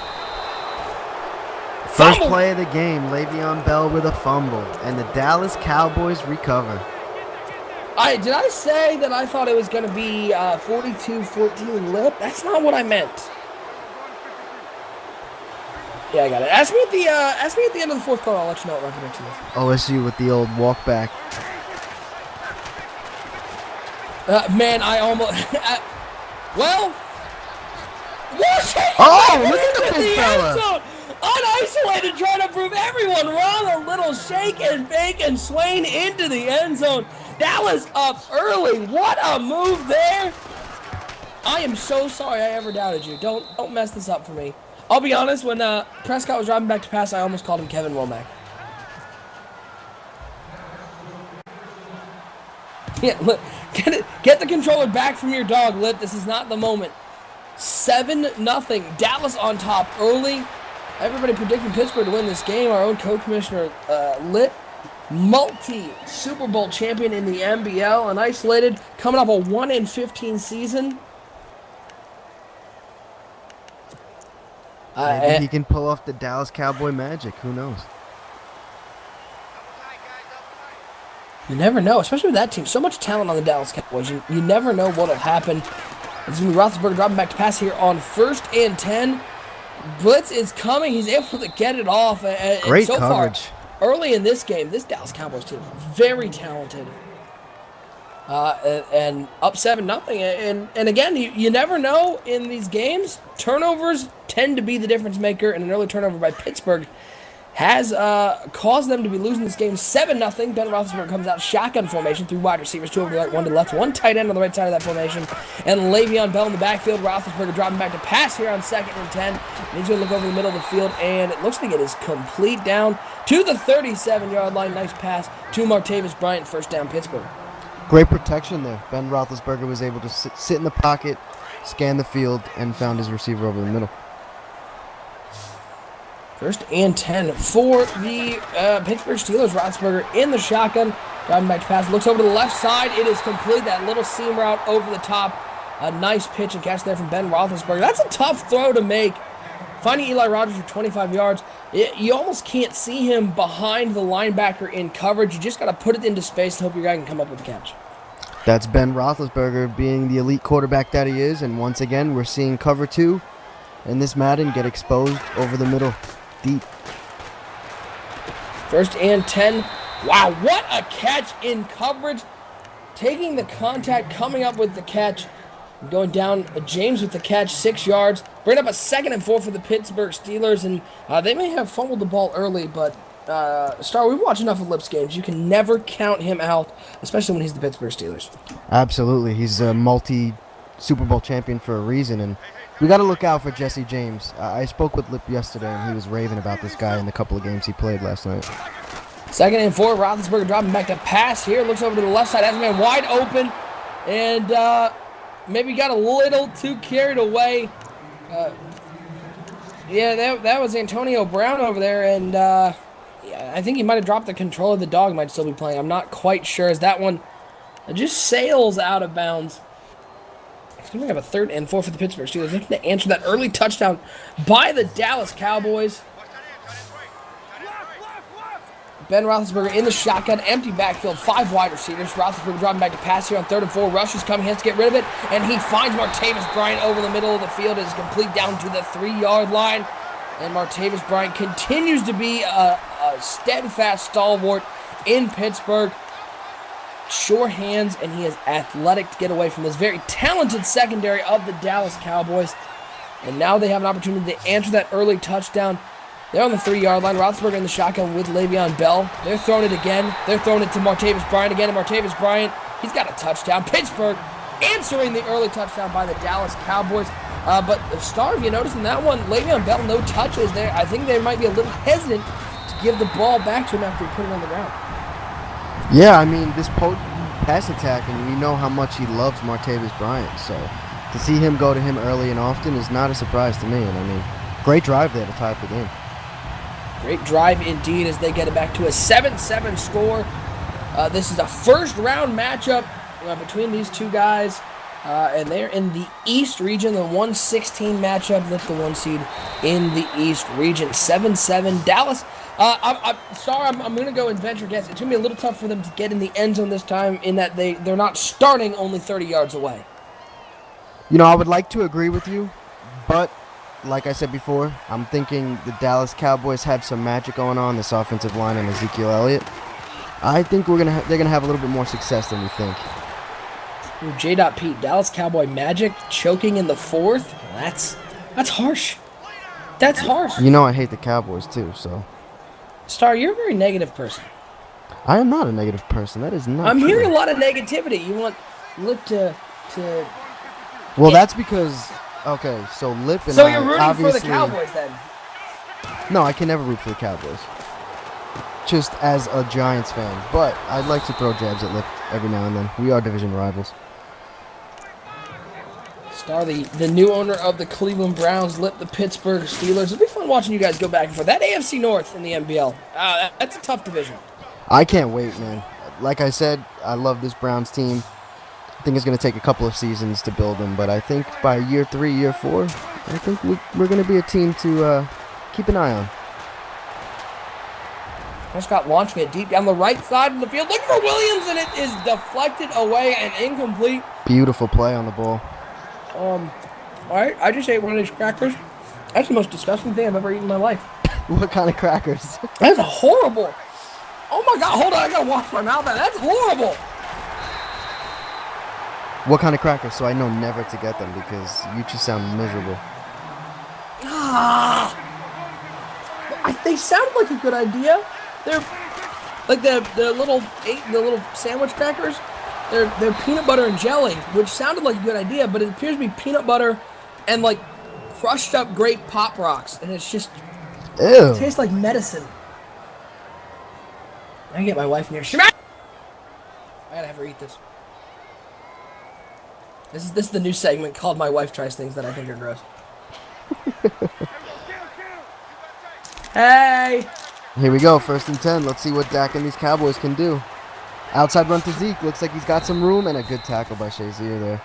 First Fumble! play of the game, Le'Veon Bell with a fumble, and the Dallas Cowboys recover. Did I say that I thought it was going to be 42-14 Lip? That's not what I meant. Yeah, I got it. Ask me at the end of the fourth quarter. I'll let you know what my prediction is. OSU with the old walk back. Man, I almost. Well. Oh, look at the big fella. Unisolated, trying to prove everyone wrong. A little shake and bake and Swain into the end zone. Dallas up early. What a move there. I am so sorry I ever doubted you. Don't mess this up for me. I'll be honest, when Prescott was driving back to pass, I almost called him Kevin Womack. Yeah, look, get the controller back from your dog, Lip. This is not the moment. 7-0. Dallas on top early. Everybody predicting Pittsburgh to win this game. Our own co-commissioner, Lip, multi-Super Bowl champion in the NBL, and Isolated, coming off a 1-15 season. Maybe he can pull off the Dallas Cowboy magic. Who knows? You never know, especially with that team. So much talent on the Dallas Cowboys. You never know what will happen. It's going to be Roethlisberger dropping back to pass here on 1st and 10. Blitz is coming. He's able to get it off. Great so coverage. Far, early in this game, this Dallas Cowboys team, very talented. And up 7-0. And again, you never know in these games. Turnovers tend to be the difference maker, and an early turnover by Pittsburgh has caused them to be losing this game 7-0. Ben Roethlisberger comes out shotgun formation, 3 wide receivers, 2 over the right, 1 to the left, 1 tight end on the right side of that formation, and Le'Veon Bell in the backfield. Roethlisberger dropping back to pass here on 2nd and 10. And he's going to look over the middle of the field, and it looks like it is complete down to the 37-yard line. Nice pass to Martavis Bryant, 1st down Pittsburgh. Great protection there. Ben Roethlisberger was able to sit in the pocket, scan the field, and found his receiver over the middle. 1st and 10 for the Pittsburgh Steelers. Roethlisberger in the shotgun, driving back to pass. Looks over to the left side. It is complete. That little seam route over the top. A nice pitch and catch there from Ben Roethlisberger. That's a tough throw to make. Finding Eli Rogers for 25 yards. You almost can't see him behind the linebacker in coverage. You just got to put it into space and hope your guy can come up with the catch. That's Ben Roethlisberger being the elite quarterback that he is. And once again, we're seeing cover 2 and this Madden get exposed over the middle. Deep. 1st and 10. Wow, what a catch in coverage. Taking the contact, coming up with the catch. Going down, James with the catch, 6 yards. Bring up a 2nd and 4 for the Pittsburgh Steelers. And they may have fumbled the ball early, but Star, we've watched enough of Lip's games. You can never count him out, especially when he's the Pittsburgh Steelers. Absolutely. He's a multi-Super Bowl champion for a reason, and we got to look out for Jesse James. I spoke with Lip yesterday, and he was raving about this guy in the couple of games he played last night. 2nd and 4, Roethlisberger dropping back to pass here. Looks over to the left side, has a man wide open, and maybe got a little too carried away. Yeah, that was Antonio Brown over there, and yeah, I think he might have dropped the controller. The dog might still be playing. I'm not quite sure as that one just sails out of bounds. It's going to have a 3rd and 4 for the Pittsburgh Steelers. Looking to answer that early touchdown by the Dallas Cowboys. Ben Roethlisberger in the shotgun, empty backfield, 5 wide receivers. Roethlisberger dropping back to pass here on 3rd and 4. Rush is coming, he has to get rid of it, and he finds Martavis Bryant over the middle of the field. It is complete down to the 3-yard line, and Martavis Bryant continues to be a steadfast stalwart in Pittsburgh. Sure hands, and he is athletic to get away from this very talented secondary of the Dallas Cowboys. And now they have an opportunity to answer that early touchdown. They're on the 3-yard line. Roethlisberger in the shotgun with Le'Veon Bell. They're throwing it again. They're throwing it to Martavis Bryant again. And Martavis Bryant, he's got a touchdown. Pittsburgh answering the early touchdown by the Dallas Cowboys. But the star, if you notice in that one, Le'Veon Bell, no touches there. I think they might be a little hesitant to give the ball back to him after he put it on the ground. Yeah, I mean, this pass attack, and we know how much he loves Martavis Bryant. So to see him go to him early and often is not a surprise to me. And I mean, great drive there to tie up the game. Great drive indeed as they get it back to a 7-7 score. This is a first-round matchup between these two guys. And they're in the East region, the 1-16 matchup with the 1 seed in the East region. 7-7. Dallas, I'm going to go and venture guess. It's going to be a little tough for them to get in the end zone this time in that they're not starting only 30 yards away. You know, I would like to agree with you, but like I said before, I'm thinking the Dallas Cowboys have some magic going on, this offensive line and Ezekiel Elliott. I think they're gonna have a little bit more success than we think. Ooh, J.Pete, Dallas Cowboy magic choking in the 4th. That's harsh. That's harsh. You know I hate the Cowboys too, so. Star, you're a very negative person. I am not a negative person. That is not I'm true. hearing a lot of negativity. You want Lip to Well, that's because okay, so Lip and So I you're rooting for the obviously Cowboys then? No, I can never root for the Cowboys. Just as a Giants fan, but I'd like to throw jabs at Lip every now and then. We are division rivals. Star, the new owner of the Cleveland Browns, Lip the Pittsburgh Steelers. It'll be fun watching you guys go back and forth. That AFC North in the NBL, that's a tough division. I can't wait, man. Like I said, I love this Browns team. I think it's going to take a couple of seasons to build them, but I think by year 3, year 4, I think we're going to be a team to keep an eye on. Prescott launching it deep down the right side of the field. Look for Williams, and it is deflected away and incomplete. Beautiful play on the ball. All right, I just ate one of these crackers. That's the most disgusting thing I've ever eaten in my life. What kind of crackers? That's horrible. Oh my God, hold on, I gotta wash my mouth out. That's horrible. What kind of crackers? So I know never to get them because you just sound miserable. They sound like a good idea. They're like the little sandwich crackers. They're peanut butter and jelly, which sounded like a good idea, but it appears to be peanut butter and like crushed up grape Pop Rocks, and it's just Ew. It tastes like medicine. I can get my wife in here. I gotta have her eat this. This is the new segment called "My Wife Tries Things That I Think Are Gross." Hey! Here we go, 1st and 10. Let's see what Dak and these Cowboys can do. Outside run to Zeke. Looks like he's got some room, and a good tackle by Shazier there.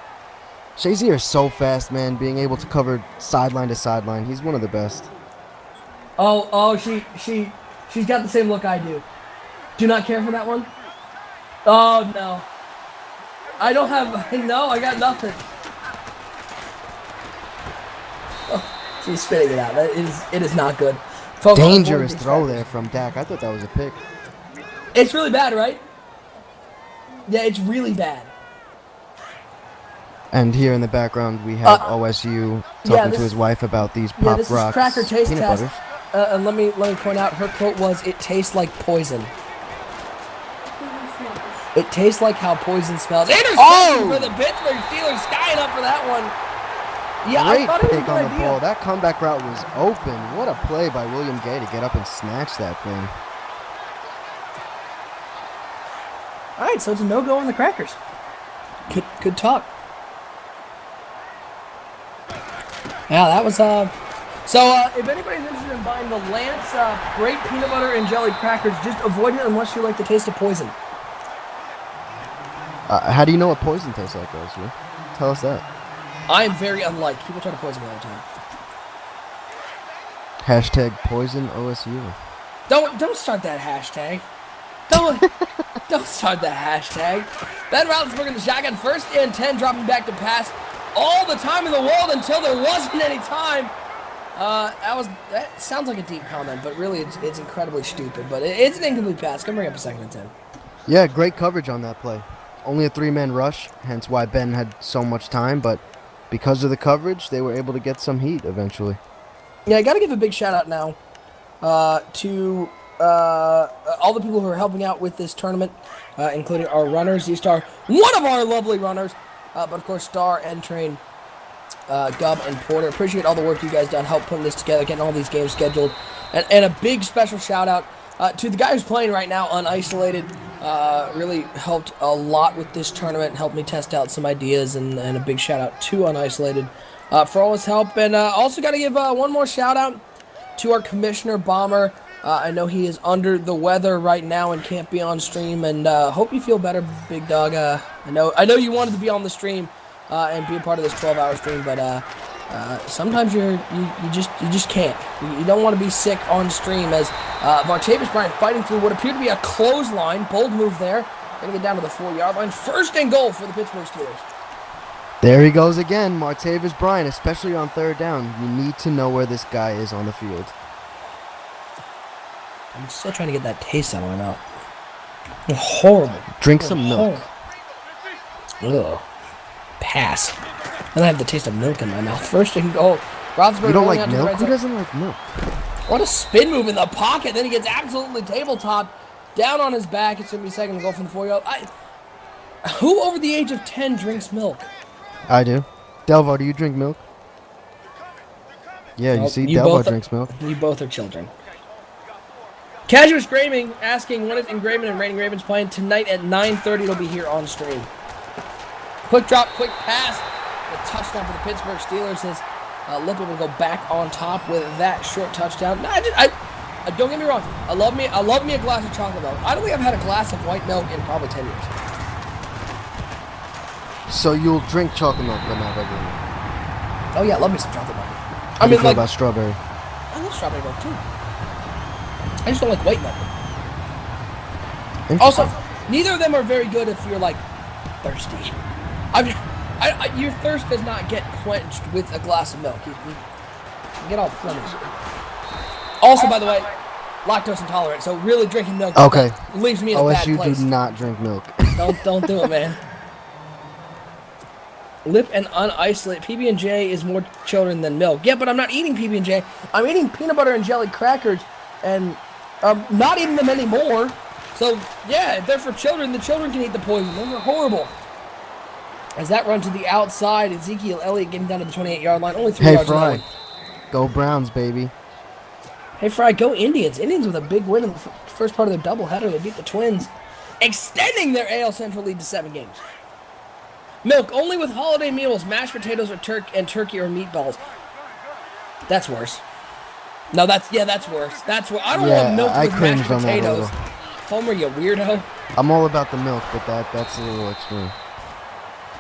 Shazier is so fast, man, being able to cover sideline to sideline. He's one of the best. Oh, she's got the same look I do. Do not care for that one? Oh, no. I don't have, no, I got nothing. Oh, she's spitting it out. It is not good. Folks, dangerous throw there from Dak. I thought that was a pick. It's really bad, right? Yeah, it's really bad. And here in the background, we have OSU talking to his wife about these Pop this Rocks is Cracker Taste peanut Test. butters. And let me point out, her quote was, "It tastes like poison." It tastes like how poison smells. Interception for the Pittsburgh Steelers, skying up for that one. Yeah, Great I thought it was a pick good on the idea. ball. That comeback route was open. What a play by William Gay to get up and snatch that thing. All right, so it's a no-go on the Crackers. Good talk. Yeah, that was So if anybody's interested in buying the Lance great peanut butter and jelly crackers, just avoid it unless you like the taste of poison. How do you know what poison tastes like, OSU? Tell us that. I am very unlike. People try to poison me all the time. Hashtag poison OSU. Don't start that hashtag. Don't start that hashtag. Ben Roethlisberger in the shotgun, 1st and 10, dropping back to pass all the time in the world until there wasn't any time. That sounds like a deep comment, but really it's incredibly stupid. But it's an incomplete pass. Come bring up a 2nd and 10. Yeah, great coverage on that play. Only a 3-man rush, hence why Ben had so much time. But because of the coverage, they were able to get some heat eventually. Yeah, I got to give a big shout out now to all the people who are helping out with this tournament, including our runners, Z-Star, one of our lovely runners, but of course Star, N-Train, Gub, and Porter. Appreciate all the work you guys done, help putting this together, getting all these games scheduled, and a big special shout out to the guy who's playing right now, Unisolated. Really helped a lot with this tournament, helped me test out some ideas, and a big shout out to Unisolated for all his help. And also got to give one more shout out to our Commissioner Bomber. I know he is under the weather right now and can't be on stream, and hope you feel better, big dog. I know you wanted to be on the stream and be a part of this 12-hour stream, but sometimes you just can't. You don't want to be sick on stream. As Martavis Bryant fighting through what appeared to be a clothesline, bold move there, gonna get down to the 4-yard line. 1st and goal for the Pittsburgh Steelers. There he goes again, Martavis Bryant, especially on 3rd down. You need to know where this guy is on the field. I'm still trying to get that taste out of my mouth. Horrible. Drink some milk. Ugh. Pass. Then I have the taste of milk in my mouth. 1st and goal. Roethlisberger You don't rolling like out to the milk? right Who side. doesn't like milk? What a spin move in the pocket. Then he gets absolutely tabletop down on his back. It's going to be 2nd and goal from the 4-yard. Who over the age of 10 drinks milk? I do. Delvo, do you drink milk? Yeah, you Nope, see, you Delvo both drinks milk. You both are children. Casuous Graming asking, when is Engraving and Rating Ravens playing? Tonight at 9:30. It'll be here on stream. Quick drop, quick pass. A touchdown for the Pittsburgh Steelers as Lippin will go back on top with that short touchdown. No, I don't get me wrong. I love me a glass of chocolate milk. I don't think I've had a glass of white milk in probably 10 years. So you'll drink chocolate milk, but not regular. Oh yeah, I love me some chocolate milk. How do you feel about strawberry? I love strawberry milk too. I just don't like white milk. Also, neither of them are very good if you're like thirsty. Your thirst does not get quenched with a glass of milk. You get all flemish. Also, by the way, lactose intolerant, so really drinking milk leaves me in a bad place. OSU do not drink milk. Don't do it, man. Lip and unisolate. PB&J is more children than milk. Yeah, but I'm not eating PB&J. I'm eating peanut butter and jelly crackers, and I'm not eating them anymore. So, yeah, if they're for children, the children can eat the poison. Those are horrible. As that run to the outside, Ezekiel Elliott getting down to the 28-yard line. Only 3 yards on that one. Go Browns, baby. Hey, Fry, go Indians. Indians with a big win in the first part of their doubleheader. They beat the Twins, extending their AL Central lead to 7 games. Milk only with holiday meals, mashed potatoes or turkey or meatballs. That's worse. No, that's worse. That's worse. I don't want milk with mashed potatoes. Homer, you weirdo. I'm all about the milk, but that's a little extreme.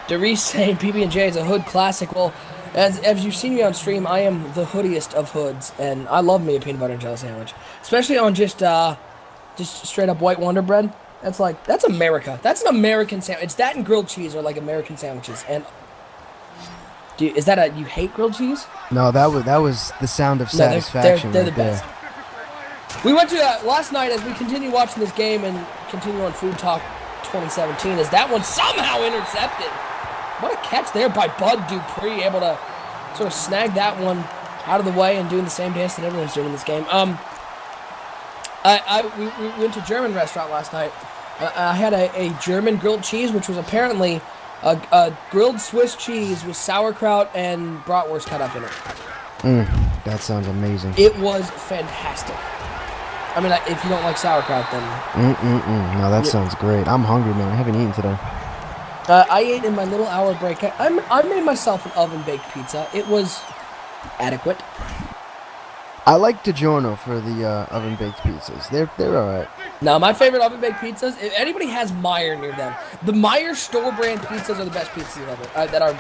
Derice saying PB&J is a hood classic. Well, as you've seen me on stream, I am the hoodiest of hoods, and I love me a peanut butter and jelly sandwich, especially on just straight up white Wonder Bread. That's America. That's an American sandwich. It's that and grilled cheese are like American sandwiches. And is that you hate grilled cheese? No, that was the sound of satisfaction. They're the best. We went to last night as we continue watching this game and continue on Food Talk 2017. As that one somehow intercepted. What a catch there by Bud Dupree, able to sort of snag that one out of the way and doing the same dance that everyone's doing in this game. We went to a German restaurant last night. I had a German grilled cheese, which was apparently a grilled Swiss cheese with sauerkraut and bratwurst cut up in it. That sounds amazing. It was fantastic. I mean, if you don't like sauerkraut, then... No, that sounds great. I'm hungry, man. I haven't eaten today. I ate in my little hour break. I made myself an oven-baked pizza. It was adequate. I like DiGiorno for the oven-baked pizzas. They're all right. Now, my favorite oven-baked pizzas, if anybody has Meyer near them, the Meyer store-brand pizzas are the best pizzas ever, that are,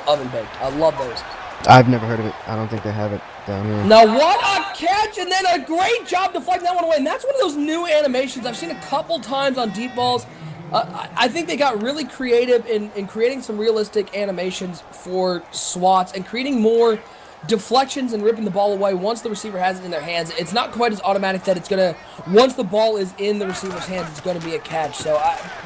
oven-baked. I love those. I've never heard of it. I don't think they have it down here. Now, what a catch, and then a great job deflecting that one away. And that's one of those new animations I've seen a couple times on deep balls. I think they got really creative in creating some realistic animations for swats and creating more deflections and ripping the ball away once the receiver has it in their hands. It's not quite as automatic that it's going to, once the ball is in the receiver's hands, it's going to be a catch. So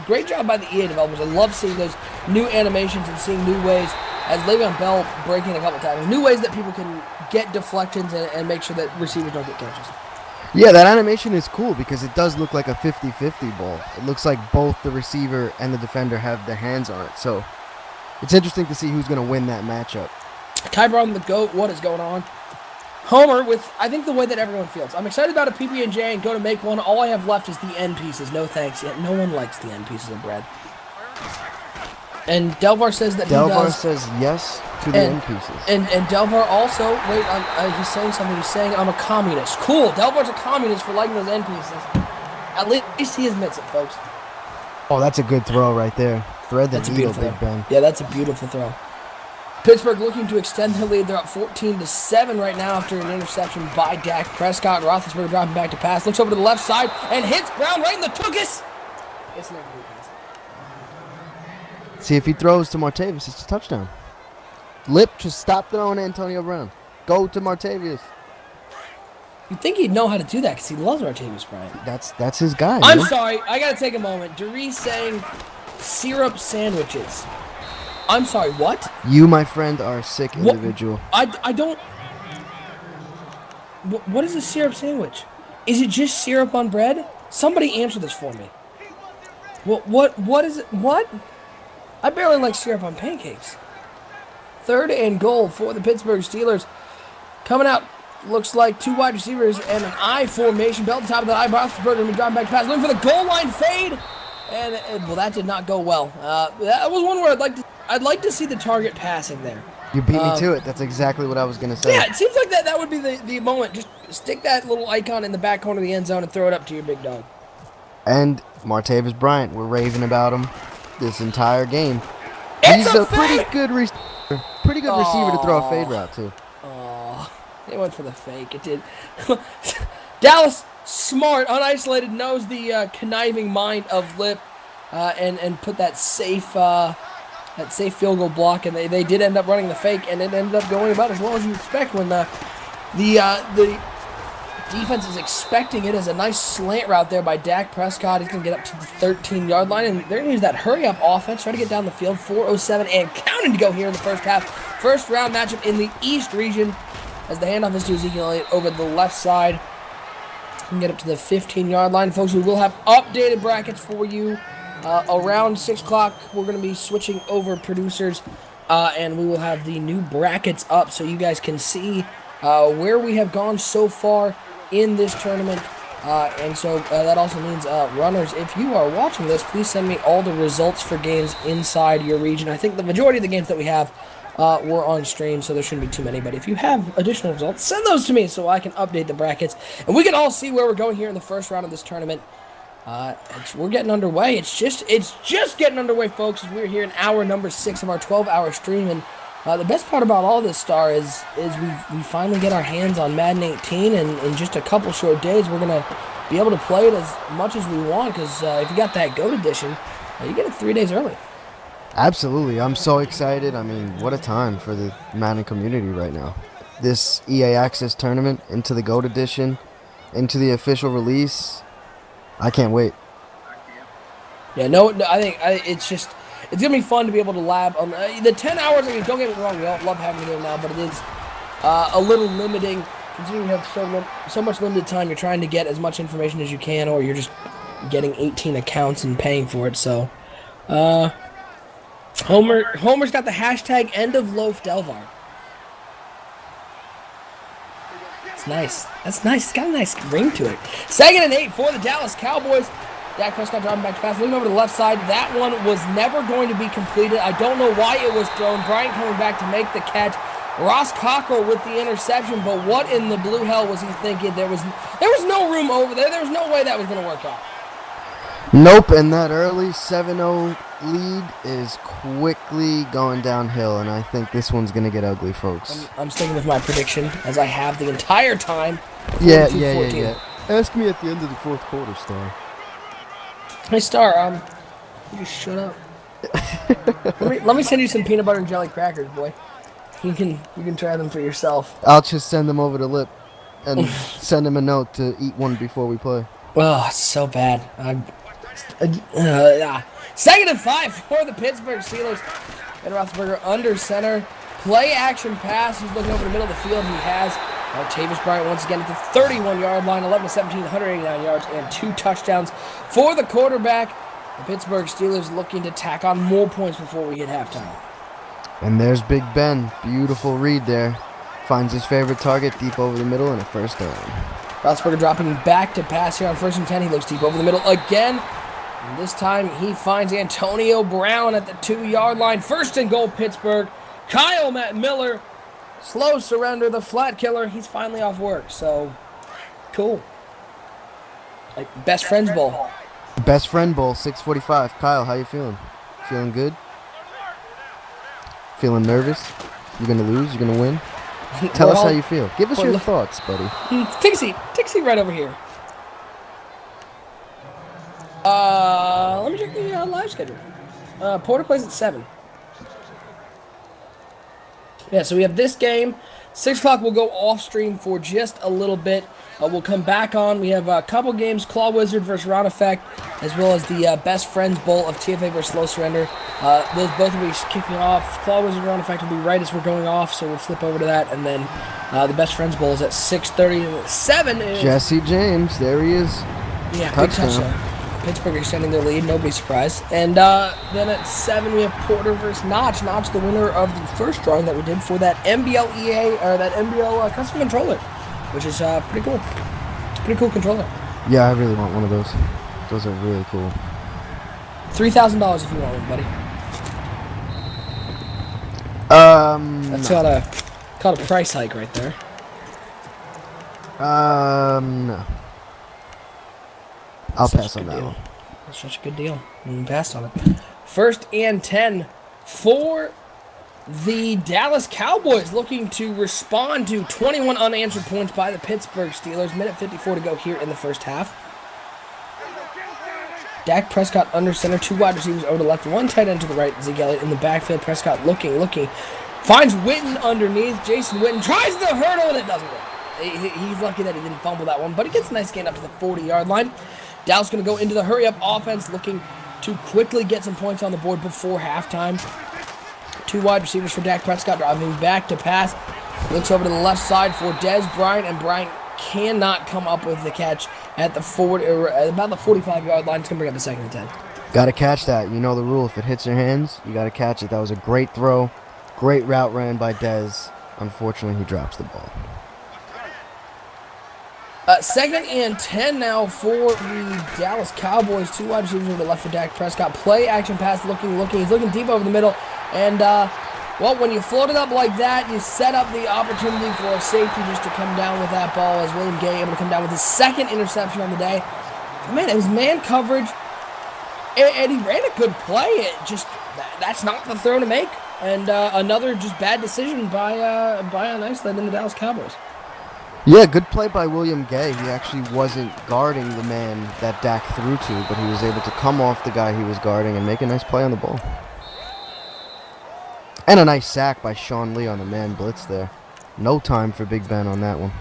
great job by the EA developers. I love seeing those new animations and seeing new ways, as Le'Veon Bell breaking a couple tackles, new ways that people can get deflections and make sure that receivers don't get catches. Yeah, that animation is cool because it does look like a 50-50 ball. It looks like both the receiver and the defender have their hands on it. So it's interesting to see who's going to win that matchup. Kai Brown the GOAT, what is going on? Homer with, I think, the way that everyone feels. I'm excited about a PB&J and go to make one. All I have left is the end pieces. No thanks yet. No one likes the end pieces of bread. And Delvar says that Delvar says yes to the end pieces. And Delvar also, wait, he's saying something. He's saying I'm a communist. Cool. Delvar's a communist for liking those end pieces. At least he admits it, folks. Oh, that's a good throw right there. Thread the needle, Big Ben. Yeah, that's a beautiful throw. Pittsburgh looking to extend their lead. They're up 14-7 right now after an interception by Dak Prescott. Roethlisberger dropping back to pass. Looks over to the left side and hits Brown right in the tuchus. It's never good pass. See, if he throws to Martavis, it's a touchdown. Lip, just stop throwing to Antonio Brown. Go to Martavis. You'd think he'd know how to do that because he loves Martavis Bryant. That's his guy. I'm sorry. I got to take a moment. Doris saying syrup sandwiches. I'm sorry, what? You, my friend, are a sick individual. I don't... What is a syrup sandwich? Is it just syrup on bread? Somebody answer this for me. What is it? What? I barely like syrup on pancakes. 3rd and goal for the Pittsburgh Steelers. Coming out, looks like 2 wide receivers and an I formation. Bell at the top of the I. Roethlisberger driving back to pass. Looking for the goal line fade. And well, that did not go well. That was one where I'd like to see the target passing there. You beat me to it. That's exactly what I was going to say. Yeah, it seems like that would be the moment. Just stick that little icon in the back corner of the end zone and throw it up to your big dog. And Martavis Bryant, we're raving about him this entire game. It's He's a fake! pretty good receiver to throw a fade route to. Oh, they went for the fake. It did. Dallas, smart, unisolated, knows the conniving mind of Lip, and put that safe field goal block, and they did end up running the fake, and it ended up going about as well as you expect when the defense is expecting it as a nice slant route there by Dak Prescott. He's going to get up to the 13-yard line, and they're going to use that hurry-up offense, try to get down the field. 4:07 and counting to go here in the first half. First round matchup in the East region as the handoff is to Ezekiel Elliott over the left side. Can get up to the 15-yard line. Folks, we will have updated brackets for you. Around 6 o'clock, we're going to be switching over producers, and we will have the new brackets up so you guys can see where we have gone so far in this tournament. And so that also means runners, if you are watching this, please send me all the results for games inside your region. I think the majority of the games that we have were on stream, so there shouldn't be too many. But if you have additional results, send those to me so I can update the brackets. And we can all see where we're going here in the first round of this tournament. We're getting underway. It's just getting underway, folks, as we're here in hour number 6 of our 12-hour stream. And the best part about all this, Star, is we finally get our hands on Madden 18, and in just a couple short days, we're going to be able to play it as much as we want, because if you got that GOAT edition, you get it 3 days early. Absolutely. I'm so excited. I mean, what a time for the Madden community right now. This EA Access tournament into the GOAT edition, into the official release. I can't wait. Yeah, no, I think it's going to be fun to be able to lab. The 10 hours, I mean, don't get me wrong, we all love having it here now, but it is a little limiting. Considering you have so much limited time, you're trying to get as much information as you can, or you're just getting 18 accounts and paying for it. So, Homer's got the hashtag #EndOfLoafDelvar. It's nice. That's nice. It's got a nice ring to it. 2nd and 8 for the Dallas Cowboys. Dak Prescott driving back to pass, looking over to the left side. That one was never going to be completed. I don't know why it was thrown. Bryant coming back to make the catch. Ross Cockrell with the interception, but what in the blue hell was he thinking? There was no room over there. There was no way that was going to work out. Nope, and that early 7-0 lead is quickly going downhill, and I think this one's going to get ugly, folks. I'm sticking with my prediction, as I have the entire time. Yeah. 42-14. Ask me at the end of the fourth quarter, Star. Hey, Star, you just shut up. let me send you some peanut butter and jelly crackers, boy. You can try them for yourself. I'll just send them over to Lip and send him a note to eat one before we play. Oh, it's so bad. 2nd and 5 for the Pittsburgh Steelers. Ben Roethlisberger under center. Play action pass. He's looking over the middle of the field. He has Tavis Bryant once again at the 31-yard line. 11-17, 189 yards, and 2 touchdowns for the quarterback. The Pittsburgh Steelers looking to tack on more points before we hit halftime. And there's Big Ben. Beautiful read there. Finds his favorite target deep over the middle and a first down. Roethlisberger dropping back to pass here on 1st and 10. He looks deep over the middle again. And this time he finds Antonio Brown at the 2-yard line. 1st and goal, Pittsburgh. Kyle Matt Miller, slow surrender, the flat killer. He's finally off work, so cool. Like best friends bowl. Best friend bowl, 6:45. Kyle, how you feeling? Feeling good? Feeling nervous? You gonna lose? You gonna win? Tell us how you feel. Give us your thoughts, buddy. Take a seat right over here. Let me check the live schedule. Porter plays at 7. Yeah, so we have this game. 6 o'clock we'll go off stream for just a little bit. We'll come back on. We have a couple games, Claw Wizard versus Round Effect, as well as the Best Friends Bowl of TFA versus Slow Surrender. Those both will be kicking off. Claw Wizard and Round Effect will be right as we're going off, so we'll flip over to that. And then the Best Friends Bowl is at 6:30. And at 7 is... Jesse James, there he is. Yeah, big touchdown. Pittsburgh extending their lead, nobody's surprised. And then at 7 we have Porter versus Notch. Notch, the winner of the first drawing that we did for that MBL custom controller, which is pretty cool. Pretty cool controller. Yeah, I really want one of those. Those are really cool. $3,000 if you want one, buddy. That's called a price hike right there. No. I'll Such pass a on good that deal. one. That's such a good deal. You passed on it. 1st and 10 for the Dallas Cowboys, looking to respond to 21 unanswered points by the Pittsburgh Steelers. Minute 54 to go here in the first half. Dak Prescott under center, 2 wide receivers over to the left, 1 tight end to the right. Zeke Elliott in the backfield. Prescott looking. Finds Witten underneath. Jason Witten tries the hurdle and it doesn't work. He's lucky that he didn't fumble that one, but he gets a nice gain up to the 40-yard line. Dallas going to go into the hurry-up offense, looking to quickly get some points on the board before halftime. 2 wide receivers for Dak Prescott, driving back to pass. Looks over to the left side for Dez Bryant, and Bryant cannot come up with the catch at the about the 45-yard line. It's going to bring up a 2nd and 10. Got to catch that. You know the rule. If it hits your hands, you got to catch it. That was a great throw. Great route ran by Dez. Unfortunately, he drops the ball. 2nd and 10 now for the Dallas Cowboys. 2 wide receivers over the left for Dak Prescott. Play action pass, looking. He's looking deep over the middle. And, when you float it up like that, you set up the opportunity for a safety just to come down with that ball, as William Gay able to come down with his 2nd interception on the day. Man, it was man coverage, and he ran a good play. That's not the throw to make. And another just bad decision by an Iceland in the Dallas Cowboys. Yeah, good play by William Gay. He actually wasn't guarding the man that Dak threw to, but he was able to come off the guy he was guarding and make a nice play on the ball. And a nice sack by Sean Lee on the man blitz there. No time for Big Ben on that one.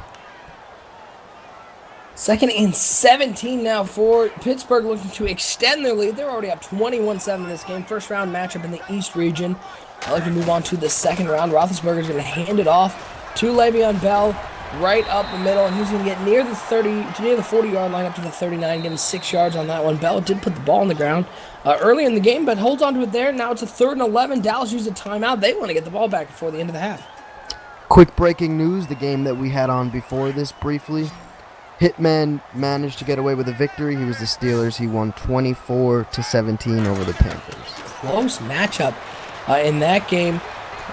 2nd and 17 now for Pittsburgh, looking to extend their lead. They're already up 21-7 in this game. First round matchup in the East region. I'd like to move on to the 2nd round. Roethlisberger's going to hand it off to Le'Veon Bell right up the middle, and he's going to get near the 40-yard line up to the 39, getting 6 yards on that one. Bell did put the ball on the ground early in the game, but holds on to it there. Now it's a 3rd and 11. Dallas used a timeout. They want to get the ball back before the end of the half. Quick breaking news, the game that we had on before this briefly. Hitman managed to get away with a victory. He was the Steelers. He won 24-17 over the Panthers. Close matchup in that game.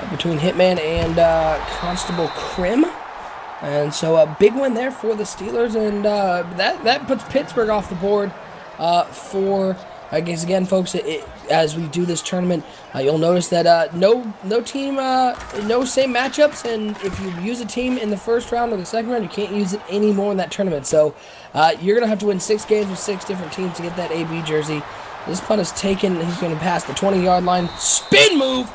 between Hitman and Constable Krim. And so a big win there for the Steelers, and that puts Pittsburgh off the board for, I guess, again, folks, as we do this tournament, you'll notice that no team, no same matchups, and if you use a team in the first round or the second round, you can't use it anymore in that tournament. So you're going to have to win 6 games with 6 different teams to get that AB jersey. This punt is taken. He's going to pass the 20-yard line. Spin move,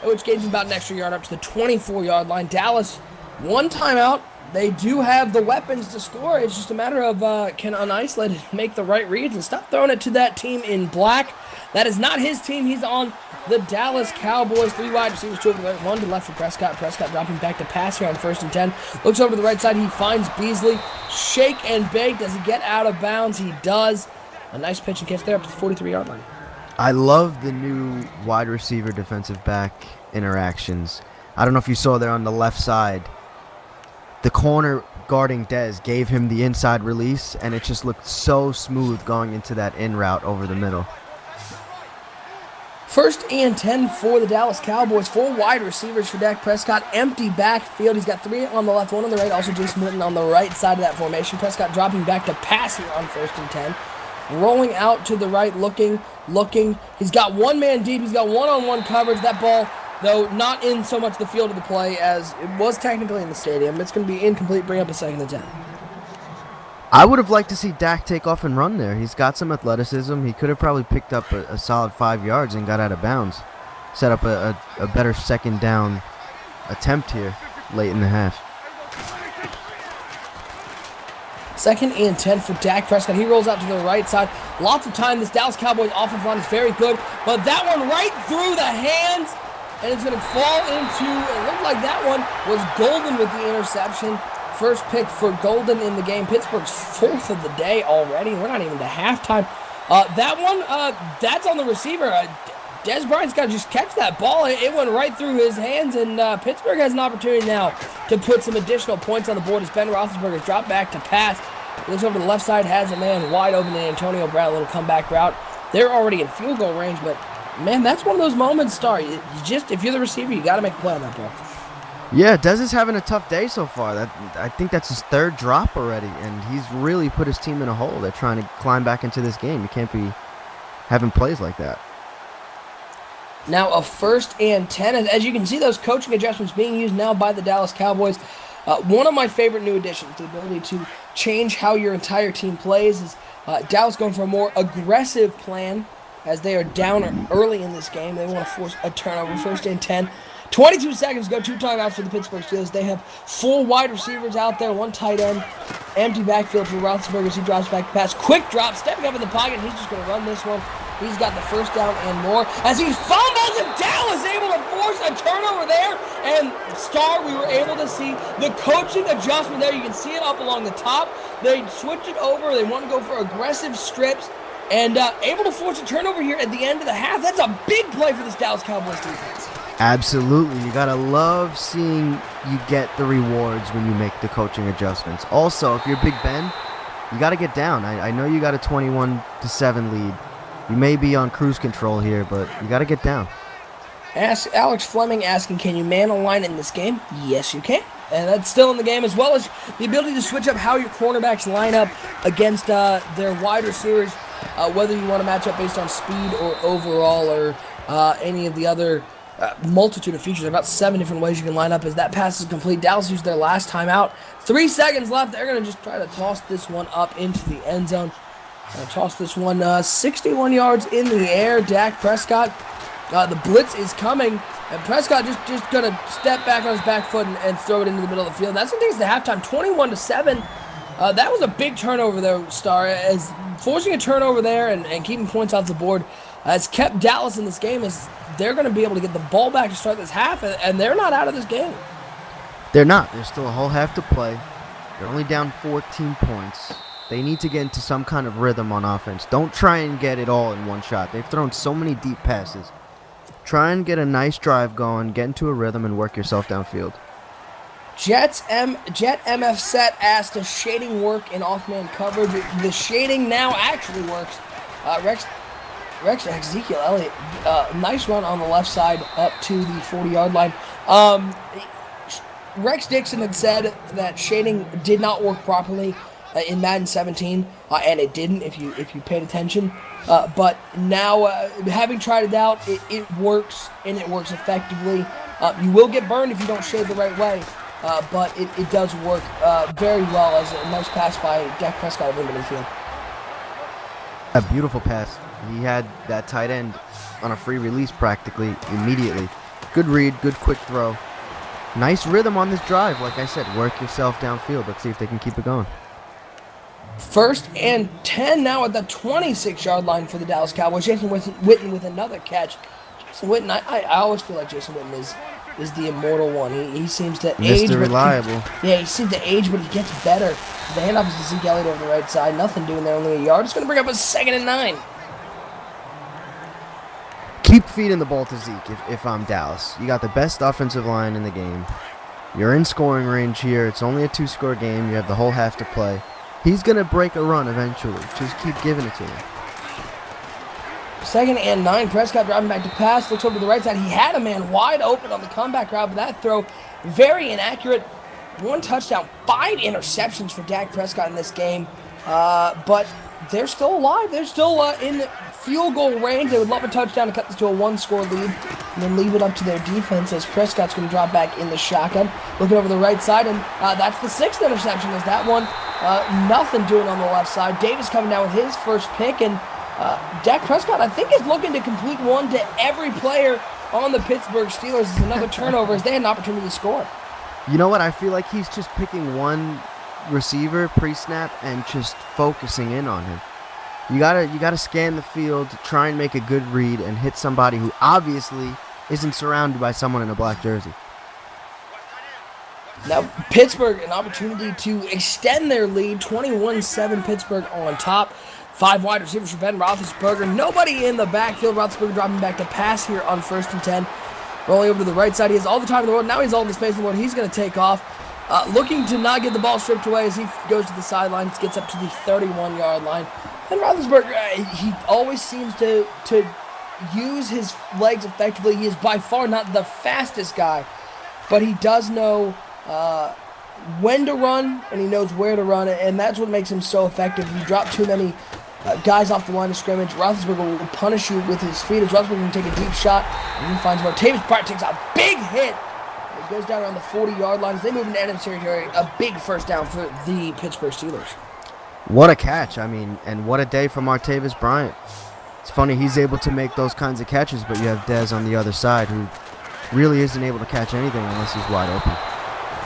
which gains him about an extra yard up to the 24-yard line. Dallas, 1 timeout. They do have the weapons to score. It's just a matter of can Unisolated make the right reads and stop throwing it to that team in black. That is not his team. He's on the Dallas Cowboys. 3 wide receivers, 2 over the right, 1 to left for Prescott. Prescott dropping back to pass here on 1st and 10. Looks over to the right side. He finds Beasley. Shake and bake. Does he get out of bounds? He does. A nice pitch and catch there up to the 43-yard line. I love the new wide receiver defensive back interactions. I don't know if you saw there on the left side. The corner guarding Dez gave him the inside release, and it just looked so smooth going into that in route over the middle. 1st and 10 for the Dallas Cowboys. 4 wide receivers for Dak Prescott. Empty backfield. He's got 3 on the left, 1 on the right. Also Jason Witten on the right side of that formation. Prescott dropping back to pass here on 1st and 10. Rolling out to the right, looking. He's got 1 man deep. He's got 1-on-1 coverage. That ball, though, not in so much the field of the play as it was technically in the stadium. It's going to be incomplete. Bring up a 2nd and 10. I would have liked to see Dak take off and run there. He's got some athleticism. He could have probably picked up a solid 5 yards and got out of bounds. Set up a better 2nd down attempt here late in the half. 2nd and 10 for Dak Prescott. He rolls out to the right side. Lots of time. This Dallas Cowboys offensive line is very good, but that one right through the hands, and it's going to fall into, it looked like that one was Golden with the interception. First pick for Golden in the game. Pittsburgh's 4th of the day already. We're not even to halftime. That one, that's on the receiver. Des Bryant's got to just catch that ball. It went right through his hands, and Pittsburgh has an opportunity now to put some additional points on the board as Ben Roethlisberger's dropped back to pass. He looks over to the left side, has a man wide open in Antonio Brown, little comeback route. They're already in field goal range, but, man, that's one of those moments, Star. If you're the receiver, you got to make a play on that ball. Yeah, Dez is having a tough day so far. I think that's his 3rd drop already, and he's really put his team in a hole. They're trying to climb back into this game. You can't be having plays like that. Now a 1st and 10. As you can see, those coaching adjustments being used now by the Dallas Cowboys. One of my favorite new additions, the ability to change how your entire team plays, is Dallas going for a more aggressive plan as they are down early in this game. They want to force a turnover. 1st and 10. 22 seconds go, 2 timeouts for the Pittsburgh Steelers. They have 4 wide receivers out there, 1 tight end. Empty backfield for Roethlisberger as he drops back to pass. Quick drop, stepping up in the pocket. He's just going to run this one. He's got the 1st down and more. As he fumbles, and Dallas able to force a turnover there. And Star, we were able to see the coaching adjustment there. You can see it up along the top. They switch it over. They want to go for aggressive strips. And able to force a turnover here at the end of the half. That's a big play for this Dallas Cowboys defense. Absolutely. You got to love seeing you get the rewards when you make the coaching adjustments. Also, if you're Big Ben, you got to get down. I know you got a 21-7 lead. You may be on cruise control here, but you got to get down. Alex Fleming asking, can you man a line in this game? Yes, you can. And that's still in the game, as well as the ability to switch up how your cornerbacks line up against their wide receivers, whether you want to match up based on speed or overall or any of the other multitude of features. About 7 different ways you can line up as that pass is complete. Dallas used their last timeout. 3 seconds left. They're going to just try to toss this one up into the end zone. Toss this one 61 yards in the air. Dak Prescott. The blitz is coming. And Prescott just going to step back on his back foot and throw it into the middle of the field. That's what takes the halftime. 21-7. That was a big turnover there, Star. As forcing a turnover there and keeping points off the board has kept Dallas in this game, as they're going to be able to get the ball back to start this half, and they're not out of this game. They're not. There's still a whole half to play. They're only down 14 points. They need to get into some kind of rhythm on offense. Don't try and get it all in one shot. They've thrown so many deep passes. Try and get a nice drive going, get into a rhythm, and work yourself downfield. Jet MF set asked, does shading work in off-man coverage? The shading now actually works. Rex Ezekiel Elliott, nice run on the left side up to the 40-yard line. Rex Dixon had said that shading did not work properly in Madden 17, and it didn't if you paid attention. But now, having tried it out, it works, and it works effectively. You will get burned if you don't shade the right way, but it does work very well as a nice pass by Dak Prescott of the field. A beautiful pass. He had that tight end on a free release practically immediately. Good read, good quick throw. Nice rhythm on this drive. Like I said, work yourself downfield. Let's see if they can keep it going. 1st and 10 now at the 26-yard line for the Dallas Cowboys. Jason Witten with another catch. Jason Witten, I always feel like Jason Witten is the immortal one. He seems to age. Mr. Reliable. He seems to age, but he gets better. The handoff is to Zeke Elliott over the right side. Nothing doing there, only a yard. It's going to bring up a 2nd and 9. Keep feeding the ball to Zeke if I'm Dallas. You got the best offensive line in the game. You're in scoring range here. It's only a 2-score game. You have the whole half to play. He's going to break a run eventually. Just keep giving it to him. 2nd and 9. Prescott driving back to pass. Looks over to the right side. He had a man wide open on the comeback route, but that throw very inaccurate. 1 touchdown, 5 interceptions for Dak Prescott in this game. But they're still alive. They're still in field goal range. They would love a touchdown to cut this to a 1-score lead and then leave it up to their defense as Prescott's going to drop back in the shotgun. Looking over the right side, and that's the 6th interception is that one. Nothing doing on the left side. Davis coming down with his first pick, and Dak Prescott, I think, is looking to complete one to every player on the Pittsburgh Steelers. It's another turnover as they had an opportunity to score. You know what? I feel like he's just picking one receiver pre-snap and just focusing in on him. You gotta scan the field, try and make a good read, and hit somebody who obviously isn't surrounded by someone in a black jersey. Now, Pittsburgh, an opportunity to extend their lead, 21-7 Pittsburgh on top. 5 wide receivers for Ben Roethlisberger. Nobody in the backfield. Roethlisberger dropping back to pass here on 1st and 10. Rolling over to the right side. He has all the time in the world. Now he's all the space in the world. He's going to take off. Looking to not get the ball stripped away as he goes to the sidelines, gets up to the 31-yard line. And Roethlisberger, he always seems to use his legs effectively. He is by far not the fastest guy, but he does know when to run, and he knows where to run, and that's what makes him so effective. You drop too many guys off the line of scrimmage, Roethlisberger will punish you with his feet as Roethlisberger can take a deep shot, and he finds Martavis Bryant takes a big hit. It goes down around the 40-yard line as they move into enemy territory. A big first down for the Pittsburgh Steelers. What a catch, I mean, and what a day for Martavis Bryant. It's funny, he's able to make those kinds of catches, but you have Dez on the other side who really isn't able to catch anything unless he's wide open.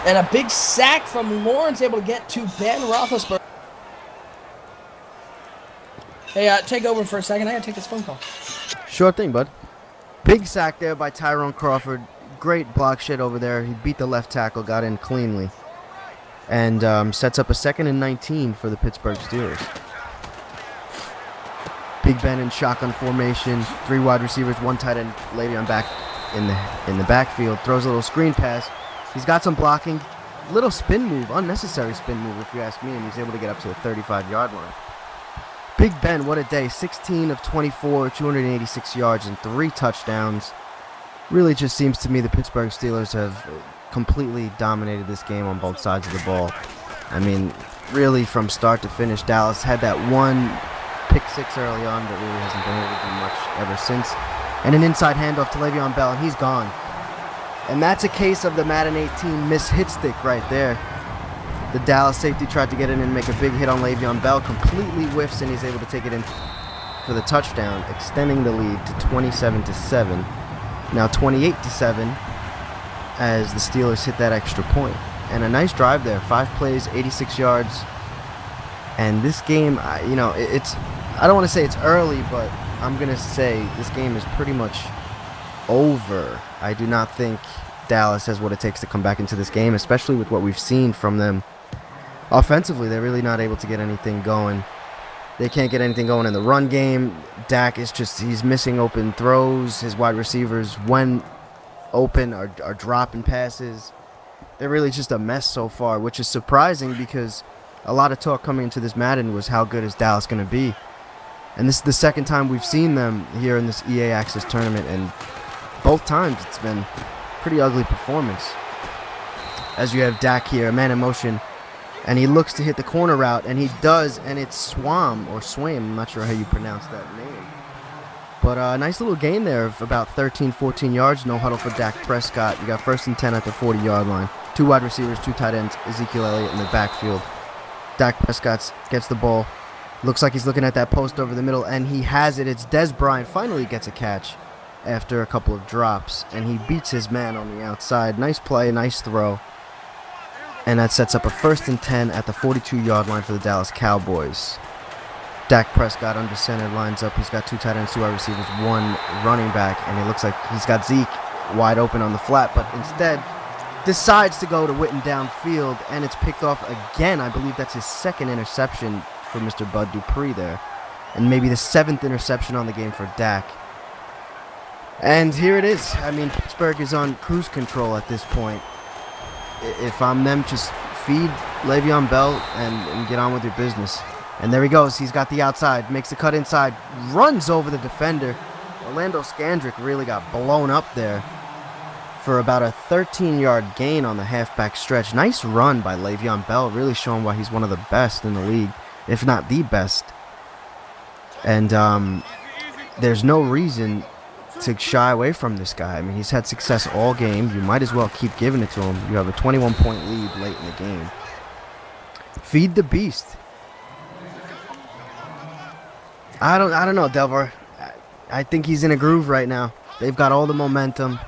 And a big sack from Lawrence, able to get to Ben Roethlisberger. Hey, take over for a second. I gotta take this phone call. Sure thing, bud. Big sack there by Tyrone Crawford. Great block shit over there. He beat the left tackle, got in cleanly. And sets up a 2nd and 19 for the Pittsburgh Steelers. Big Ben in shotgun formation. 3 wide receivers, 1 tight end. Le'Veon back in the backfield. Throws a little screen pass. He's got some blocking. Little spin move, unnecessary spin move if you ask me, and he's able to get up to the 35-yard line. Big Ben, what a day. 16 of 24, 286 yards and 3 touchdowns. Really just seems to me the Pittsburgh Steelers have completely dominated this game on both sides of the ball. I mean, really from start to finish, Dallas had that one pick 6 early on, but really hasn't been able to do much ever since. And an inside handoff to Le'Veon Bell, and he's gone. And that's a case of the Madden 18 miss hit stick right there. The Dallas safety tried to get in and make a big hit on Le'Veon Bell, completely whiffs, and he's able to take it in for the touchdown, extending the lead to 27-7. Now 28-7 as the Steelers hit that extra point. And a nice drive there, 5 plays, 86 yards. And this game, you know, I don't want to say it's early, but I'm going to say this game is pretty much over. I do not think Dallas has what it takes to come back into this game, especially with what we've seen from them. Offensively, they're really not able to get anything going. They can't get anything going in the run game. Dak is he's missing open throws. His wide receivers, when open, are dropping passes. They're really just a mess so far, which is surprising because a lot of talk coming into this Madden was how good is Dallas going to be. And this is the second time we've seen them here in this EA Access tournament, and both times it's been pretty ugly performance. As you have Dak here, a man in motion, and he looks to hit the corner route, and he does, and it's Swam, or Swam, I'm not sure how you pronounce that name. But a nice little gain there of about 13, 14 yards, no huddle for Dak Prescott. You got 1st and 10 at the 40-yard line. 2 wide receivers, 2 tight ends, Ezekiel Elliott in the backfield. Dak Prescott gets the ball. Looks like he's looking at that post over the middle, and he has it. It's Des Bryant finally gets a catch after a couple of drops, and he beats his man on the outside. Nice play, nice throw. And that sets up a 1st and 10 at the 42-yard line for the Dallas Cowboys. Dak Prescott under center lines up. He's got 2 tight ends, 2 wide receivers, 1 running back, and it looks like he's got Zeke wide open on the flat, but instead decides to go to Witten downfield, and it's picked off again. I believe that's his 2nd interception for Mr. Bud Dupree there, and maybe the 7th interception on the game for Dak. And here it is. I mean, Pittsburgh is on cruise control at this point. If I'm them, just feed Le'Veon Bell and get on with your business. And there he goes. He's got the outside, makes the cut inside, runs over the defender. Orlando Scandrick really got blown up there for about a 13-yard gain on the halfback stretch. Nice run by Le'Veon Bell, really showing why he's one of the best in the league, if not the best. And there's no reason to shy away from this guy. I mean, he's had success all game. You might as well keep giving it to him. You have a 21-point lead late in the game. Feed the beast. I don't know, Delvar. I think he's in a groove right now. They've got all the momentum.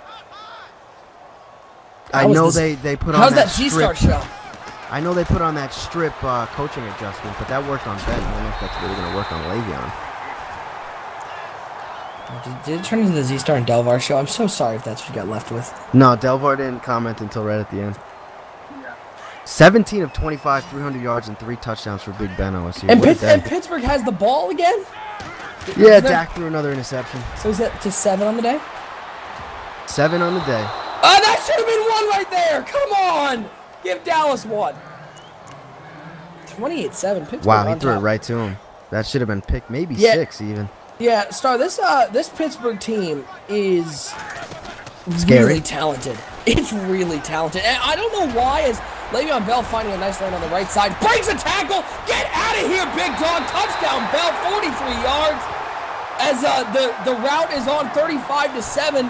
I know they put on how's that that G-Star show? I know they put on that strip coaching adjustment, but that worked on Ben. I don't know if that's really going to work on Le'Veon. Did it turn into the Z-Star and Delvar show? I'm so sorry if that's what you got left with. No, Delvar didn't comment until right at the end. 17 of 25, 300 yards, and 3 touchdowns for Big Ben OSU. And Pittsburgh has the ball again? Yeah, Dak threw another interception. So is that just 7 on the day? 7 on the day. Oh, that should have been 1 right there. Come on. Give Dallas 1. 28-7. Pittsburgh Wow, he on threw top. it right to him. That should have been picked, maybe Yeah. 6 even. Yeah, Star, this Pittsburgh team is Scary. really talented. It's really talented. And I don't know why, as Le'Veon Bell finding a nice lane on the right side, breaks a tackle, get out of here, big dog, touchdown, Bell, 43 yards, as the route is on 35-7.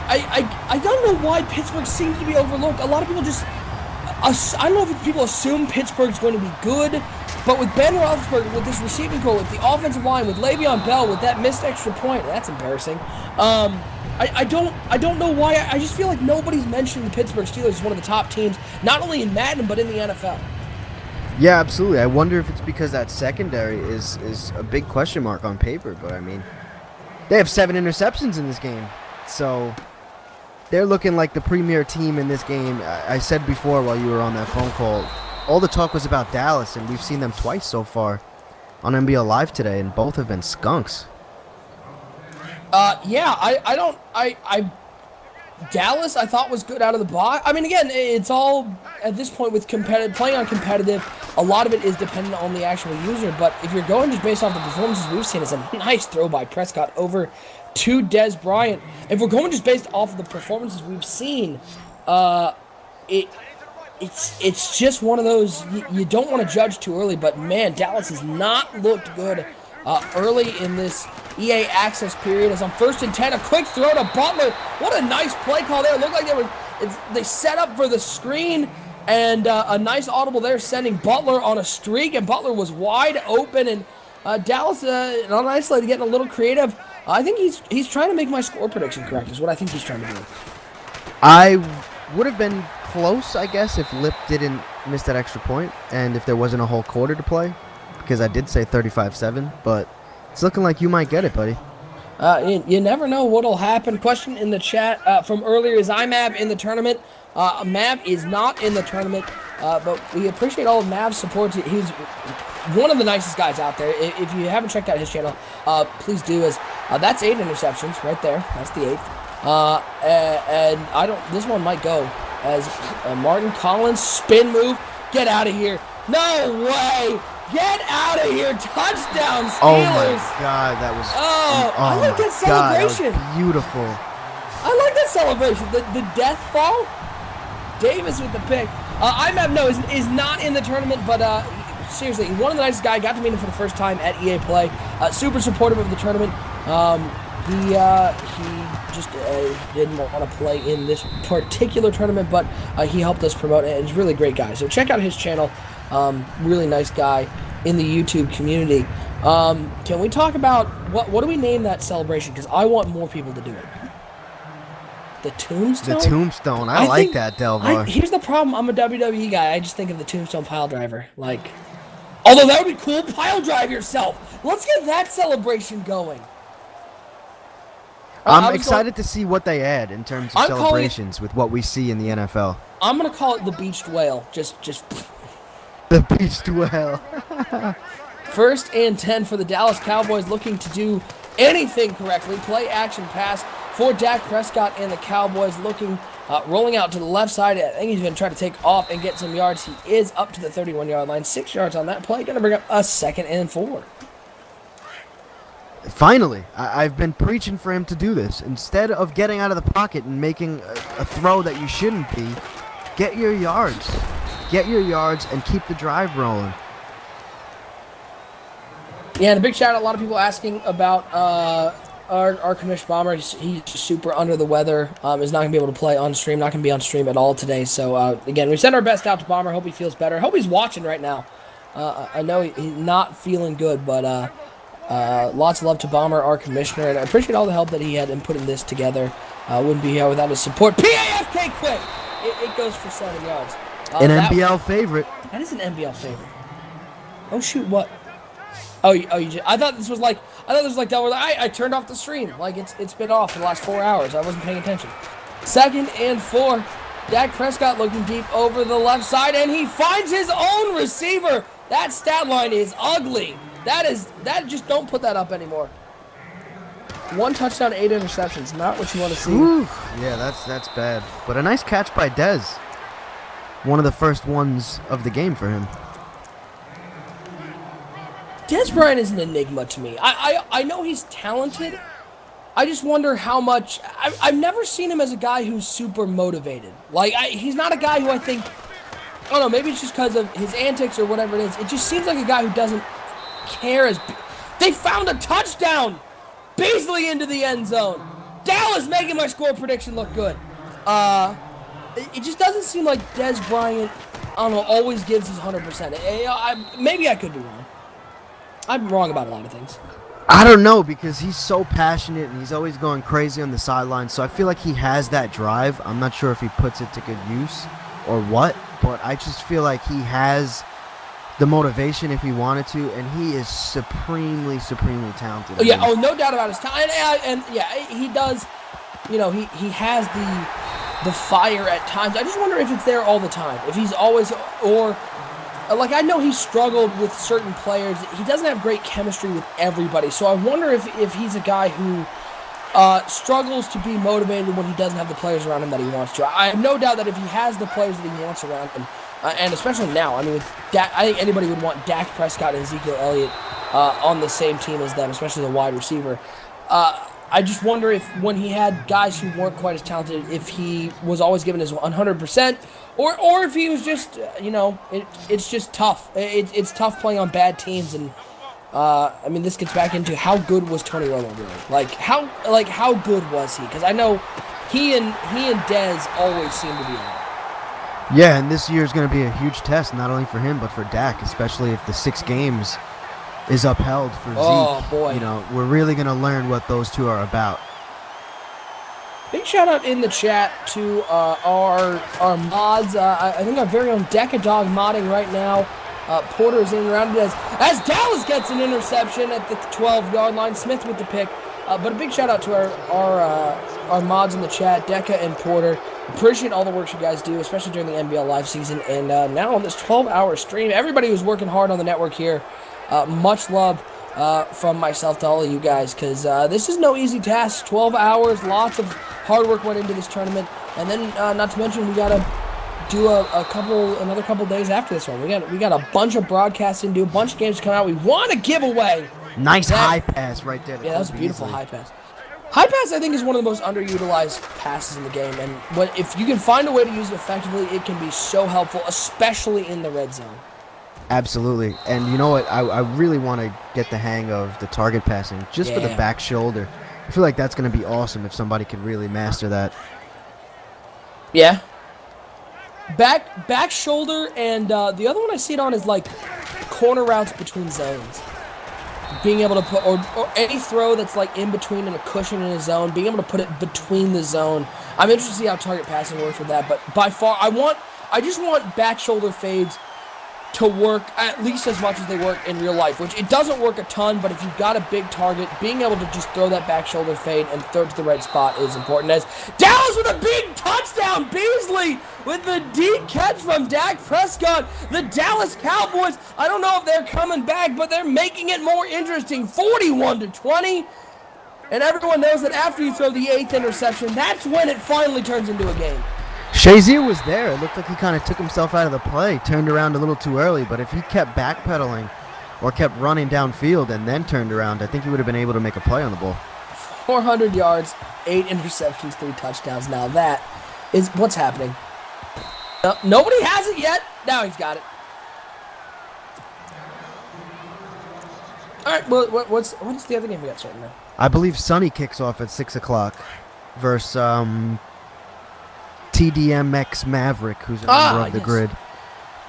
I don't know why Pittsburgh seems to be overlooked. A lot of people just, I don't know if people assume Pittsburgh's going to be good, but with Ben Roethlisberger, with this receiving core, with the offensive line, with Le'Veon Bell, with that missed extra point, that's embarrassing. I don't know why. I just feel like nobody's mentioning the Pittsburgh Steelers as one of the top teams, not only in Madden, but in the NFL. Yeah, absolutely. I wonder if it's because that secondary is a big question mark on paper, but I mean, they have 7 interceptions in this game, so they're looking like the premier team in this game. I said before while you were on that phone call, all the talk was about Dallas, and we've seen them twice so far on NBL Live today, and both have been skunks. Dallas I thought was good out of the box. I mean, again, it's all at this point with playing on competitive. A lot of it is dependent on the actual user, but if you're going just based off the performances we've seen, it's a nice throw by Prescott over to Des Bryant. If we're going just based off of the performances we've seen, it's just one of those you don't want to judge too early. But man, Dallas has not looked good early in this EA access period. As on 1st and 10, a quick throw to Butler. What a nice play call there. It looked like they set up for the screen, and a nice audible there sending Butler on a streak, and Butler was wide open, and Dallas on isolated getting a little creative. I think he's trying to make my score prediction correct is what I think he's trying to do. I would have been close, I guess, if Lip didn't miss that extra point and if there wasn't a whole quarter to play, because I did say 35-7, but it's looking like you might get it, buddy. You never know what'll happen. Question in the chat from earlier, is IMAV in the tournament? Mav is not in the tournament, but we appreciate all of Mav's support. He's one of the nicest guys out there. If you haven't checked out his channel, please do. As that's 8 interceptions right there. That's the 8th. And this one might go as Martin Collins spin move. Get out of here! No way! Get out of here. Touchdown, Steelers. Oh, my God. That was... I like that celebration. That was beautiful. I like that celebration. The death fall. Davis with the pick. Is not in the tournament, but seriously, one of the nicest guys. Got to meet him for the first time at EA Play. Super supportive of the tournament. He just didn't want to play in this particular tournament, but he helped us promote it. He's a really great guy. So check out his channel. Really nice guy in the YouTube community. Can we talk about what do we name that celebration? Because I want more people to do it. The tombstone? The tombstone. I like that, Delvar. Here's the problem. I'm a WWE guy. I just think of the tombstone pile driver. Like, although that would be cool. Pile drive yourself. Let's get that celebration going. I'm excited to see what they add in terms of celebrations with what we see in the NFL. I'm gonna call it the beached whale. Just the beached whale. 1st and 10 for the Dallas Cowboys, looking to do anything correctly. Play action pass for Dak Prescott and the Cowboys, looking rolling out to the left side. I think he's going to try to take off and get some yards. He is up to the 31-yard line. 6 yards on that play. Going to bring up a 2nd and 4. Finally, I've been preaching for him to do this. Instead of getting out of the pocket and making a throw that you shouldn't be, get your yards. Get your yards and keep the drive rolling. Yeah, and a big shout out. A lot of people asking about our commissioner Bomber. He's super under the weather. Is not going to be able to play on stream. Not going to be on stream at all today. So, again, we send our best out to Bomber. Hope he feels better. Hope he's watching right now. I know he's not feeling good, but lots of love to Bomber, our commissioner. And I appreciate all the help that he had in putting this together. Wouldn't be here without his support. PAFK quick! It goes for 7 yards. An NBL favorite. That is an NBL favorite. Oh, shoot, what? I thought this was like Delaware. I turned off the stream. Like it's been off for the last 4 hours. I wasn't paying attention. 2nd and 4. Dak Prescott looking deep over the left side, and he finds his own receiver. That stat line is ugly. Just don't put that up anymore. 1 touchdown, 8 interceptions. Not what you want to see. Oof. Yeah, that's bad. But a nice catch by Dez. One of the first ones of the game for him. Dez Bryant is an enigma to me. I know he's talented. I just wonder how much... I've never seen him as a guy who's super motivated. Like, he's not a guy who I think... I don't know, maybe it's just because of his antics or whatever it is. It just seems like a guy who doesn't care as... They found a touchdown! Beasley into the end zone. Dallas making my score prediction look good. It just doesn't seem like Dez Bryant, I don't know, always gives his 100%. Maybe I could be wrong. I'm wrong about a lot of things. I don't know, because he's so passionate and he's always going crazy on the sidelines. So I feel like he has that drive. I'm not sure if he puts it to good use or what, but I just feel like he has the motivation if he wanted to, and he is supremely talented. Oh, yeah, no doubt about his talent. And yeah, he does, he has the fire at times. I just wonder if it's there all the time. If he's always, or... Like, I know he struggled with certain players. He doesn't have great chemistry with everybody. So I wonder if he's a guy who struggles to be motivated when he doesn't have the players around him that he wants to. I have no doubt that if he has the players that he wants around him, and especially now, I mean, with I think anybody would want Dak Prescott and Ezekiel Elliott on the same team as them, especially the wide receiver. I just wonder if when he had guys who weren't quite as talented, if he was always given his 100%, or if he was just, it's just tough. It's tough playing on bad teams, and I mean, this gets back into how good was Tony Romo really? How good was he? Because I know he and Dez always seem to be on. Yeah, and this year is going to be a huge test, not only for him but for Dak, especially if the 6 games is upheld for Zeke. Oh, boy. We're really going to learn what those two are about. Big shout out in the chat to our mods. I think our very own Decadog modding right now. Porter is in around it as Dallas gets an interception at the 12-yard line. Smith with the pick. But a big shout out to our mods in the chat, Deca and Porter. Appreciate all the work you guys do, especially during the NBL live season. And now on this 12-hour stream, everybody who's working hard on the network here, much love from myself to all of you guys, because this is no easy task. 12 hours, lots of hard work went into this tournament. And then, not to mention, we got to do another couple days after this one. We got a bunch of broadcasting to do, a bunch of games to come out. We want to give away. Nice high pass right there. Yeah, that was a beautiful high pass. High pass, I think, is one of the most underutilized passes in the game, and if you can find a way to use it effectively, it can be so helpful, especially in the red zone. Absolutely. And you know what? I really want to get the hang of the target passing just for the back shoulder. I feel like that's going to be awesome if somebody could really master that. Yeah. Back shoulder, and the other one I see it on is like corner routes between zones. Being able to put, or any throw that's like in between and a cushion in a zone, being able to put it between the zone. I'm interested to see how target passing works with that, but by far, I just want back shoulder fades to work at least as much as they work in real life, which it doesn't work a ton, but if you've got a big target, being able to just throw that back shoulder fade and throw it to the right spot is important. As Dallas with a big touchdown, Beasley with the deep catch from Dak Prescott. The Dallas Cowboys, I don't know if they're coming back, but they're making it more interesting, 41-20. And everyone knows that after you throw the 8th interception, that's when it finally turns into a game. Shazier was there. It looked like he kind of took himself out of the play, turned around a little too early, but if he kept backpedaling or kept running downfield and then turned around, I think he would have been able to make a play on the ball. 400 yards, 8 interceptions, 3 touchdowns. Now that is what's happening. Nobody has it yet. Now he's got it. All right, well, what is the other game we got starting now? I believe Sonny kicks off at 6 o'clock versus TDMX Maverick, who's a member of the grid.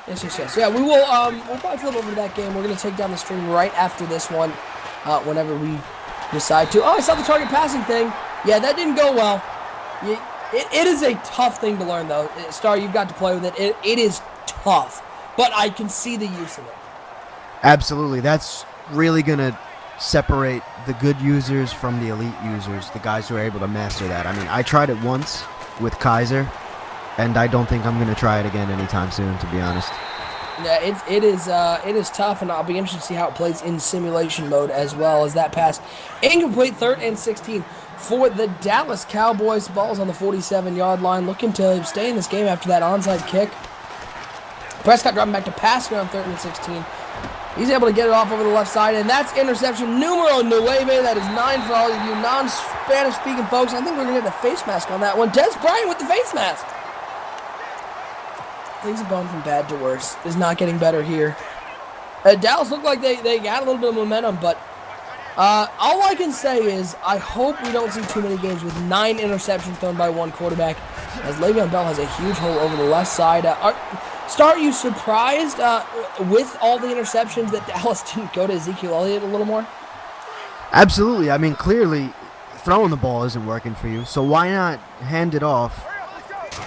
Yes. Yeah, we'll probably flip over to that game. We're going to take down the stream right after this one, whenever we decide to. Oh, I saw the target passing thing. Yeah, that didn't go well. It is a tough thing to learn, though. Star, you've got to play with it. It is tough, but I can see the use of it. Absolutely. That's really going to separate the good users from the elite users, the guys who are able to master that. I mean, I tried it once with Kaiser, and I don't think I'm going to try it again anytime soon, to be honest. Yeah, it is tough, and I'll be interested to see how it plays in simulation mode as well. As that pass incomplete, 3rd and 16 for the Dallas Cowboys. Ball's on the 47-yard line, looking to stay in this game after that onside kick. Prescott dropping back to pass here on 3rd and 16. He's able to get it off over the left side, and that's interception numero 9. That is 9 for all of you non-Spanish speaking folks. I think we're going to get a face mask on that one. Des Bryant with the face mask. Things have gone from bad to worse. It's not getting better here. Dallas looked like they got a little bit of momentum, but all I can say is I hope we don't see too many games with 9 interceptions thrown by one quarterback, as Le'Veon Bell has a huge hole over the left side. Are you surprised with all the interceptions that Dallas didn't go to Ezekiel Elliott a little more? Absolutely. I mean, clearly throwing the ball isn't working for you, so why not hand it off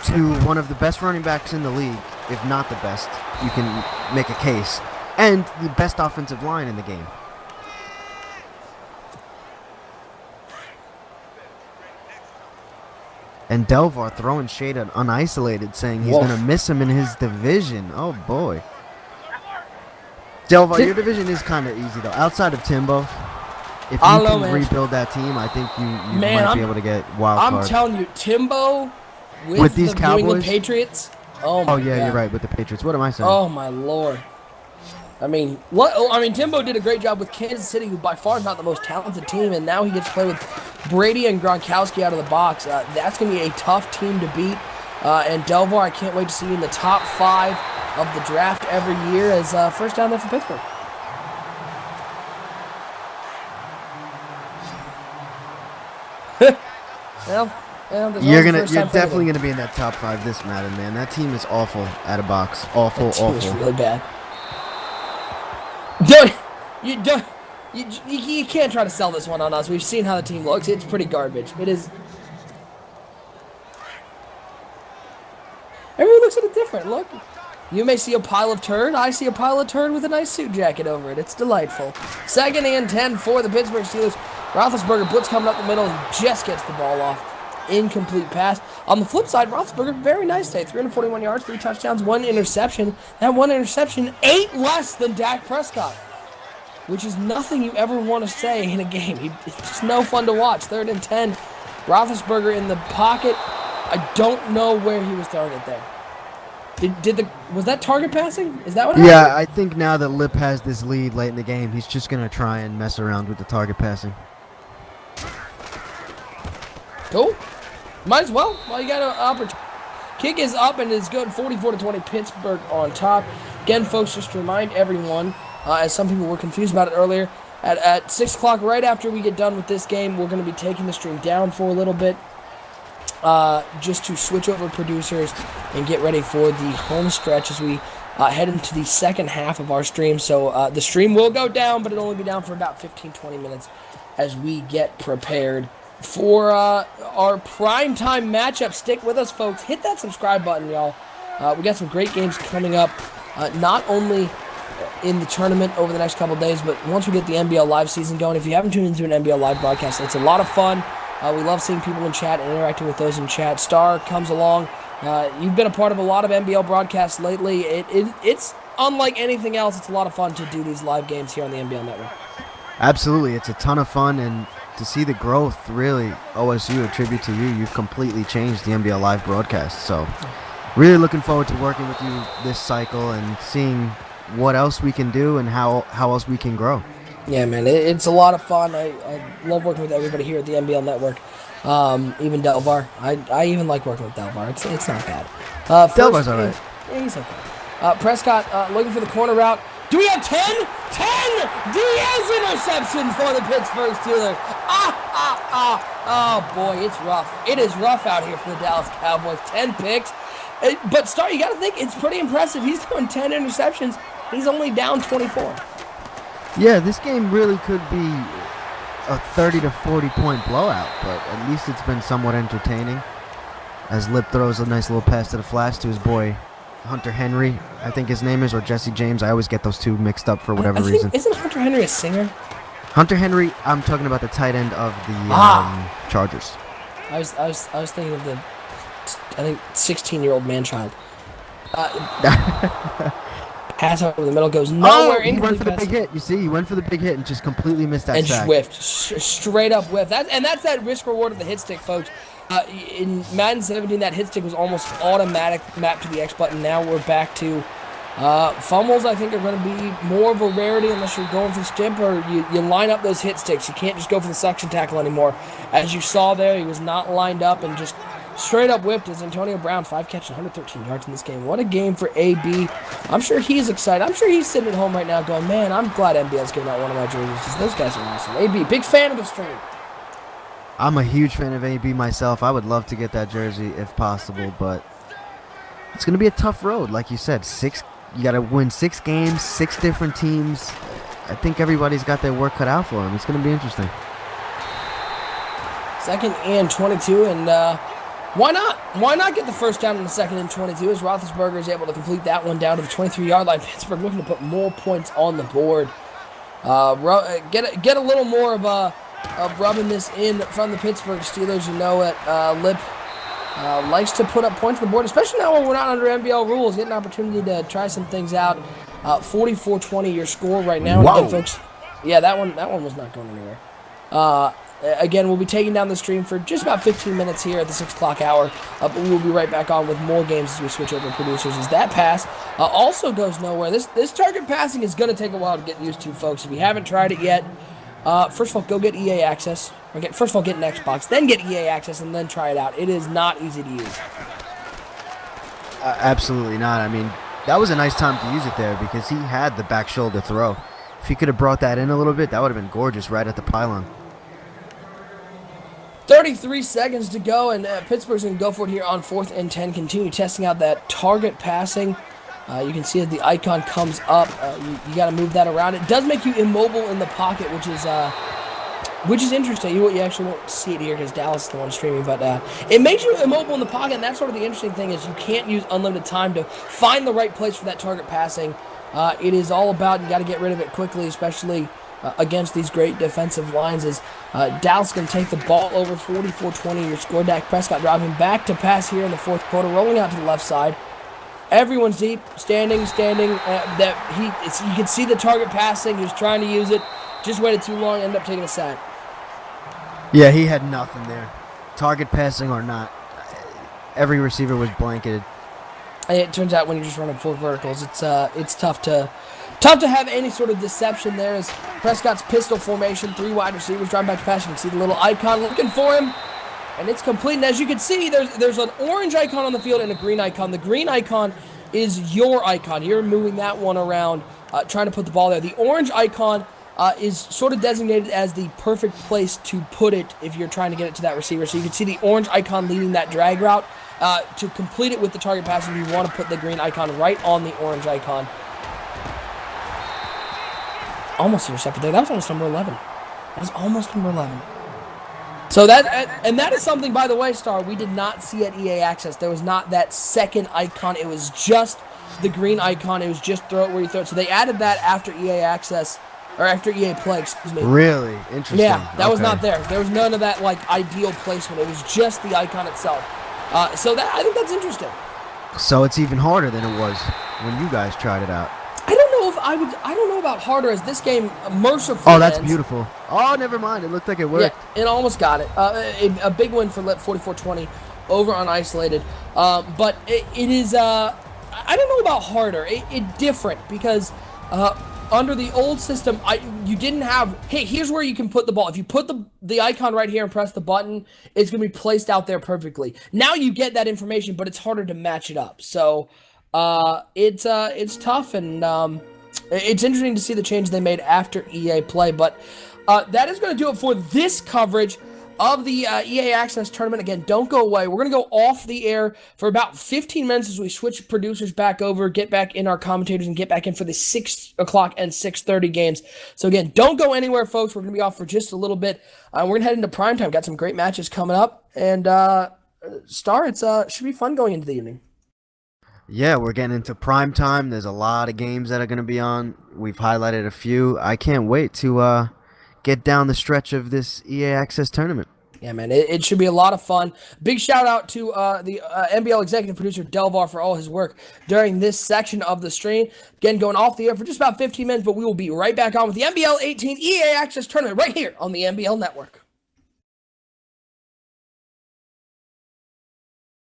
to one of the best running backs in the league, if not the best, you can make a case, and the best offensive line in the game. And Delvar throwing shade at Unisolated, saying he's going to miss him in his division. Oh, boy. Delvar, your division is kind of easy, though. Outside of Timbo, if you can rebuild that team, I think you might be able to get wild card. I'm telling you, Timbo with these Cowboys? New England Patriots. Oh, yeah, you're right, with the Patriots. What am I saying? Oh, my Lord. I mean, Timbo did a great job with Kansas City, who by far is not the most talented team, and now he gets to play with Brady and Gronkowski out of the box. That's going to be a tough team to beat. And Delvar, I can't wait to see you in the top 5 of the draft every year as first down there for Pittsburgh. You're definitely gonna be in that top 5 this Madden, man. That team is awful out of box. Awful. It's really bad. You can't try to sell this one on us. We've seen how the team looks. It's pretty garbage. It is. Everyone looks at it different. Look. You may see a pile of turd. I see a pile of turd with a nice suit jacket over it. It's delightful. 2nd and 10 for the Pittsburgh Steelers. Roethlisberger blitz coming up the middle. He just gets the ball off. Incomplete pass. On the flip side, Roethlisberger, very nice day. 341 yards, 3 touchdowns, 1 interception. That 1 interception, 8 less than Dak Prescott, which is nothing you ever want to say in a game. It's just no fun to watch. 3rd and 10. Roethlisberger in the pocket. I don't know where he was throwing it there. Was that target passing? Is that what happened? Yeah, I think now that Lip has this lead late in the game, he's just going to try and mess around with the target passing. Cool. Might as well. Well, you got an opportunity. Kick is up and is good. 44-20, Pittsburgh on top. Again, folks, just to remind everyone, as some people were confused about it earlier, at 6 o'clock, right after we get done with this game, we're going to be taking the stream down for a little bit, just to switch over producers and get ready for the home stretch as we head into the second half of our stream. So the stream will go down, but it'll only be down for about 15-20 minutes as we get prepared for our primetime matchup. Stick with us, folks. Hit that subscribe button, y'all. We got some great games coming up, not only in the tournament over the next couple days, but once we get the NBL Live season going. If you haven't tuned into an NBL Live broadcast, it's a lot of fun. We love seeing people in chat and interacting with those in chat. Star comes along. You've been a part of a lot of NBL broadcasts lately. It's unlike anything else. It's a lot of fun to do these live games here on the NBL Network. Absolutely. It's a ton of fun, and to see the growth, really, OSU, a tribute to you. You've completely changed the NBL Live broadcast. So really looking forward to working with you this cycle and seeing what else we can do and how else we can grow. Yeah, man, it's a lot of fun. I love working with everybody here at the NBL Network. Even Delvar. I even like working with Delvar. It's not bad. Delvar's all right. Yeah, he's okay. Prescott looking for the corner route. Do we have 10? 10 Diaz interceptions for the Pittsburgh Steelers. Oh, boy, it's rough. It is rough out here for the Dallas Cowboys. 10 picks. But, Star, you got to think, it's pretty impressive. He's throwing 10 interceptions. He's only down 24. Yeah, this game really could be a 30 to 40 point blowout, but at least it's been somewhat entertaining. As Lip throws a nice little pass to the flash to his boy Hunter Henry, I think his name is, or Jesse James. I always get those two mixed up for whatever reason. Isn't Hunter Henry a singer? Hunter Henry, I'm talking about the tight end of the Chargers. I was thinking of the, I think, 16-year-old man-child. Pass over the middle, goes nowhere. He went for the big hit. You see, he went for the big hit and just completely missed that sack. And whiffed. Straight up whiffed. That's that risk-reward of the hit stick, folks. In Madden 17, that hit stick was almost automatic mapped to the X button. Now we're back to fumbles. I think are going to be more of a rarity unless you're going for stimp or you line up those hit sticks. You can't just go for the suction tackle anymore. As you saw there, he was not lined up and just straight up whipped as Antonio Brown, 5 catches, 113 yards in this game. What a game for AB. I'm sure he's excited. I'm sure he's sitting at home right now going, man, I'm glad NBL's giving out one of my jerseys. Those guys are awesome. AB, big fan of the stream. I'm a huge fan of AB myself. I would love to get that jersey if possible, but it's going to be a tough road. Like you said, you got to win 6 games, 6 different teams. I think everybody's got their work cut out for them. It's going to be interesting. 2nd and 22, and why not? Why not get the first down in the 2nd and 22 as Roethlisberger is able to complete that one down to the 23-yard line. Pittsburgh looking to put more points on the board. Get a little more of rubbing this in from the Pittsburgh Steelers. You know it. Lip likes to put up points on the board, especially now when we're not under NBL rules. Get an opportunity to try some things out. 44-20 your score right now. Whoa. Again, folks, yeah, that one was not going anywhere. Again, we'll be taking down the stream for just about 15 minutes here at the 6 o'clock hour. But we will be right back on with more games as we switch over to producers. As that pass also goes nowhere. This target passing is going to take a while to get used to, folks. If you haven't tried it yet, first of all, go get EA access. First of all, get an Xbox, then get EA access, and then try it out. It is not easy to use. Absolutely not. I mean, that was a nice time to use it there because he had the back shoulder throw. If he could have brought that in a little bit, that would have been gorgeous right at the pylon. 33 seconds to go, and Pittsburgh's going to go for it here on 4th and 10. Continue testing out that target passing. You can see as the icon comes up, you got to move that around. It does make you immobile in the pocket, which is interesting. You actually won't see it here because Dallas is the one streaming, but it makes you immobile in the pocket, and that's sort of the interesting thing is you can't use unlimited time to find the right place for that target passing. It is all about you got to get rid of it quickly, especially against these great defensive lines. As Dallas going to take the ball over 44-20. Your score. Dak Prescott driving back to pass here in the 4th quarter, rolling out to the left side. Everyone's deep, standing. You can see the target passing. He was trying to use it, just waited too long. Ended up taking a sack. Yeah, he had nothing there. Target passing or not, every receiver was blanketed. It turns out when you're just running 4 verticals, it's tough to have any sort of deception there. As Prescott's pistol formation, 3 wide receivers driving back to pass. You can see the little icon looking for him, and it's complete. And as you can see, there's an orange icon on the field and a green icon. The green icon is your icon. You're moving that one around, trying to put the ball there. The orange icon is sort of designated as the perfect place to put it if you're trying to get it to that receiver. So you can see the orange icon leading that drag route. To complete it with the target pass, you want to put the green icon right on the orange icon. Almost intercepted there. That was almost number 11. That was almost number 11. So that is something, by the way, Star, we did not see at EA Access. There was not that second icon. It was just the green icon. It was just throw it where you throw it. So they added that after EA Access, or after EA Play, excuse me. Really? Interesting. Yeah, that was not there. There was none of that, like, ideal placement. It was just the icon itself. So I think that's interesting. So it's even harder than it was when you guys tried it out. I don't know about harder, as this game mercifully Oh, that's ends. beautiful. Oh, never mind. It looked like it worked. Yeah, it almost got it. A big win for 44-20 over on Isolated. But it is, I don't know about harder. It different because under the old system, you didn't have, hey, here's where you can put the ball. If you put the icon right here and press the button, it's going to be placed out there perfectly. Now you get that information, but it's harder to match it up. So it's tough, and it's interesting to see the change they made after EA Play. But that is going to do it for this coverage of the EA Access Tournament. Again, don't go away. We're going to go off the air for about 15 minutes as we switch producers back over, get back in our commentators, and get back in for the 6 o'clock and 6:30 games. So again, don't go anywhere, folks. We're going to be off for just a little bit. We're going to head into primetime. Got some great matches coming up. And Star, it should be fun going into the evening. Yeah, we're getting into prime time. There's a lot of games that are going to be on. We've highlighted a few. I can't wait to get down the stretch of this EA Access Tournament. Yeah, man, it should be a lot of fun. Big shout out to the NBL executive producer Delvar for all his work during this section of the stream. Again, going off the air for just about 15 minutes, but we will be right back on with the NBL 18 EA Access Tournament right here on the NBL Network.